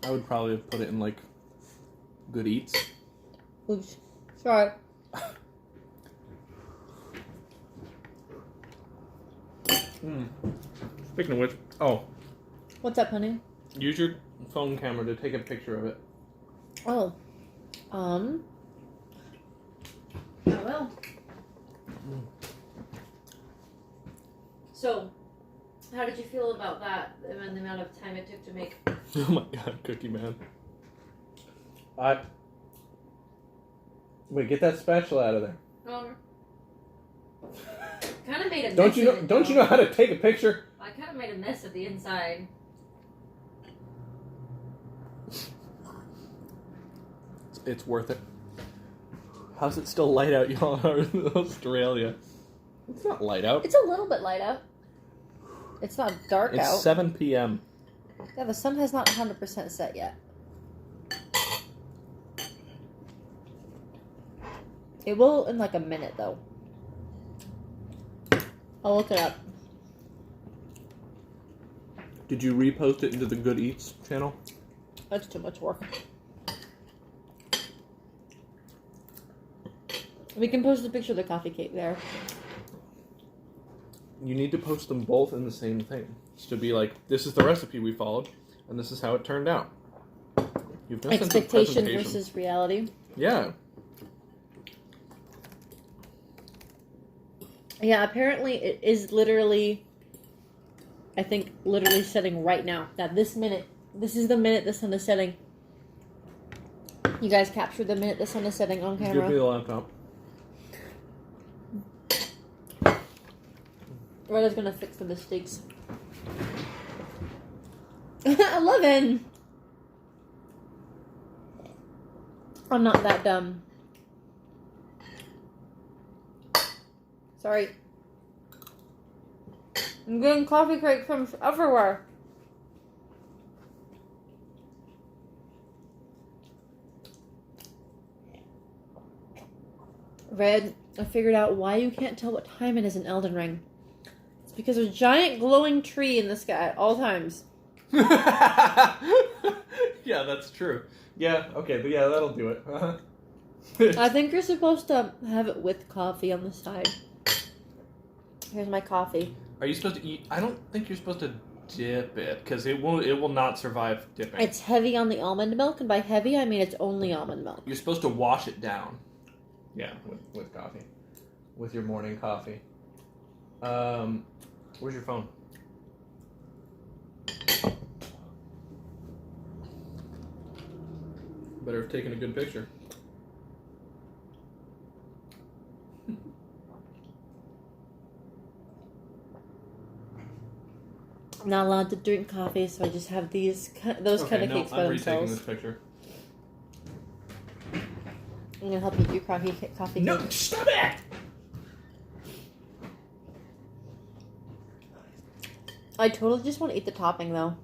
I would probably have put it in, like, Good Eats. Oops. Sorry. Speaking of which, What's up, honey? use your phone camera to take a picture of it. Oh. I will. So, how did you feel about that and the amount of time it took to make? Oh my god, Cookie Man. Wait, get that spatula out of there. Kind of made a mess. Don't you know how to take a picture? I kind of made a mess of the inside. It's worth it. How's it still light out, y'all are in Australia? It's not light out. It's a little bit light out. It's not dark out. It's 7 p.m. Yeah, the sun has not 100% set yet. It will in like a minute, though. I'll look it up. Did you repost it into the Good Eats channel? That's too much work. We can post a picture of the coffee cake there. You need to post them both in the same thing. It's to be like, this is the recipe we followed, and this is how it turned out. You've done Expectation versus reality. Yeah. Yeah, apparently it is literally, I think, literally setting right now. That this is the minute the sun is setting. You guys captured the minute the sun is setting on camera. Give me the laptop. Reda's gonna fix the mistakes. 11! I'm not that dumb. Sorry. I'm getting coffee cake from everywhere. Red, I figured out why you can't tell what time it is in Elden Ring. It's because there's a giant glowing tree in the sky at all times. Yeah, that's true. Yeah, okay, but yeah, that'll do it. Uh-huh. I think you're supposed to have it with coffee on the side. Here's my coffee. Are you supposed to eat? I don't think you're supposed to dip it, because it will not survive dipping. It's heavy on the almond milk, and by heavy, I mean it's only almond milk. You're supposed to wash it down. Yeah, with coffee. With your morning coffee. Where's your phone? Better have taken a good picture. I'm not allowed to drink coffee, so I just have those kind of cakes by I'm themselves. retaking this picture. I'm gonna help you do coffee cake. No, stop it! I totally just want to eat the topping, though.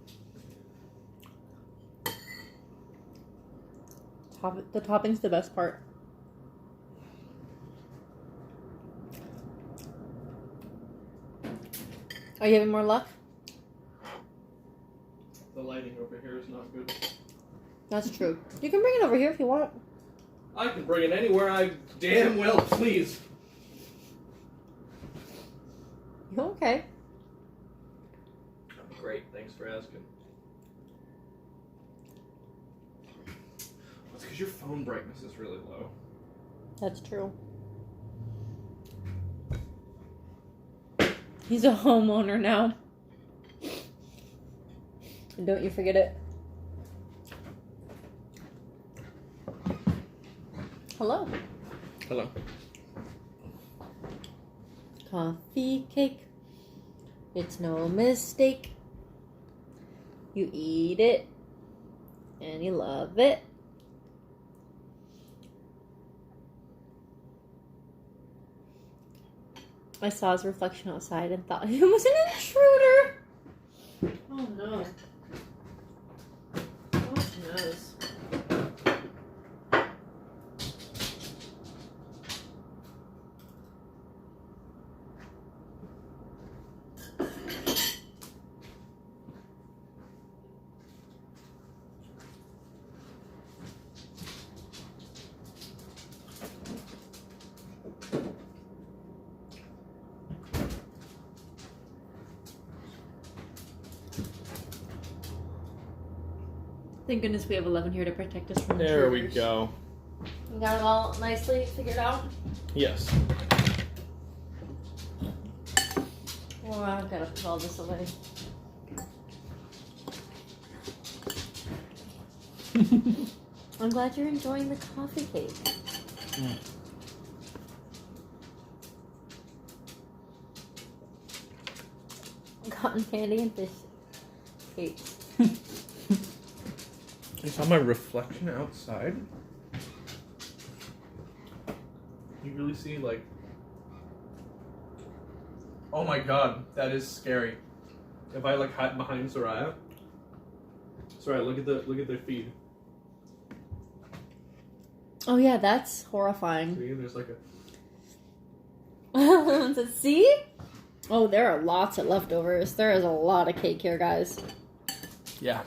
The topping's the best part. Are you having more luck? The lighting over here is not good. That's true. You can bring it over here if you want. I can bring it anywhere I damn well please. You okay? Great, thanks for asking. That's because your phone brightness is really low. That's true. He's a homeowner now. And don't you forget it. Hello. Hello. Coffee cake. It's no mistake. You eat it. And you love it. I saw his reflection outside and thought he was an intruder. Oh no. Gosh knows. Thank goodness we have 11 here to protect us from the There we intruders. go. You got it all nicely figured out? Yes. Oh, I've got to put all this away. I'm glad you're enjoying the coffee cake. Mm. Cotton candy and fish cakes. You saw my reflection outside? You really see, like... Oh my god, that is scary. If I, like, hide behind Soraya... Soraya, look at their feed. Oh yeah, that's horrifying. See, there's like a... See? Oh, there are lots of leftovers. There is a lot of cake here, guys. Yeah.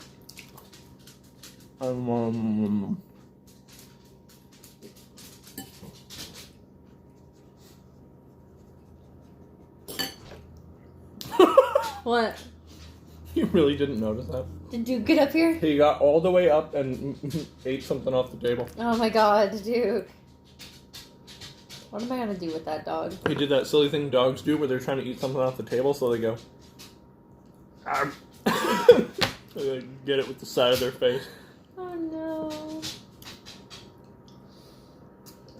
What? You really didn't notice that? Did you get up here? He got all the way up and ate something off the table. Oh my god, dude. What am I gonna do with that dog? He did that silly thing dogs do where they're trying to eat something off the table, so they go... "Arr." They get it with the side of their face. Oh no.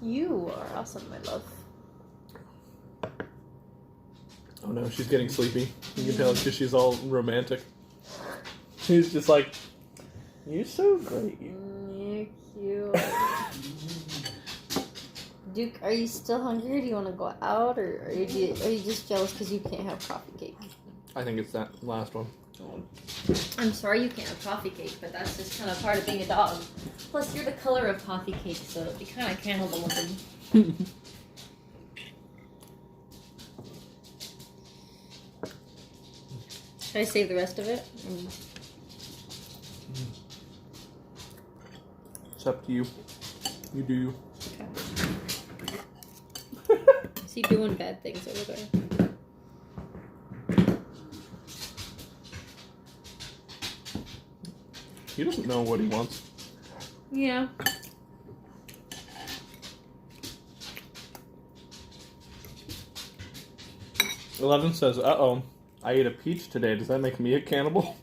You are awesome, my love. Oh no, she's getting sleepy. You can tell it's because she's all romantic. She's just like, you're so great. You're cute. Duke, are you still hungry? Or do you want to go out, or are you just jealous because you can't have coffee cake? I think it's that last one. I'm sorry you can't have coffee cake, but that's just kind of part of being a dog. Plus, you're the color of coffee cake, so it'd be kind of cannibalism. Should I save the rest of it? It's up to you. You do you. Okay. Is he doing bad things over there? He doesn't know what he wants. Yeah. Eleven says, "Uh-oh, I ate a peach today. Does that make me a cannibal?"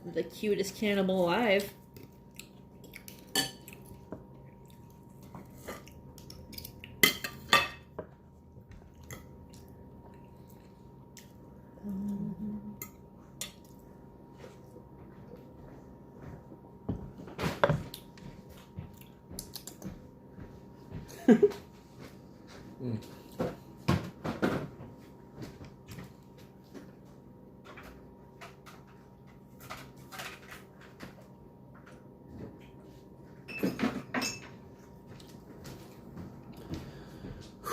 The cutest cannibal alive.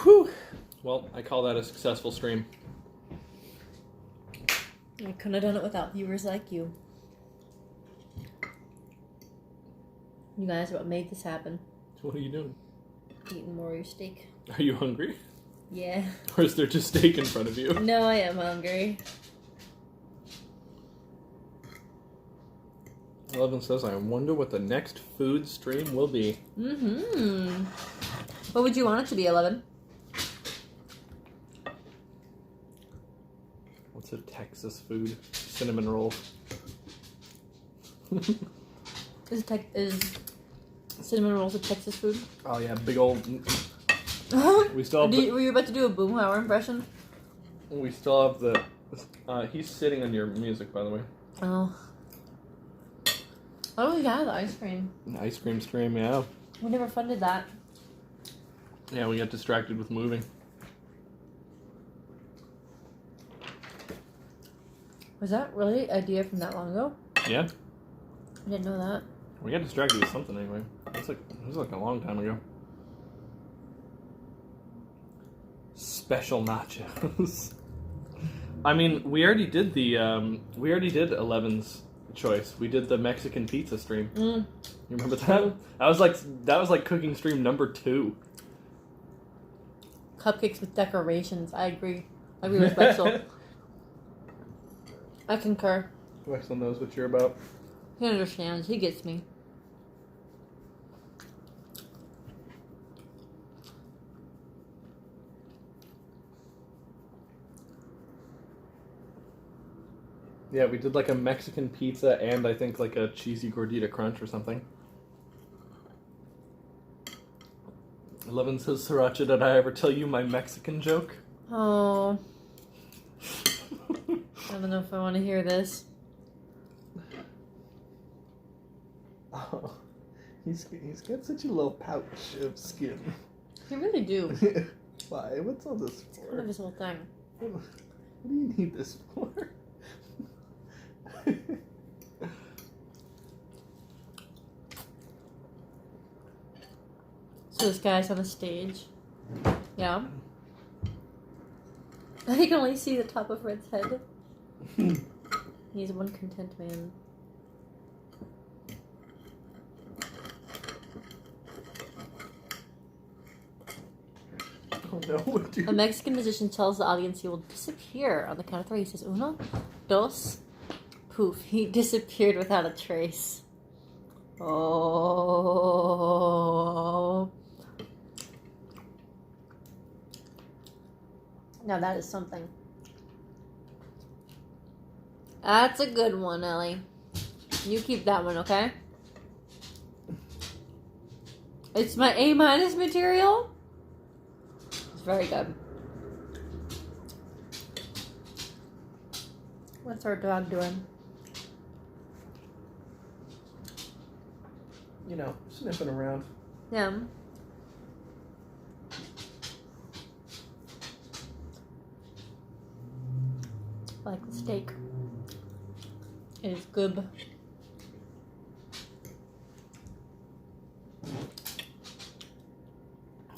Whew. Well, I call that a successful stream. I couldn't have done it without viewers like you. You guys are what made this happen. What are you doing? Eating more of your steak. Are you hungry? Yeah. Or is there just steak in front of you? No, I am hungry. 11 says, I wonder what the next food stream will be. Mm-hmm. What would you want it to be, 11? What's a Texas food? Cinnamon rolls. Is cinnamon rolls a Texas food? Oh yeah, big old... We still have Were you about to do a Boomhauer impression? We still have the... he's sitting on your music, by the way. Oh. Why don't we have the ice cream? An ice cream stream, yeah. We never funded that. Yeah, we got distracted with moving. Was that really an idea from that long ago? Yeah. I didn't know that. We got distracted with something anyway. It was like a long time ago. Special nachos. I mean, we already did the we already did 11's choice. We did the Mexican pizza stream. You remember that? That was like cooking stream number 2. Cupcakes with decorations. I agree. I agree with Wexel. I concur. Wexel knows what you're about. He understands. He gets me. Yeah, we did like a Mexican pizza and I think like a cheesy gordita crunch or something. 11 says, Sriracha, did I ever tell you my Mexican joke? Oh. I don't know if I want to hear this. Oh, he's got such a little pouch of skin. You really do. Why? What's all this It's for? kind of his whole thing. What do you need this for? So this guy's on a stage. Yeah. I can only see the top of Red's head. He's one content man. Oh no, A Mexican musician tells the audience he will disappear on the count of 3. He says, 1, 2, poof. He disappeared without a trace. Oh. Now that is something. That's a good one, Ellie. You keep that one, okay? It's my A- material. It's very good. What's our dog doing? sniffing around. Yeah. I like the steak. It is good.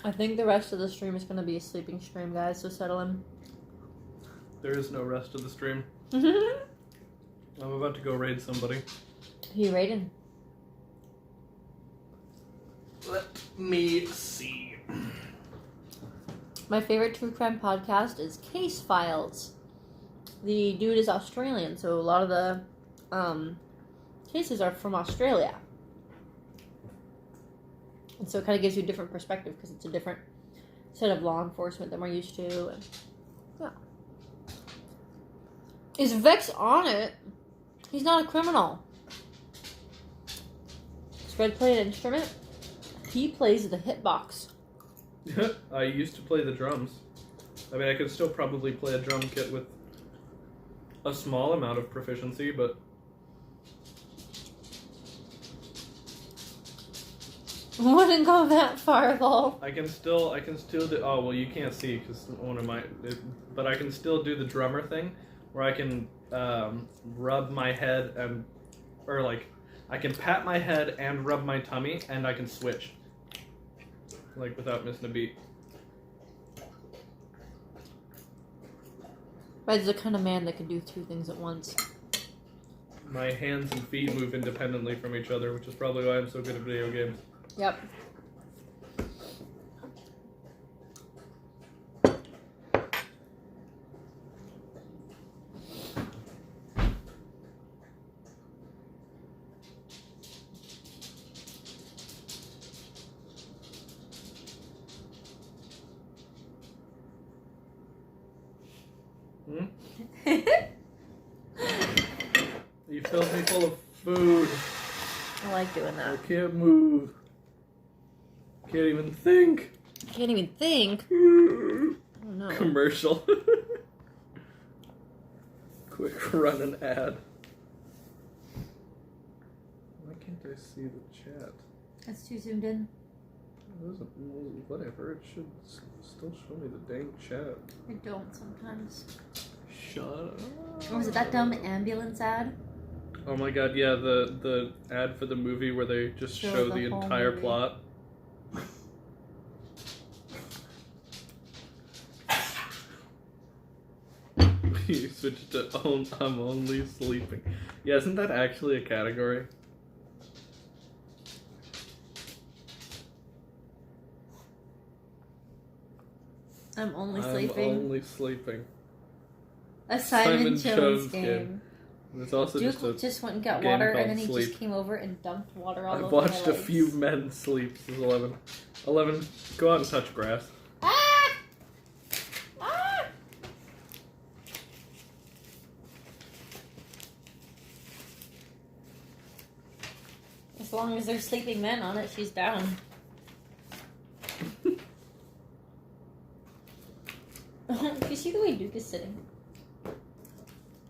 I think the rest of the stream is going to be a sleeping stream, guys, so settle in. There is no rest of the stream. I'm I'm about to go raid somebody. Who you raiding? Let me see. My favorite true crime podcast is Case Files. The dude is Australian, so a lot of the cases are from Australia. And so it kind of gives you a different perspective because it's a different set of law enforcement than we're used to. And, yeah. Is Vex on it? He's not a criminal. Does Red play an instrument? He plays the hitbox. I used to play the drums. I mean, I could still probably play a drum kit with a small amount of proficiency, but... Wouldn't go that far, though. I can still do, oh, well, you can't see, because but I can still do the drummer thing, where I can, rub my head and, or like, I can pat my head and rub my tummy, and I can switch. Like, without missing a beat. Red's the kind of man that can do two things at once. My hands and feet move independently from each other, which is probably why I'm so good at video games. Yep. You filled me full of food. I like doing I that. can't move. Can't even think. Can't even think. Oh no. Commercial. Quick run an ad. Why can't I see the chat? That's too zoomed in. It doesn't, whatever, it should still show me the dang chat. I don't sometimes. Shut up. Or was it that dumb ambulance ad? Oh my god, yeah, the ad for the movie where they just show the whole entire movie. plot. You switched to I'm only sleeping. Yeah, isn't that actually a category? I'm only I'm sleeping. only sleeping. A Simon Simon Jones Jones game. game. It's also Duke just went and got game water, called and then he Sleep. just came over and dumped water all I've over watched my a legs. few men sleep since 11. 11, go out and touch grass. Ah! Ah! As long as there's sleeping men on it, she's down. You see the way Duke is sitting?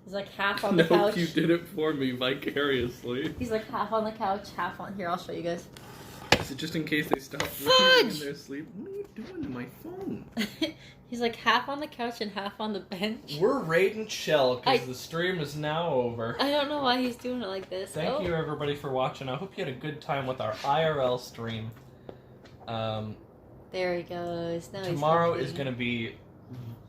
He's like half on the couch. Nope, you did it for me vicariously. He's like half on the couch, half on... Here, I'll show you guys. Is it just in case they stop Fudge! breathing in their sleep? What are you doing to my phone? He's like half on the couch and half on the bench. We're raiding Shell because I- the stream is now over. I don't know why he's doing it like this. Thank you everybody for watching. I hope you had a good time with our IRL stream. There he goes. Now Tomorrow he's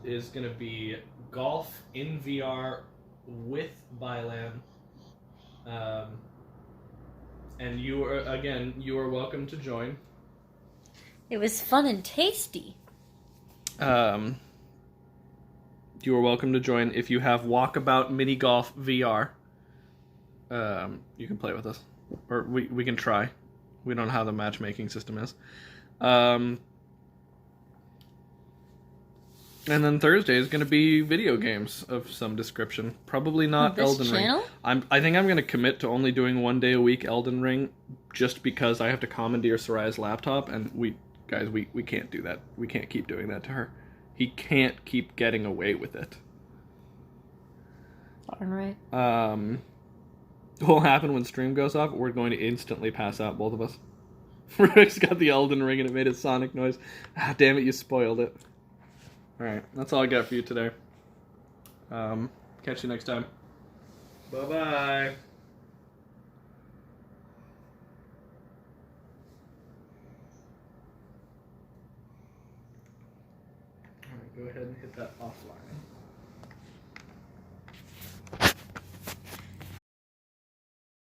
is gonna be golf in VR with Bylan. And you are welcome to join. It was fun and tasty. You are welcome to join if you have Walkabout Mini Golf VR. You can play with us, or we can try. We don't know how the matchmaking system is. And then Thursday is going to be video games of some description. Probably not This Elden channel? Ring. I think I'm going to commit to only doing 1 day a week Elden Ring, just because I have to commandeer Soraya's laptop, and we can't do that. We can't keep doing that to her. He can't keep getting away with it. Alright. And What will happen when stream goes off? We're going to instantly pass out, both of us. Rick's got the Elden Ring and it made a sonic noise. Ah, damn it, you spoiled it. Alright, that's all I got for you today. Catch you next time. Bye-bye. Alright, go ahead and hit that offline.